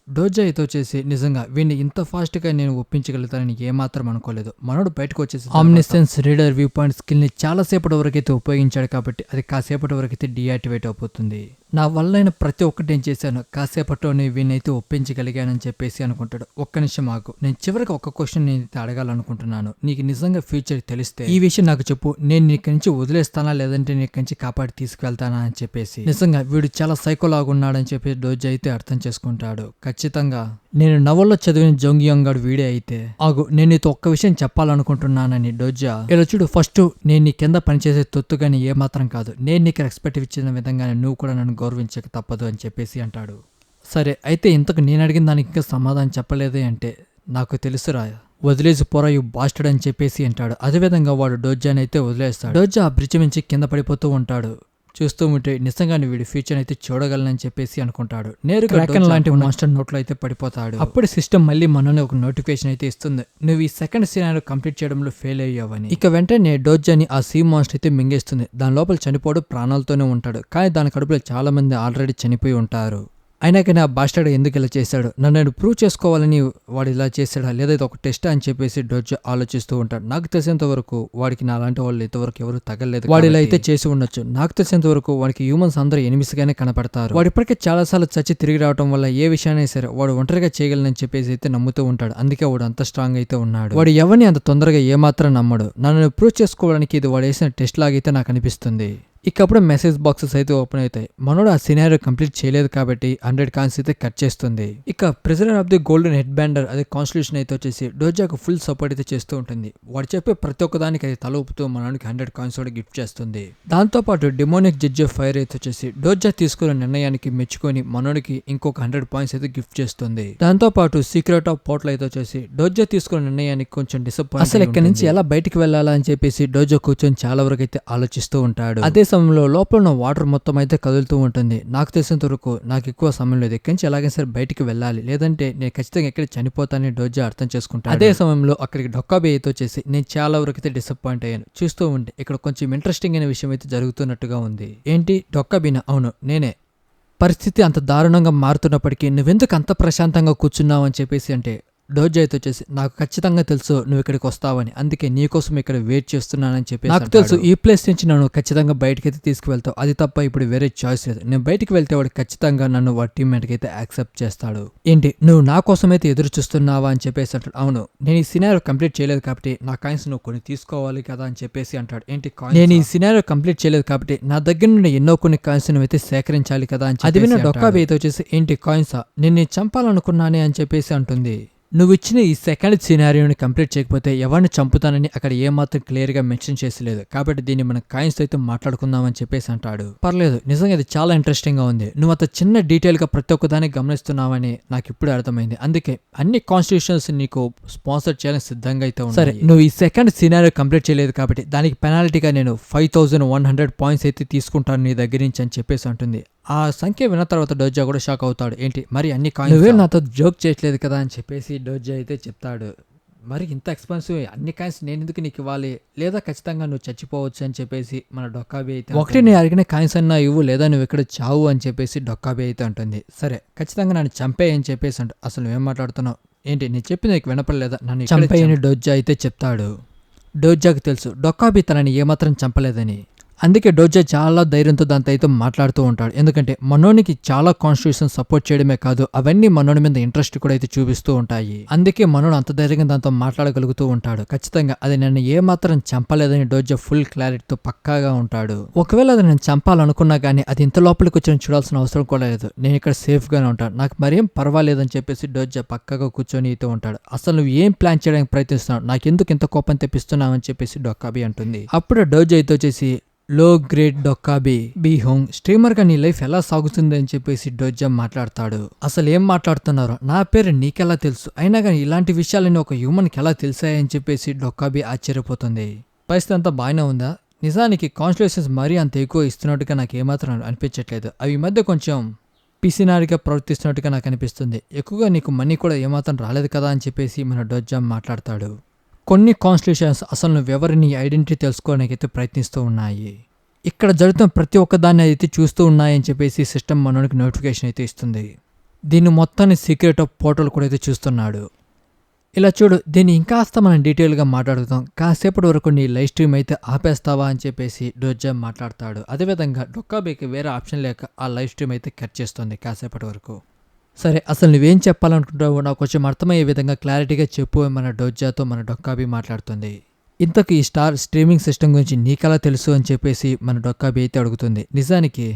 డోజో అయితే వచ్చేసి నిజంగా వీడిని ఇంత ఫాస్ట్గా నేను ఒప్పించగలుగుతానని ఏమాత్రం అనుకోలేదు. మనోడు బయటకు వచ్చేసి ఆమ్నిసెన్స్ రీడర్ వ్యూ పాయింట్ స్కిల్ని చాలాసేపటి వరకు అయితే ఉపయోగించాడు కాబట్టి అది కాసేపటి వరకు అయితే డియాక్టివేట్ అయిపోతుంది. నా వల్లైన ప్రతి ఒక్కటి నేను చేశాను, కాసేపట్లోనే వీనైతే ఒప్పించగలిగానని చెప్పేసి అనుకుంటాడు. ఒక్క నిమిషం ఆగు, నేను చివరికి ఒక క్వశ్చన్ నేను అడగాలనుకుంటున్నాను. నీకు నిజంగా ఫ్యూచర్ తెలిస్తే ఈ విషయం నాకు చెప్పు, నేను నీకు నుంచి వదిలేస్తానా లేదంటే నీకు నుంచి కాపాడి తీసుకువెళ్తానా అని చెప్పేసి. నిజంగా వీడు చాలా సైకోలాగా ఉన్నాడని చెప్పి డోజో అయితే అర్థం చేసుకుంటాడు. ఖచ్చితంగా నేను నవల్లో చదివిన జోంగ్యాంగ్ గాడు వీడే అయితే. ఆగు, నేను నీతో ఒక్క విషయం చెప్పాలనుకుంటున్నానని డోజో. ఇలా చూడు, ఫస్ట్ నేను నీ కింద పనిచేసే తొత్తుగాని ఏమాత్రం కాదు, నేను నీకు రెస్పెక్ట్ ఇచ్చిన విధంగానే నువ్వు కూడా నన్ను గౌరవించక తప్పదు అని చెప్పేసి అంటాడు. సరే అయితే ఇంతకు నేను అడిగిన దానికి ఇంకా సమాధానం చెప్పలేదే అంటే, నాకు తెలుసురా, వదిలేసి పోరా యు బాస్టర్డ్ అని చెప్పేసి అంటాడు. అదేవిధంగా వాడు డోజోని అయితే వదిలేస్తాడు. డోజో ఆ బ్రిడ్జ్ నుంచి కింద పడిపోతూ ఉంటాడు. చూస్తూ ఉంటే నిజంగానే వీడి ఫ్యూచర్ అయితే చూడగలనని చెప్పేసి అనుకుంటాడు. నేరుగా డ్రాగన్ లాంటి మాస్టర్ నోట్లో అయితే పడిపోతాడు. అప్పుడు సిస్టమ్ మళ్ళీ మనల్ని ఒక నోటిఫికేషన్ అయితే ఇస్తుంది, నువ్వు ఈ సెకండ్ సినారియో కంప్లీట్ చేయడంలో ఫెయిల్ అయ్యావని. ఇక వెంటనే డోజోని ఆ సీ మాస్టర్ అయితే మింగేస్తుంది. దాని లోపల చనిపోవడం ప్రాణాలతోనే ఉంటాడు. కానీ దాని కడుపులో చాలా మంది ఆల్రెడీ చనిపోయి ఉంటారు. అయినా కానీ ఆ బాస్టర్డ్ ఎందుకు ఇలా చేశాడు, నన్ను ప్రూవ్ చేసుకోవాలని వాడు ఇలా చేశాడా లేదా ఇది ఒక టెస్ట్ అని చెప్పేసి డోజో ఆలోచిస్తూ ఉంటాడు. నాకు తెలిసినంత వరకు వాడికి నా అలాంటి వాళ్ళు ఇంతవరకు ఎవరు తగలేదు. వాడు ఇలా అయితే చేసి ఉండొచ్చు. నాకు తెలిసినంత వరకు వాడికి హ్యూమన్స్ అందరూ ఎనిమిస్గానే కనపడతారు. వాడు ఇప్పటికే చాలాసార్లు చచ్చి తిరిగి రావడం వల్ల ఏ విషయాన్ని సరే వాడు ఒంటరిగా చేయగలనని చెప్పేసి అయితే నమ్ముతూ ఉంటాడు. అందుకే వాడు అంత స్ట్రాంగ్ అయితే ఉన్నాడు. వాడు ఎవరిని అంత తొందరగా ఏమాత్రం నమ్మడు. నన్ను ప్రూవ్ చేసుకోవడానికి ఇది వాడు వేసిన టెస్ట్ లాగైతే నాకు అనిపిస్తుంది. ఇకప్పుడు మెసేజ్ బాక్సెస్ అయితే ఓపెన్ అవుతాయి. మనోడు ఆ సినారియో కంప్లీట్ చేయలేదు కాబట్టి 100 కాయిన్స్ అయితే కట్ చేస్తుంది. ఇక president of the golden head బ్యాండర్ అదే కాన్స్టిట్యూషన్ అయితే వచ్చేసి డోజోకు ఫుల్ సపోర్ట్ అయితే చేస్తూ ఉంటుంది. వాడు చెప్పే ప్రతి ఒక్కదానికి అది తల ఊపుతూ మనోడికి 100 కాయిన్స్ కూడా గిఫ్ట్ చేస్తుంది. దాంతోపాటు డిమోనిక్ జడ్జ్ ఆఫ్ ఫైర్ అయితే వచ్చేసి డోజో తీసుకున్న నిర్ణయానికి మెచ్చుకొని మనోడికి ఇంకొక 100 పాయింట్స్ అయితే గిఫ్ట్ చేస్తుంది. దాంతోపాటు సీక్రెట్ ఆఫ్ పోర్టల్ అయితే వచ్చేసి డోజో తీసుకున్న నిర్ణయానికి కొంచెం డిసప్పాయింట్, అసలు ఇక్కడి నుంచి ఎలా బయటికి వెళ్ళాలా అని చెప్పేసి డోజో కూర్చొని చాలా వరకు అయితే ఆలోచిస్తూ ఉంటాడు. అదే సమయంలో లోపల ఉన్న వాటర్ మొత్తం అయితే కదులుతూ ఉంటుంది. నాకు తెలిసినంత వరకు నాకు ఎక్కువ సమయం లేదు, ఇక్కడి నుంచి ఎలాగైనా సరే బయటికి వెళ్ళాలి, లేదంటే నేను ఖచ్చితంగా ఎక్కడ చనిపోతానని డోజో అర్థం చేసుకుంటాను. అదే సమయంలో అక్కడికి డొక్కాబి అయితే వచ్చేసి నేను చాలా వరకు అయితే డిసప్పాయింట్ అయ్యాను. చూస్తూ ఉంటే ఇక్కడ కొంచెం ఇంట్రెస్టింగ్ అయిన విషయం అయితే జరుగుతున్నట్టుగా ఉంది. ఏంటి డొక్కాబినా? అవును నేనే. పరిస్థితి అంత దారుణంగా మారుతున్నప్పటికీ నువ్వెందుకు అంత ప్రశాంతంగా కూర్చున్నావు అని చెప్పేసి అంటే డోజో అయితే వచ్చేసి నాకు ఖచ్చితంగా తెలుసు నువ్వు ఇక్కడికి వస్తావని, అందుకే నీకోసం ఇక్కడ వెయిట్ చేస్తున్నానని చెప్పి నాకు తెలుసు ఈ ప్లేస్ నుంచి నన్ను ఖచ్చితంగా బయటకి అయితే తీసుకువెళ్తావు, అది తప్ప ఇప్పుడు వేరే చాయిస్ లేదు. నేను బయటికి వెళ్తే వాడు ఖచ్చితంగా నన్ను వాడి టీమ్మేట్కి అయితే యాక్సెప్ట్ చేస్తాడు. ఏంటి నువ్వు నా కోసం అయితే ఎదురు చూస్తున్నావా అని చెప్పేసి అంటాడు. అవును, నేను ఈ సినారియో కంప్లీట్ చేయలేదు కాబట్టి నా కాయిన్స్ నువ్వు కొన్ని తీసుకోవాలి కదా అని చెప్పేసి అంటాడు. ఏంటి కాయిన్స్? నేను ఈ సినారియో కంప్లీట్ చేయలేదు కాబట్టి నా దగ్గర నుండి ఎన్నో కొన్ని కాయిన్స్ నువ్వు సేకరించాలి కదా అని చెప్పి. అది విన్న డొక్కాబి అయితే వచ్చేసి ఏంటి కాయిన్సా, నేను చంపాలనుకున్నానే అని చెప్పేసి అంటుంది. నువ్వు ఇచ్చిన ఈ సెకండ్ సినారియోని కంప్లీట్ చేయకపోతే ఎవరిని చంపుతానని అక్కడ ఏమాత్రం క్లియర్ గా మెన్షన్ చేసలేదు, కాబట్టి దీన్ని మనం కాయిన్స్ అయితే మాట్లాడుకుందామని చెప్పేసి అంటాడు. పర్లేదు, నిజంగా ఇది చాలా ఇంట్రెస్టింగ్ గా ఉంది. నువ్వు అంత చిన్న డీటెయిల్ గా ప్రతి ఒక్కదాన్ని గమనిస్తున్నావని నాకు ఇప్పుడు అర్థమైంది. అందుకే అన్ని కాన్స్టిట్యూషన్స్ నీకు స్పాన్సర్ చేయాలని సిద్ధంగా అయితే ఉంది. సరే, నువ్వు ఈ సెకండ్ సినారియో కంప్లీట్ చేయలేదు కాబట్టి దానికి పెనాల్టీగా నేను 5100 పాయింట్స్ అయితే తీసుకుంటాను నీ దగ్గర నుంచి అని చెప్పేసి అంటుంది. ఆ సంఖ్య విన్న తర్వాత డోజో కూడా షాక్ అవుతాడు. ఏంటి మరి అన్ని కాయిన్స్, నువ్వే నాతో జోక్ చేయట్లేదు కదా అని చెప్పేసి డోజో అయితే చెప్తాడు. మరి ఇంత ఎక్స్పెన్సివ్ అన్ని కాయిన్స్ నేను ఎందుకు నీకు ఇవ్వాలి, లేదా ఖచ్చితంగా నువ్వు చచ్చిపోవచ్చు అని చెప్పేసి మన డొక్కాబి అయితే ఒకటి నేను అడిగిన కాయిన్స్ అన్నా ఇవ్వు, లేదా నువ్వు ఇక్కడ చావు అని చెప్పేసి డొక్కాబి అయితే అంటుంది. సరే ఖచ్చితంగా నన్ను చంపేయి అని చెప్పేసి అంట. అసలు నువ్వేం మాట్లాడుతున్నావు, ఏంటి నేను చెప్పింది నీకు వినపడలేదా, నన్ను చంపేయని డోజో అయితే చెప్తాడు. డోజాకి తెలుసు డొక్కాబి తనని ఏమాత్రం చంపలేదని. అందుకే డోజా చాలా ధైర్యంతో దాంతో అయితే మాట్లాడుతూ ఉంటాడు. ఎందుకంటే మనోనికి చాలా కాన్స్టిట్యూషన్ సపోర్ట్ చేయడమే కాదు, అవన్నీ మనోని మీద ఇంట్రెస్ట్ కూడా అయితే చూపిస్తూ ఉంటాయి. అందుకే మనోడు అంత ధైర్యంగా దాంతో మాట్లాడగలుగుతూ ఉంటాడు. ఖచ్చితంగా అది నన్ను ఏమాత్రం చంపలేదని డోజా ఫుల్ క్లారిటీతో పక్కాగా ఉంటాడు. ఒకవేళ అది నేను చంపాలనుకున్నా కానీ అది ఇంత లోపలికి వచ్చి చూడాల్సిన అవసరం కూడా లేదు, నేను ఇక్కడ సేఫ్ గానే ఉంటాను, నాకు మరేం పర్వాలేదని చెప్పేసి డోజా పక్కాగా కూర్చొని అయితే ఉంటాడు. అసలు నువ్వు ఏం ప్లాన్ చేయడానికి ప్రయత్నిస్తున్నావు, నాకెందుకు ఇంత కోపం తెప్పిస్తున్నావు అని చెప్పేసి డొక్కాబి అంటుంది. అప్పుడు డోజా అయితే వచ్చేసి లో గ్రేట్ డొక్కాబి బీ హోంగ్, స్ట్రీమర్ గా నీ లైఫ్ ఎలా సాగుతుంది అని చెప్పేసి డోజా మాట్లాడతాడు. అసలు ఏం మాట్లాడుతున్నారో, నా పేరు నీకెలా తెలుసు, అయినా కానీ ఇలాంటి విషయాలని ఒక హ్యూమన్కి ఎలా తెలిసాయని చెప్పేసి డొక్కాబి ఆశ్చర్యపోతుంది. పరిస్థితి అంతా బాగానే ఉందా? నిజానికి కాన్స్టిట్యూషన్స్ మరీ అంత ఎక్కువ ఇస్తున్నట్టుగా నాకు ఏమాత్రం అనిపించట్లేదు, అవి ఈ మధ్య కొంచెం పిసినారిగా ప్రవర్తిస్తున్నట్టుగా నాకు అనిపిస్తుంది, ఎక్కువగా నీకు మనీ కూడా ఏమాత్రం రాలేదు కదా అని చెప్పేసి మన డోజా మాట్లాడతాడు. కొన్ని కాన్స్టిట్యూషన్స్ అసలు నువ్వెవరిని ఐడెంటిటీ తెలుసుకోవడానికి అయితే ప్రయత్నిస్తూ ఉన్నాయి, ఇక్కడ జరుగుతున్న ప్రతి ఒక్క దాన్ని అయితే చూస్తూ ఉన్నాయని చెప్పేసి సిస్టమ్ మనోనికి నోటిఫికేషన్ అయితే ఇస్తుంది. దీన్ని మొత్తాన్ని సీక్రెట్ ఆఫ్ పోర్టల్ కూడా అయితే చూస్తున్నాడు. ఇలా చూడు, దీన్ని ఇంకాస్త మనం డీటెయిల్గా మాట్లాడుతాం, కాసేపటి వరకు నీ లైవ్ స్ట్రీమ్ అయితే ఆపేస్తావా అని చెప్పేసి డోజా మాట్లాడతాడు. అదేవిధంగా డొక్కాబీకి వేరే ఆప్షన్ లేక ఆ లైవ్ స్ట్రీమ్ అయితే కట్ చేస్తుంది కాసేపటి వరకు. సరే, అసలు నువ్వేం చెప్పాలనుకుంటావో నాకు కొంచెం అర్థమయ్యే విధంగా క్లారిటీగా చెప్పు అని మన డోజాతో మన డొక్కాబి మాట్లాడుతుంది. ఇంతకు ఈ స్టార్ స్ట్రీమింగ్ సిస్టమ్ గురించి నీకెలా తెలుసు అని చెప్పేసి మన డొక్కాబి అయితే అడుగుతుంది. నిజానికి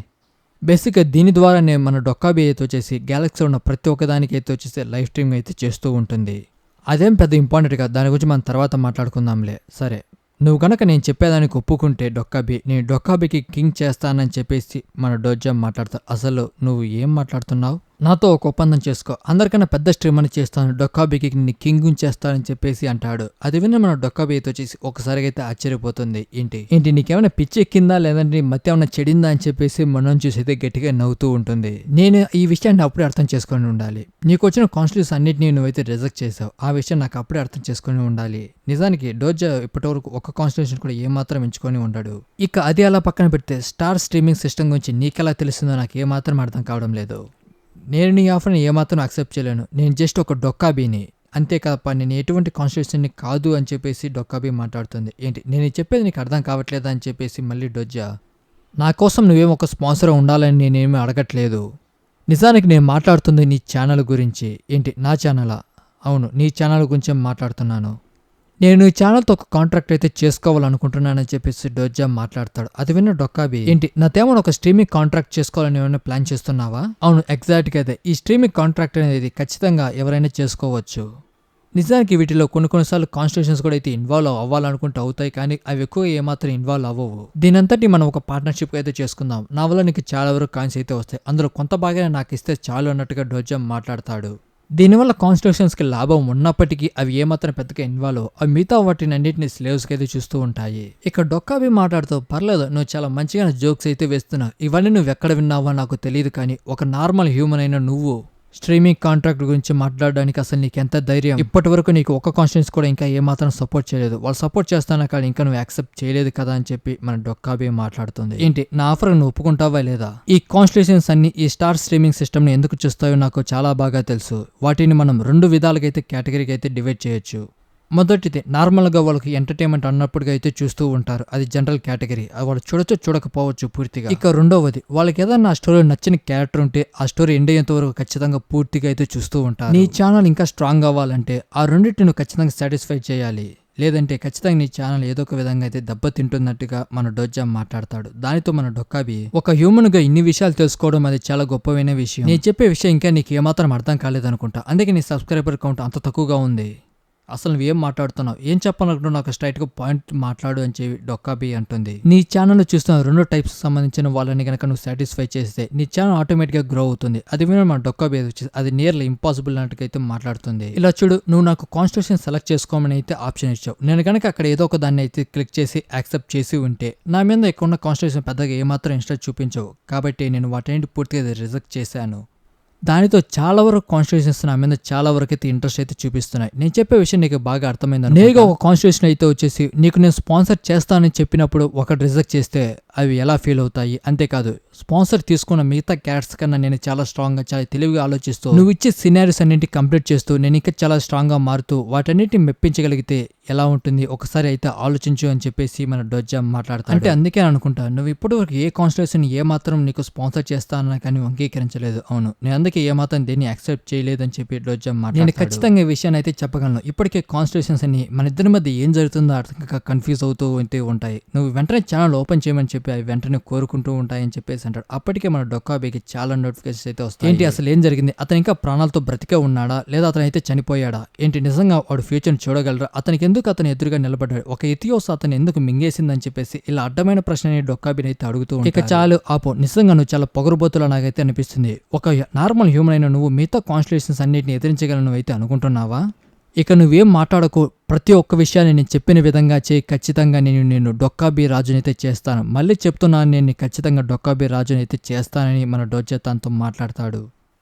బేసిక్గా దీని ద్వారానే మన డొక్కాబి అయితే వచ్చేసి గ్యాలక్సీలో ఉన్న ప్రతి ఒక్కదానికి అయితే వచ్చేసి లైవ్ స్ట్రీమింగ్ అయితే చేస్తూ ఉంటుంది. అదేం పెద్ద ఇంపార్టెంట్ కాదు, దాని గురించి మనం తర్వాత మాట్లాడుకుందాంలే. సరే, నువ్వు గనక నేను చెప్పేదానికి ఒప్పుకుంటే డొక్కాబి, నేను డొక్కాబికి కింగ్ చేస్తానని చెప్పేసి మన డోజా మాట్లాడతా. అసలు నువ్వు ఏం మాట్లాడుతున్నావు? నాతో ఒక ఒప్పందం చేసుకో, అందరికన్నా పెద్ద స్ట్రీమర్ని చేస్తాను, డొక్కాబికి నీ కింగ్ చేస్తానని చెప్పేసి అంటాడు. అది విన్న మన డొక్కాబి అయితే వచ్చేసి ఒకసారిగా అయితే ఆశ్చర్యపోతుంది. ఏంటి నీకేమైనా పిచ్చి ఎక్కిందా లేదంటే మధ్య ఏమైనా చెడిందా అని చెప్పేసి మనం చూసి అయితే గట్టిగా నవ్వుతూ ఉంటుంది. నేను ఈ విషయాన్ని అప్పుడే అర్థం చేసుకొని ఉండాలి, నీకు వచ్చిన కాన్స్టిట్యూషన్ అన్నిటినీ నువ్వైతే రిజెక్ట్ చేసావు, ఆ విషయం నాకు అప్పుడే అర్థం చేసుకొని ఉండాలి. నిజానికి డోజా ఇప్పటివరకు ఒక కాన్స్టిట్యూషన్ కూడా ఏమాత్రం ఎంచుకొని ఉండడు. ఇక అది అలా పక్కన పెడితే స్టార్ స్ట్రీమింగ్ సిస్టమ్ గురించి నీకెలా తెలుస్తుందో నాకు ఏమాత్రం అర్థం కావడం లేదు. నేను నీ ఆఫర్ని ఏమాత్రం యాక్సెప్ట్ చేయలేను, నేను జస్ట్ ఒక డొక్కాబీని, అంతేకాదప్ప నేను ఎటువంటి కాన్స్టిట్యూషన్ని కాదు అని చెప్పేసి డొక్కాబీ మాట్లాడుతుంది. ఏంటి నేను చెప్పేది నీకు అర్థం కావట్లేదా అని చెప్పేసి మళ్ళీ డోజా, నా కోసం నువ్వేం ఒక స్పాన్సర్ ఉండాలని నేనేమీ అడగట్లేదు, నిజానికి నేను మాట్లాడుతుంది నీ ఛానల్ గురించి. ఏంటి నా ఛానలా? అవును, నీ ఛానల్ గురించి మాట్లాడుతున్నాను, నేను ఈ ఛానల్తో ఒక కాంట్రాక్ట్ అయితే చేసుకోవాలనుకుంటున్నానని చెప్పేసి డోజా మాట్లాడతాడు. అది విన్న డొక్కాబి, ఏంటి నాతేమో ఒక స్ట్రీమింగ్ కాంట్రాక్ట్ చేసుకోవాలని ఏమైనా ప్లాన్ చేస్తున్నావా? అవును, ఎగ్జాక్ట్గా అదే, ఈ స్ట్రీమింగ్ కాంట్రాక్ట్ అనేది ఖచ్చితంగా ఎవరైనా చేసుకోవచ్చు. నిజానికి వీటిలో కొన్నిసార్లు కాన్స్టిట్యూషన్స్ కూడా అయితే ఇన్వాల్వ్ అవ్వాలనుకుంటూ అవుతాయి, కానీ అవి ఎక్కువ ఏమాత్రం ఇన్వాల్వ్ అవ్వవు. దీనంతటి మనం ఒక పార్ట్నర్షిప్ అయితే చేసుకుందాం, నా వల్ల నీకు చాలా వరకు కాయిన్స్ అయితే వస్తాయి, అందులో కొంత బాగానే నాకు ఇస్తే చాలు అన్నట్టుగా డోజా మాట్లాడతాడు. దీనివల్ల కాన్స్టిట్యూషన్స్కి లాభం ఉన్నప్పటికీ అవి ఏమాత్రం పెద్దగా ఇన్వాల్వ్ అవి మిగతా వాటిని అన్నింటినీ స్లేవ్స్కి అయితే చూస్తూ ఉంటాయి. ఇక డొక్కాబి మాట్లాడుతూ, పర్లేదు నువ్వు చాలా మంచిగా జోక్స్ అయితే వేస్తున్నావు, ఇవన్నీ నువ్వు ఎక్కడ విన్నావో నాకు తెలియదు, కానీ ఒక నార్మల్ హ్యూమన్ అయిన నువ్వు స్ట్రీమింగ్ కాంట్రాక్ట్ గురించి మాట్లాడడానికి అసలు నీకు ఎంత ధైర్యం? ఇప్పటి వరకు నీకు ఒక కాన్స్టిట్యూన్స్ కూడా ఇంకా ఏమాత్రం సపోర్ట్ చేయలేదు, వాళ్ళు సపోర్ట్ చేస్తానా కానీ ఇంకా నువ్వు యాక్సెప్ట్ చేయలేదు కదా అని చెప్పి మన డొక్కాబి మాట్లాడుతుంది. ఏంటి నా ఆఫర్ నువ్వు ఒప్పుకుంటావా లేదా? ఈ కాన్స్టిట్యూషన్స్ అన్ని ఈ స్టార్ స్ట్రీమింగ్ సిస్టమ్ ని ఎందుకు చూస్తాయో నాకు చాలా బాగా తెలుసు, వాటిని మనం 2 విధాలుగా అయితే కేటగిరీకి అయితే డివైడ్ చేయొచ్చు. మొదటిది నార్మల్గా వాళ్ళకి ఎంటర్టైన్మెంట్ అన్నప్పుడుగా అయితే చూస్తూ ఉంటారు, అది జనరల్ కేటగిరీ, అది వాళ్ళు చూడొచ్చు చూడకపోవచ్చు పూర్తిగా. ఇక రెండవది వాళ్ళకి ఏదైనా ఆ స్టోరీ నచ్చిన క్యారెక్టర్ ఉంటే ఆ స్టోరీ ఎండ్ అయ్యేంత వరకు ఖచ్చితంగా పూర్తిగా అయితే చూస్తూ ఉంటారు. నీ ఛానల్ ఇంకా స్ట్రాంగ్ అవ్వాలంటే ఆ రెండింటిని నువ్వు ఖచ్చితంగా సాటిస్ఫై చేయాలి, లేదంటే ఖచ్చితంగా నీ ఛానల్ ఏదో ఒక విధంగా అయితే దెబ్బతింటున్నట్టుగా మన డోజా మాట్లాడతాడు. దానితో మన డొక్కాబి, ఒక హ్యూమన్ గా ఇన్ని విషయాలు తెలుసుకోవడం అది చాలా గొప్పమైన విషయం, నేను చెప్పే విషయం ఇంకా నీకు ఏమాత్రం అర్థం కాలేదనుకుంటా, అందుకే నీ సబ్స్క్రైబర్ కౌంట్ అంత తక్కువగా ఉంది, అసలు నువ్వేం మాట్లాడుతున్నావు, ఏం చెప్పాలనుకుంటున్నావు, నాకు స్ట్రైట్ గా పాయింట్ మాట్లాడు అని చెప్పి డొక్కాబి అంటుంది. నీ ఛానల్లో చూస్తున్న 2 టైప్స్ సంబంధించిన వాళ్ళని కనుక నువ్వు సాటిస్ఫై చేస్తే నీ ఛానల్ ఆటోమేటిక్ గా గ్రో అవుతుంది. అది విన మన డొక్కాబి అది నియర్లీ ఇంపాసిబుల్ అన్నట్టుగా మాట్లాడుతుంది. ఇలా చూడు, నువ్వు నాకు కాన్స్టిట్యూషన్ సెలెక్ట్ చేసుకోమని అయితే ఆప్షన్ ఇచ్చావు, నేను కనుక అక్కడ ఏదో ఒక దాన్ని అయితే క్లిక్ చేసి యాక్సెప్ట్ చేసి ఉంటే నా మీద ఎక్కువ ఉన్న కాన్స్టిట్యూషన్ పెద్దగా ఏమాత్రం ఇంట్రెస్ట్ చూపించవు, కాబట్టి నేను వాటిని పూర్తిగా రిజెక్ట్ చేశాను. దానితో చాలా వరకు కాన్స్టిట్యూషన్స్ నా మీద చాలా వరకు అయితే ఇంట్రెస్ట్ అయితే చూపిస్తున్నాయి. నేను చెప్పే విషయం నీకు బాగా అర్థమైంది. నేరుగా ఒక కాన్స్టిట్యూషన్ అయితే వచ్చేసి నీకు నేను స్పాన్సర్ చేస్తానని చెప్పినప్పుడు ఒకటి రిజెక్ట్ చేస్తే అవి ఎలా ఫీల్ అవుతాయి, అంతేకాదు స్పాన్సర్ తీసుకున్న మిగతా క్యారెక్టర్స్ కన్నా నేను చాలా స్ట్రాంగ్ గా చాలా తెలివిగా ఆలోచిస్తూ నువ్వు ఇచ్చే సినారీస్ అన్నింటి కంప్లీట్ చేస్తూ నేను ఇంకా చాలా స్ట్రాంగ్ గా మారుతూ వాటన్నిటిని మెప్పించగలిగితే ఎలా ఉంటుంది ఒకసారి అయితే ఆలోచించు అని చెప్పేసి మన డోజా మాట్లాడతాడు. అంటే అందుకే అనుకుంటా నువ్వు ఇప్పటి వరకు ఏ కాన్స్టిట్యూషన్ ఏ మాత్రం నీకు స్పాన్సర్ చేస్తానన్నా కానీ అంగీకరించలేదు. అవును, నేను అందుకే ఏ మాత్రం దీన్ని యాక్సెప్ట్ చేయలేదని చెప్పి డోజా మాట్లాడాడు. నేను ఖచ్చితంగా ఈ విషయాన్ని అయితే చెప్పగలను. ఇప్పటికే కాన్స్టిట్యూషన్స్ అన్ని మన ఇద్దరి మధ్య ఏం జరుగుతుందో అర్థంగా కన్ఫ్యూజ్ అవుతూ ఉంటాయి. నువ్వు వెంటనే ఛానల్ ఓపెన్ చేయమని చెప్పి అవి వెంటనే కోరుకుంటూ ఉంటాయని చెప్పేసి అంటాడు. అప్పటికే మన డొక్కాబీకి చాలా నోటిఫికేషన్స్ అయితే వస్తాయి. ఏంటి అసలు ఏం జరిగింది, అతను ఇంకా ప్రాణాలతో బ్రతికే ఉన్నాడా లేదా అతను అయితే చనిపోయాడా, ఏంటి నిజంగా వాడు ఫ్యూచర్ చూడగలరా, అతనికి ఎందుకు అతను ఎదురుగా నిలబడ్డాడు, ఒక ఇథియోస్ అతను ఎందుకు మింగేసిందని చెప్పేసి ఇలా అడ్డమైన ప్రశ్నని డొక్కాబీని అయితే అడుగుతూ ఉంటాడు. ఇక చాలు ఆపు, నిజంగా నువ్వు చాలా పొగరుబోతులా నాకైతే అనిపిస్తుంది. ఒక నార్మల్ హ్యూమన్ అయిన నువ్వు మిగతా కాన్స్టిట్యూషన్స్ అన్నిటిని ఎదిరించగలను అయితే అనుకుంటున్నావా? ఇక నువ్వేం మాట్లాడకు, ప్రతి ఒక్క విషయాన్ని నేను చెప్పిన విధంగా చేయి, ఖచ్చితంగా నేను డొక్కాబీ రాజునైతే చేస్తాను. మళ్ళీ చెప్తున్నాను, నేను ఖచ్చితంగా డొక్కాబీ రాజునైతే చేస్తానని మన డోజా తనతో మాట్లాడతాడు.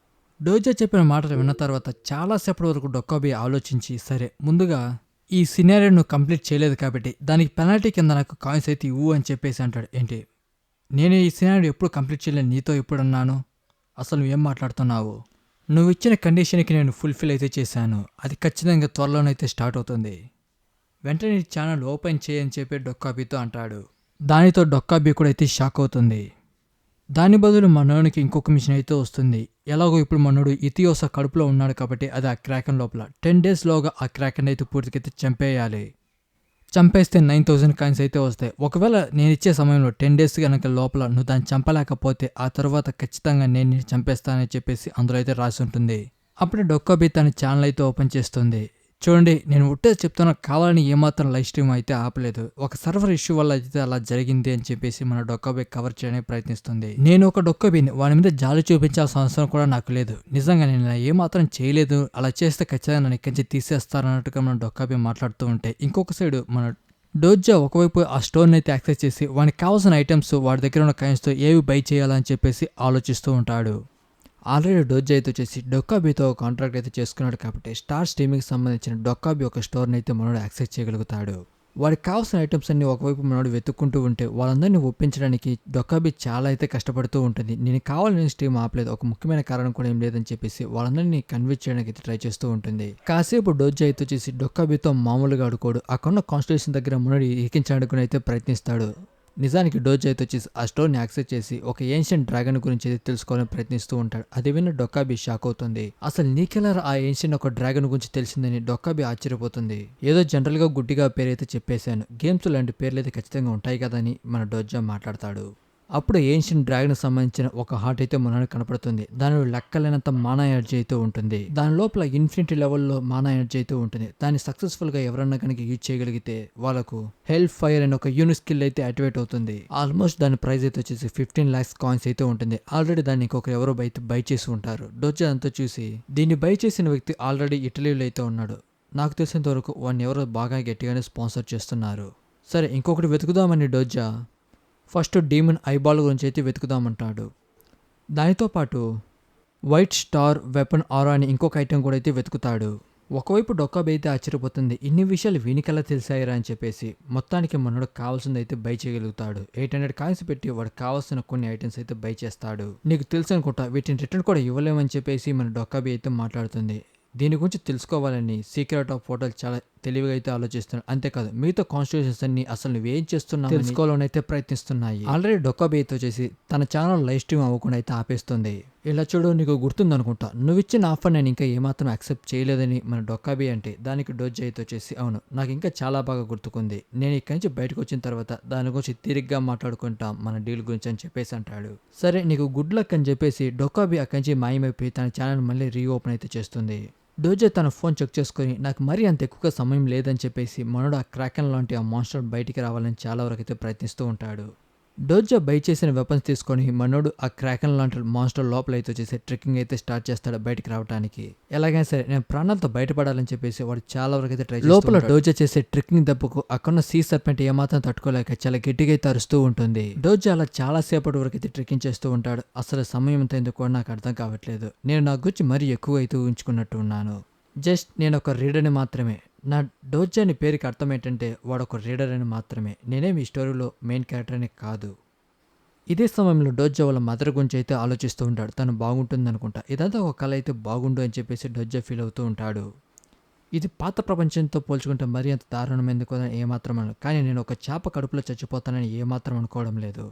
డోజా చెప్పిన మాటలు విన్న తర్వాత చాలాసేపటి వరకు డొక్కాబీ ఆలోచించి, సరే ముందుగా ఈ సినారియోను కంప్లీట్ చేయలేదు కాబట్టి దానికి పెనాల్టీ కింద నాకు కాయిన్స్ అయితే ఇవ్వు అని చెప్పేసి అంటాడు. ఏంటి, నేను ఈ సినారియో ఎప్పుడు కంప్లీట్ చేయలేదు, నీతో ఎప్పుడు అన్నాను, అసలు నువ్వేం మాట్లాడుతున్నావు, నువ్వు ఇచ్చిన కండిషన్కి నేను ఫుల్ఫిల్ అయితే చేశాను, అది ఖచ్చితంగా త్వరలోనైతే స్టార్ట్ అవుతుంది, వెంటనే నీ ఛానల్ ఓపెన్ చేయని చెప్పి డొక్కాబీతో అంటాడు. దానితో డొక్కాబీ కూడా అయితే షాక్ అవుతుంది. దాని బదులు మనోడికి ఇంకొక మిషన్ అయితే వస్తుంది. ఎలాగో ఇప్పుడు మనోడు ఇథియోసా కడుపులో ఉన్నాడు కాబట్టి అది ఆ క్రాకెన్ లోపల 10 డేస్లోగా ఆ క్రాకెన్ అయితే పూర్తికైతే చంపేయాలి. చంపేస్తే 9000 కాయిన్స్ అయితే వస్తాయి. ఒకవేళ నేను ఇచ్చే సమయంలో 10 డేస్ కనుక లోపల నువ్వు దాన్ని చంపలేకపోతే ఆ తర్వాత ఖచ్చితంగా నేను నిన్ను చంపేస్తానని చెప్పేసి అందులో అయితే రాసి ఉంటుంది. అప్పుడే డొక్కాబీ తన ఛానల్ అయితే ఓపెన్ చేస్తుంది. చూడండి, నేను ఉట్టేది చెప్తున్నా, కావాలని ఏమాత్రం లైవ్ స్ట్రీమ్ అయితే ఆపలేదు, ఒక సర్వర్ ఇష్యూ వల్ల అయితే అలా జరిగింది అని చెప్పేసి మన డొక్కాబీ కవర్ చేయడానికి ప్రయత్నిస్తుంది. నేను ఒక డొక్కాబీని, వాడి మీద జాలి చూపించాల్సిన అవసరం కూడా నాకు లేదు, నిజంగా నేను ఏమాత్రం చేయలేదు, అలా చేస్తే ఖచ్చితంగా నన్ను ఇక్కడి నుంచి తీసేస్తారన్నట్టుగా మన డొక్కాబీ మాట్లాడుతూ ఉంటే ఇంకొక సైడ్ మన డోజా ఒకవైపు ఆ స్టోర్ని అయితే యాక్సెస్ చేసి వానికి కావాల్సిన ఐటమ్స్ వాడి దగ్గర ఉన్న కాయిన్స్తో ఏవి బై చేయాలని చెప్పేసి ఆలోచిస్తూ ఉంటాడు. ఆల్రెడీ డోజా అయితే వచ్చేసి డొక్కాబీతో కాంట్రాక్ట్ అయితే చేసుకున్నాడు కాబట్టి స్టార్ స్ట్రీమింగ్కి సంబంధించిన డొక్కాబీ ఒక స్టోర్ని అయితే మనోడు యాక్సెస్ చేయగలుగుతాడు. వాడికి కావాల్సిన ఐటమ్స్ అన్ని ఒకవైపు మనోడు వెతుక్కుంటూ ఉంటే వాళ్ళందరినీ ఒప్పించడానికి డొక్కాబీ చాలా అయితే కష్టపడుతూ ఉంటుంది. నేను కావాలని స్ట్రీమ్ ఆపలేదు, ఒక ముఖ్యమైన కారణం కూడా ఏం లేదని చెప్పేసి వాళ్ళందరినీ కన్విన్స్ చేయడానికి అయితే ట్రై చేస్తూ ఉంటుంది. కాసేపు డోజా అయితే వచ్చేసి డొక్కాబీతో మామూలుగా ఆడుకోడు, అక్కడ కాన్స్టిట్యూషన్ దగ్గర మనోడు ఎక్కించడానికి అయితే ప్రయత్నిస్తాడు. నిజానికి డోజా అయితే వచ్చేసి ఆ స్టోర్ని యాక్సెస్ చేసి ఒక ఏన్షియంట్ డ్రాగన్ గురించి అయితే తెలుసుకోవాలని ప్రయత్నిస్తూ ఉంటాడు. అది విన్న డొక్కాబీ షాక్ అవుతుంది. అసలు నీకెలా ఆ ఏన్షియంట్ ఒక డ్రాగన్ గురించి తెలిసిందని డొక్కాబీ ఆశ్చర్యపోతుంది. ఏదో జనరల్ గా గుడ్డిగా పేరైతే చెప్పేశాను, గేమ్స్ లాంటి పేర్లు అయితే ఖచ్చితంగా ఉంటాయి కదా అని మన డోజా మాట్లాడతాడు. అప్పుడు ఏన్షియంట్ డ్రాగన్ సంబంధించిన ఒక హార్ట్ అయితే మనకు కనపడుతుంది. దానిలో లెక్కలేనంత మానా ఎనర్జీ అయితే ఉంటుంది. దాని లోపల ఇన్ఫినిటీ లెవెల్లో మానా ఎనర్జీ అయితే ఉంటుంది. దాన్ని సక్సెస్ఫుల్ గా ఎవరన్నా కనుక యూజ్ చేయగలిగితే వాళ్ళకు హెల్ ఫైర్ అనే ఒక యూనిక్ స్కిల్ అయితే యాక్టివేట్ అవుతుంది. ఆల్మోస్ట్ దాని ప్రైస్ అయితే వచ్చేసి 15 lakhs కాయిన్స్ అయితే ఉంటుంది. ఆల్రెడీ దాన్ని ఇంకొకరు ఎవరో బై చేసి ఉంటారు. డోజా అంతా చూసి దీన్ని బై చేసిన వ్యక్తి ఆల్రెడీ ఇటలీలో అయితే ఉన్నాడు, నాకు తెలిసినంత వరకు వాడిని ఎవరో బాగా గట్టిగానే స్పాన్సర్ చేస్తున్నారు. సరే ఇంకొకటి వెతుకుదామని డోజా ఫస్ట్ డీమన్ ఐబాల్ గురించి అయితే వెతుకుదామంటాడు. దానితో పాటు వైట్ స్టార్ వెపన్ ఆరా అని ఇంకొక ఐటెం కూడా అయితే వెతుకుతాడు. ఒకవైపు డొక్కాబీ అయితే ఆశ్చర్యపోతుంది, ఇన్ని విషయాలు వీనికల్లా తెలిసాయిరా అని చెప్పేసి. మొత్తానికి మనోడు కావాల్సింది అయితే బై చేయగలుగుతాడు. 800 కాయిన్స్ పెట్టి వాడికి కావాల్సిన కొన్ని ఐటమ్స్ అయితే బై చేస్తాడు. నీకు తెలుసు అనుకుంటా, వీటిని రిటర్న్ కూడా ఇవ్వలేమని చెప్పేసి మన డొక్కాబీ అయితే మాట్లాడుతుంది. దీని గురించి తెలుసుకోవాలని సీక్రెట్ ఆఫ్ పోర్టల్ చాలా తెలివిగా అయితే ఆలోచిస్తున్నాడు. అంతేకాదు మిగతా కాన్స్టిట్యూషన్స్ అన్ని అసలు నువ్వేం చేస్తున్నావు తెలుసుకోవాలని అయితే ప్రయత్నిస్తున్నాయి. ఆల్రెడీ డొక్కాబీ అయితే వచ్చేసి తన ఛానల్ లైవ్ స్ట్రీమ్ అవ్వకుండా అయితే ఆపేస్తుంది. ఇలా చూడు, నీకు గుర్తుందనుకుంటా, నువ్వు ఇచ్చిన ఆఫర్ నేను ఇంకా ఏమాత్రం యాక్సెప్ట్ చేయలేదని మన డొక్కాబీ అంటే దానికి డోజా అయితే వచ్చేసి అవును, నాకు ఇంకా చాలా బాగా గుర్తుకుంది, నేను ఇక్కడి నుంచి బయటకు వచ్చిన తర్వాత దాని గురించి తిరిగ్గా మాట్లాడుకుంటాం మన డీల్ గురించి అని చెప్పేసి అంటాడు. సరే నీకు గుడ్ లక్ అని చెప్పేసి డొక్కాబీ అక్కడి నుంచి మాయమైపోయి తన ఛానల్ మళ్ళీ రీఓపెన్ అయితే చేస్తుంది. డోజా తన ఫోన్ చెక్ చేసుకుని నాకు మరీ అంత ఎక్కువగా సమయం లేదని చెప్పేసి మనోడు ఆ క్రాకెన్ లాంటి ఆ మాన్స్టర్ బయటికి రావాలని చాలా వరకు అయితే ప్రయత్నిస్తూ ఉంటాడు. డోజా బై చేసిన వెపన్స్ తీసుకొని మనోడు ఆ క్రాకెన్ లాంటి మాన్స్టర్ లోపల అయితే వచ్చేసి ట్రెక్కింగ్ అయితే స్టార్ట్ చేస్తాడు బయటికి రావడానికి. ఎలాగైనా సరే నేను ప్రాణాలతో బయటపడాలని చెప్పేసి వాడు చాలా వరకు అయితే ట్రై చేస్తాడు. లోపల డోజా చేసే ట్రెక్కింగ్ దెబ్బకు అక్కడ సీ సర్పెంట్ ఏమాత్రం తట్టుకోలేక చాలా గట్టిగా అయితే అరుస్తూ ఉంటుంది. డోజా అలా చాలా సేపటి వరకు అయితే ట్రెక్కింగ్ చేస్తూ ఉంటాడు. అసలు సమయం ఎంత ఎందుకు కూడా నాకు అర్థం కావట్లేదు, నేను నా గురించి మరీ ఎక్కువ అయితే ఊహించుకున్నట్టు ఉన్నాను. జస్ట్ నేను ఒక రీడర్ని మాత్రమే. నా డోజా అని పేరుకి అర్థం ఏంటంటే వాడు ఒక రీడర్ అని మాత్రమే, నేనేమి ఈ స్టోరీలో మెయిన్ క్యారెక్టర్ అని కాదు. ఇదే సమయంలో డోజా వాళ్ళ మదర్ గురించి అయితే ఆలోచిస్తూ ఉంటాడు. తను బాగుంటుంది అనుకుంటా. ఇదంతా ఒక కళ అయితే బాగుండు అని చెప్పేసి డోజా ఫీల్ అవుతూ ఉంటాడు. ఇది పాత ప్రపంచంతో పోల్చుకుంటే మరీ అంత దారుణమైంది కూడా ఏమాత్రం అనను. కానీ నేను ఒక చేప కడుపులో చచ్చిపోతానని ఏమాత్రం అనుకోవడం లేదు.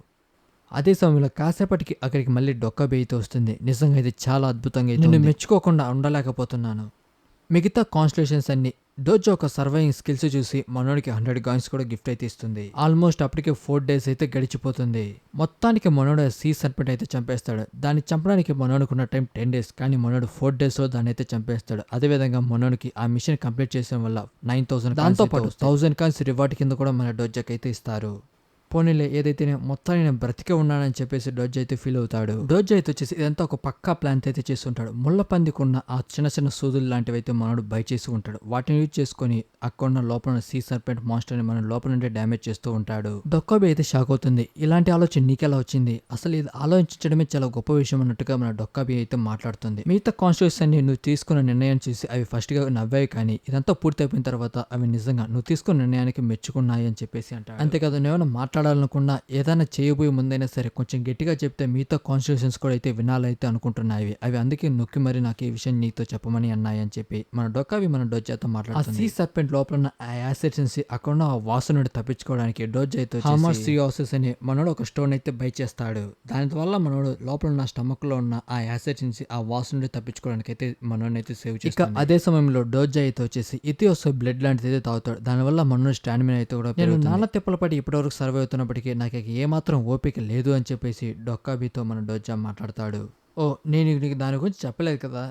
అదే సమయంలో కాసేపటికి అక్కడికి మళ్ళీ డొక్కాబి అయితే వస్తుంది. నిజంగా ఇది చాలా అద్భుతంగా అయితే నిన్ను మెచ్చుకోకుండా ఉండలేకపోతున్నాను. మిగతా కాన్స్టిట్యూషన్స్ అన్ని డోజో ఒక సర్వైవింగ్ స్కిల్స్ చూసి మనోడికి 100 కాయిన్స్ కూడా గిఫ్ట్ అయితే ఇస్తుంది. ఆల్మోస్ట్ అప్పటికే 4 days అయితే గడిచిపోతుంది. మొత్తానికి మనోడు సీ సర్పెంట్ అయితే చంపేస్తాడు. దాన్ని చంపడానికి మనోడుకున్న టైం 10 days, కానీ మనోడు 4 days లో దాన్ని అయితే చంపేస్తాడు. అదేవిధంగా మనోడికి ఆ మిషన్ కంప్లీట్ చేసిన వల్ల 9000 దాంతో పాటు 1000 కాయిన్స్ రివార్డ్ కింద కూడా మన డోజోకి అయితే ఇస్తారు. పోనీలే ఏదైతే మొత్తాన్ని నేను బ్రతికే ఉన్నానని చెప్పేసి డోజో అయితే ఫీల్ అవుతాడు. డోజో అయితే వచ్చేసి ఇదంతా ఒక పక్కా ప్లాన్ అయితే చేస్తుంటాడు. ముళ్ళ పందికున్న ఆ చిన్న చిన్న సూదులు లాంటివి అయితే మనోడు బై చేసి ఉంటాడు. వాటిని యూజ్ చేసుకుని అక్కడున్న లోపల సీ సర్పెంట్ మాన్స్టర్ ని మన లోపల నుండి డ్యామేజ్ చేస్తూ ఉంటాడు. డొక్కాబి అయితే షాక్ అవుతుంది. ఇలాంటి ఆలోచన నీకెలా వచ్చింది? అసలు ఇది ఆలోచించడమే చాలా గొప్ప విషయం అన్నట్టుగా మన డొక్కాబి అయితే మాట్లాడుతుంది. మిగతా కాన్స్టిట్యూషన్ అన్ని నువ్వు తీసుకున్న నిర్ణయం చూసి అవి ఫస్ట్ గా నవ్వాయి, కానీ ఇదంతా పూర్తి అయిపోయిన తర్వాత అవి నిజంగా నువ్వు తీసుకున్న నిర్ణయానికి మెచ్చుకున్నాయి అని చెప్పేసి అంటాడు. అంతేకాదు నువ్వేమైనా మాట్లాడాలనుకున్నా ఏదైనా చేయబోయే ముందైనా సరే కొంచెం గట్టిగా చెప్తే మిగతా కాన్స్టిట్యూషన్స్ కూడా అయితే వినాలైతే అనుకుంటున్నాయి. అవి అందుకే నొక్కి మరి నాకు ఈ విషయం నీతో చెప్పమని అన్నాయి అని చెప్పి మన డొక్కాబి మన డోజాతో మాట్లాడుతుంది. ఆ సీ సర్పెంట్ లోపల ఉన్న ఆ యాసిడ్స్ అక్కడ ఆ వాసన నుండి తప్పించుకోవడానికి డోజా అయితే హామర్సియోసిస్ అని మనోడు ఒక స్టోన్ అయితే బై చేస్తాడు. దానివల్ల మనోడు లోపల ఉన్న స్టమక్ లో ఉన్న ఆ యాసిడ్స్ ఆ వాసన నుండి తప్పించుకోవడానికి అయితే మనోడిని అయితే సేవ్ చేస్తాడు. అదే సమయంలో డోజా అయితే వచ్చేసి ఇథియోస్ బ్లడ్ లాంటిది అయితే తాగుతాడు. దానివల్ల మనోడు స్టామినా అయితే కూడా నేను నాన్న తిప్పల పడి ఇప్పటివరకు సర్వే అవుతున్నప్పటికీ నాకు ఏమాత్రం ఓపిక లేదు అని చెప్పేసి డొక్కాబితో మన డోజా మాట్లాడతాడు. ఓ నేను నీకు దాని గురించి చెప్పలేదు కదా,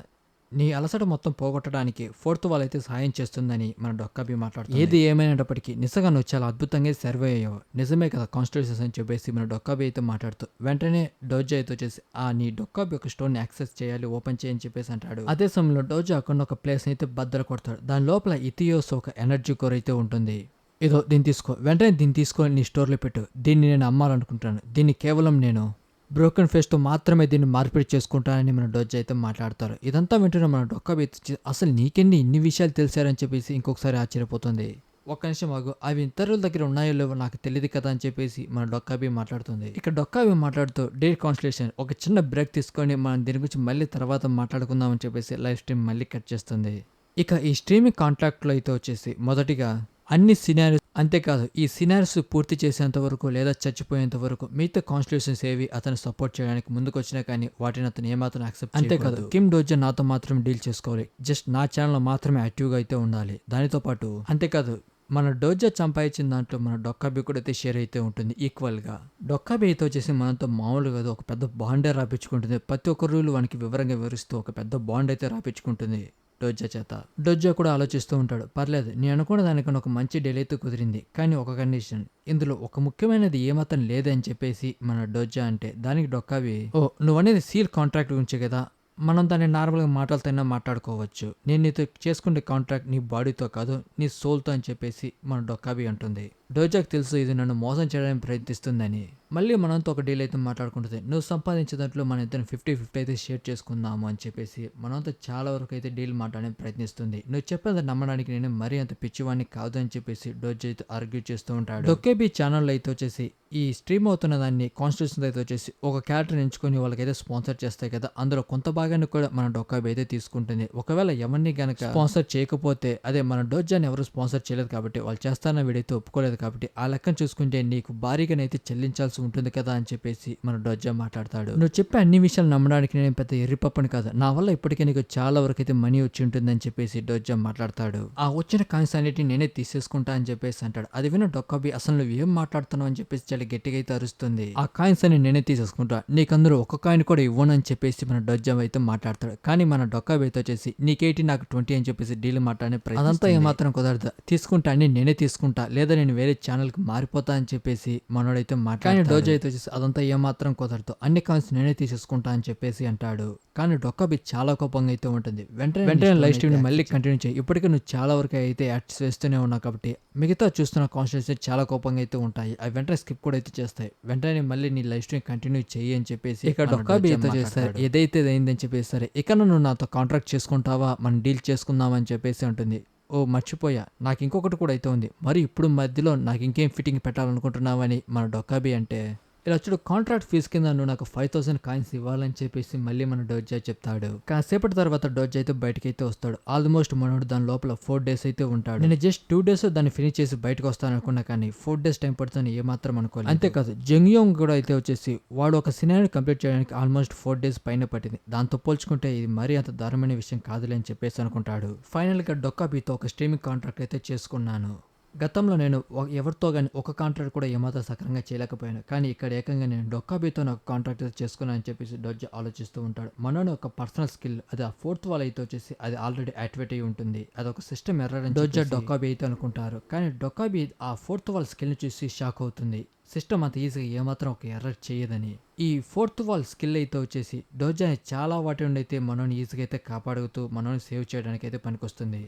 నీ అలసట మొత్తం పోగొట్టడానికి ఫోర్త్ వాల్ అయితే సహాయం చేస్తుందని మన డొక్కాబి మాట్లాడుతుంది. ఏది ఏమైనప్పటికీ నిజంగా నువ్వు చాలా అద్భుతంగా సర్వే అయ్యావు, నిజమే కదా కాన్స్టిట్యూషన్స్ అని చెప్పేసి మన డొక్కాబి అయితే మాట్లాడుతూ వెంటనే డోజా అయితే వచ్చేసి నీ డొక్కాబి ఒక స్టోన్ ని యాక్సెస్ చేయాలి, ఓపెన్ చేయని చెప్పేసి అంటాడు. అదే సమయంలో డోజా అక్కడ ఒక ప్లేస్ అయితే బద్దలు కొడతాడు. దాని లోపల ఇథియోస్ ఒక ఎనర్జీ కోర్ అయితే ఉంటుంది. ఇదో దీన్ని తీసుకో, వెంటనే దీన్ని తీసుకొని నీ స్టోర్లో పెట్టు. దీన్ని నేను అమ్మాలనుకుంటాను. దీన్ని కేవలం నేను బ్రోకెన్ ఫేస్తో మాత్రమే దీన్ని మార్పిడి చేసుకుంటానని మన డోజా అయితే మాట్లాడతారు. ఇదంతా వింటున్న మన డొక్కాబి అసలు నీకెన్ని ఇన్ని విషయాలు తెలిసారని చెప్పేసి ఇంకొకసారి ఆశ్చర్యపోతుంది. ఒక్క నిమిషం ఆగు, అవి ఇతరుల దగ్గర ఉన్నాయో లేవో నాకు తెలియదు కదా అని చెప్పేసి మన డొక్కాబి మాట్లాడుతుంది. ఇక డొక్కాబి మాట్లాడుతూ డే కాన్స్టిట్యూషన్ ఒక చిన్న బ్రేక్ తీసుకొని మనం దీని గురించి మళ్ళీ తర్వాత మాట్లాడుకుందాం అని చెప్పేసి లైవ్ స్ట్రీమ్ మళ్ళీ కట్ చేస్తుంది. ఇక ఈ స్ట్రీమింగ్ కాంట్రాక్ట్లో అయితే వచ్చేసి మొదటిగా అన్ని సినారియోస్, అంతేకాదు ఈ సినారియోస్ పూర్తి చేసేంత వరకు లేదా చచ్చిపోయేంత వరకు మిగతా కాన్స్టిట్యూషన్స్ ఏవి అతను సపోర్ట్ చేయడానికి ముందుకు వచ్చినా కానీ వాటిని అతను ఏమాత్రం యాక్సెప్ట్ చేయకూడదు. అంతేకాదు కిమ్ డోజా నాతో మాత్రం డీల్ చేసుకోవాలి, జస్ట్ నా ఛానల్లో మాత్రమే యాక్టివ్గా అయితే ఉండాలి. దానితో పాటు అంతేకాదు మన డోజా సంపాదించిన దాంట్లో మన డొక్కాబి కూడా అయితే షేర్ అయితే ఉంటుంది ఈక్వల్గా. డొక్కాబి అయితే వచ్చేసి మనతో మామూలుగా ఒక పెద్ద బాండే రాపించుకుంటుంది. ప్రతి ఒక్క రూల్ వానికి వివరంగా వివరిస్తూ ఒక పెద్ద బాండ్ అయితే రాపించుకుంటుంది డోజా చేత. డోజా కూడా ఆలోచిస్తూ ఉంటాడు, పర్లేదు నేను అనుకున్న దానికన్నా ఒక మంచి డీల్ అయితే కుదిరింది, కానీ ఒక కండిషన్, ఇందులో ఒక ముఖ్యమైనది ఏమాత్రం లేదని చెప్పేసి మన డోజా అంటే దానికి డొక్కాబి ఓ నువ్వనేది సీల్ కాంట్రాక్ట్ గురించి కదా, మనం దాన్ని నార్మల్గా మాటలతోనే మాట్లాడుకోవచ్చు. నేను నీతో చేసుకునే కాంట్రాక్ట్ నీ బాడీతో కాదు నీ సోల్తో అని చెప్పేసి మన డొక్కాబి అంటుంది. డోజాకి తెలుసు ఇది నన్ను మోసం చేయడానికి ప్రయత్నిస్తుందని. మళ్ళీ మనంతో ఒక డీల్ అయితే మాట్లాడుకుంటుంది. నువ్వు సంపాదించే దాంట్లో మన ఇద్దరు 50-50 అయితే షేర్ చేసుకుందాము అని చెప్పేసి మనతో చాలా వరకు అయితే డీల్ మాట్లాడడానికి ప్రయత్నిస్తుంది. నువ్వు చెప్పేది నమ్మడానికి నేను మరీ అంత పిచ్చివాడిని కాదు అని చెప్పేసి డోజా అయితే ఆర్గ్యూ చేస్తూ ఉంటాడు. డొక్కాబి ఛానల్లో అయితే వచ్చేసి ఈ స్ట్రీమ్ అవుతున్న దాన్ని కాన్స్టిట్యూషన్ అయితే వచ్చేసి ఒక క్యారెక్టర్ ఎంచుకొని వాళ్ళకైతే స్పాన్సర్ చేస్తాయి కదా, అందులో కొంత భాగాన్ని కూడా మన డొక్కాబి అయితే తీసుకుంటుంది. ఒకవేళ ఎవరిని గనక స్పాన్సర్ చేయకపోతే, అదే మన డోజాని ఎవరు స్పాన్సర్ చేయలేదు కాబట్టి వాళ్ళు చేస్తారన్న వీడైతే ఒప్పుకోలేదు కాబట్టి ఆ లెక్కను చూసుకుంటే నీకు భారీగానైతే చెల్లించాల్సి ఉంటుంది కదా అని చెప్పేసి మన డోజా మాట్లాడతాడు. నువ్వు చెప్పే అన్ని విషయాలు నమ్మడానికి నేను పెద్ద ఎర్రిపప్పని కాదు, నా వల్ల ఇప్పటికే నీకు చాలా వరకు అయితే మనీ వచ్చి ఉంటుందని చెప్పేసి డోజా మాట్లాడతాడు. ఆ వచ్చిన కాయిన్స్ అన్నిటిని నేనే తీసేసుకుంటా అని చెప్పేసి అంటాడు. అది విన్న డొక్కాబి అసలు నువ్వు ఏం మాట్లాడుతున్నావు అని చెప్పేసి చాలా గట్టిగా అయితే అరుస్తుంది. ఆ కాయిన్స్ అని నేనే తీసేసుకుంటా, నీకందరూ ఒక కాయిన్ కూడా ఇవ్వను అని చెప్పేసి మన డోజా అయితే మాట్లాడతాడు. కానీ మన డొక్కాబి అయితే వచ్చేసి నీకేటి నాకు 20 అని చెప్పేసి డీల్ మాట్లాడే అదంతా ఏమాత్రం కుదరదు, తీసుకుంటా అని నేనే తీసుకుంటా లేదా నేను వేరే ఛానల్ కి మారిపోతా అని చెప్పేసి మనోడైతే మాట్లాడి డోజా అయితే వచ్చేసి అదంతా ఏమాత్రం కుదరదు, అన్ని కాయిన్స్ నేనే తీసేసుకుంటా అని చెప్పేసి అంటాడు. కానీ డొక్కాబి చాలా కోపంగా అయితే ఉంటుంది. వెంటనే లైవ్ స్ట్రీమ్ ని మళ్ళీ కంటిన్యూ చేయి, ఇప్పటికే నువ్వు చాలా వరకు అయితే యాడ్స్ వేస్తూనే ఉన్నావు కాబట్టి మిగతా చూస్తున్న కాన్స్టిట్యూషన్ చాలా కోపంగా అయితే ఉంటాయి, అవి వెంటనే స్కిప్ కూడా అయితే చేస్తాయి. వెంటనే మళ్ళీ నీ లైవ్ స్ట్రీమ్ కంటిన్యూ చెయ్యి అని చెప్పేసి ఇక డొక్కాబి అయితే చేస్తారు. ఏదైతే అయిందని చెప్పేసి ఇక నువ్వు నాతో కాంట్రాక్ట్ చేసుకుంటావా, మనం డీల్ చేసుకుందాం అని చెప్పేసి ఉంటుంది. ఓ మర్చిపోయా, నాకు ఇంకొకటి కూడా అయితే ఉంది, మరి ఇప్పుడు మధ్యలో నాకు ఇంకేం ఫిట్టింగ్ పెట్టాలనుకుంటున్నావని మన డొక్కాబి అంటే ఇలా చూడు, కాంట్రాక్ట్ ఫీజు కింద నువ్వు నాకు 5000 కాయిన్స్ ఇవ్వాలని చెప్పేసి మళ్ళీ మన డోజా చెప్తాడు. కాసేపటి తర్వాత డోజా అయితే బయటకైతే వస్తాడు. ఆల్మోస్ట్ మనోడు దాని లోపల 4 days అయితే ఉంటాడు. నేను జస్ట్ 2 days దాన్ని ఫినిష్ చేసి బయటకు వస్తాను అనుకున్నా, కానీ 4 days టైం పడుతుందని ఏమాత్రం అనుకోలేదు. అంతేకాదు జంగ్యోంగ్ కూడా అయితే వచ్చేసి వాడు ఒక సినారీ కంప్లీట్ చేయడానికి ఆల్మోస్ట్ 4 days పైన పట్టింది. దాంతో పోల్చుకుంటే ఇది మరీ అంత దారుణమైన విషయం కాదులే అని చెప్పేసి అనుకుంటాడు. ఫైనల్ గా డొక్కాబీతో ఒక స్ట్రీమింగ్ కాంట్రాక్ట్ అయితే చేసుకున్నాను. గతంలో నేను ఎవరితో కానీ ఒక కాంట్రాక్ట్ కూడా ఏమాత్రం సక్రంగా చేయలేకపోయాను, కానీ ఇక్కడ ఏకంగా నేను డొక్కాబీతో ఒక కాంట్రాక్ట్ అయితే చేసుకున్నానని చెప్పేసి డోజా ఆలోచిస్తూ ఉంటాడు. మనోని ఒక పర్సనల్ స్కిల్ అది ఆ 4th వాల్ అయితే వచ్చేసి అది ఆల్రెడీ యాక్టివేట్ అయి ఉంటుంది. అది ఒక సిస్టమ్ ఎర్రర్ అని డోజా డొక్కాబీ అయితే అనుకుంటారు. కానీ డొక్కాబీ ఆ 4th వాల్ స్కిల్ని చూసి షాక్ అవుతుంది. సిస్టమ్ అంత ఈజీగా ఏమాత్రం ఒక ఎర్రర్ చేయదని. ఈ 4th వాల్ స్కిల్ అయితే వచ్చేసి డోజాని చాలా వాటి నుండి అయితే మనోని ఈజీగా అయితే కాపాడుతూ మనోని సేవ్ చేయడానికి అయితే పనికొస్తుంది.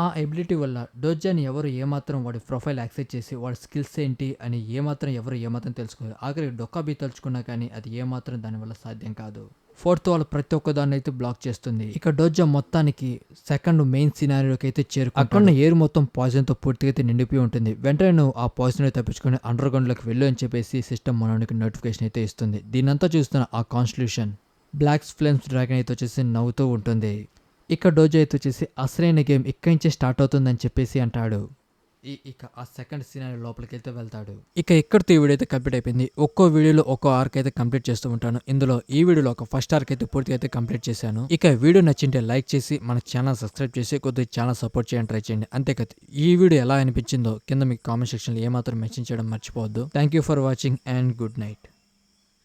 ఆ ఎబిలిటీ వల్ల డోజాని ఎవరు ఏమాత్రం వాడి ప్రొఫైల్ యాక్సెస్ చేసి వాడి స్కిల్స్ ఏంటి అని ఎవరు ఏమాత్రం తెలుసుకోవాలి. ఆఖరికి డొక్కాబీ తలుచుకున్నా కానీ అది ఏమాత్రం దానివల్ల సాధ్యం కాదు. 4th వాల్ ప్రతి ఒక్క దాన్ని అయితే బ్లాక్ చేస్తుంది. ఇక డోజా మొత్తానికి సెకండ్ మెయిన్ సినారియోకి అయితే చేరుకుంటాడు. అక్కడ ఎయిర్ మొత్తం పాయిజన్ తో పూర్తిగా అయితే నిండిపోయి ఉంటుంది. వెంటనే నువ్వు ఆ పాయిజన్ తప్పించుకొని అండర్ గ్రౌండ్ లోకి వెళ్ళు అని చెప్పేసి సిస్టమ్ మనోనికి నోటిఫికేషన్ అయితే ఇస్తుంది. దీనంతా చూస్తున్న ఆ కాన్స్టిట్యూషన్ బ్లాక్ ఫ్లేమ్స్ డ్రాగన్ అయితే వచ్చేసి నవ్వుతూ ఉంటుంది. ఇక డోజా అయితే వచ్చేసి అసలైన గేమ్ ఇక్కడి నుంచే స్టార్ట్ అవుతుందని చెప్పేసి అంటాడు. ఇక ఆ సెకండ్ సినారీ లోపలికి అయితే వెళ్తాడు. ఇక ఎక్కడితో ఈ వీడియో అయితే కంప్లీట్ అయిపోయింది. ఒక్కో వీడియోలో ఒక్కో ఆర్క్ అయితే కంప్లీట్ చేస్తూ ఉంటాను. ఇందులో ఈ వీడియోలో ఒక ఫస్ట్ ఆర్క్ అయితే పూర్తిగా అయితే కంప్లీట్ చేశాను. ఇక వీడియో నచ్చింటే లైక్ చేసి మన ఛానల్ సబ్స్క్రైబ్ చేసి కొద్దిగా ఛానల్ సపోర్ట్ చేయడానికి ట్రై చేయండి. అంతేకాదు ఈ వీడియో ఎలా అనిపించిందో కింద మీకు కామెంట్ సెక్షన్లో ఏమాత్రం మెన్షన్ చేయడం మర్చిపోవద్దు. Thank you for watching and good night.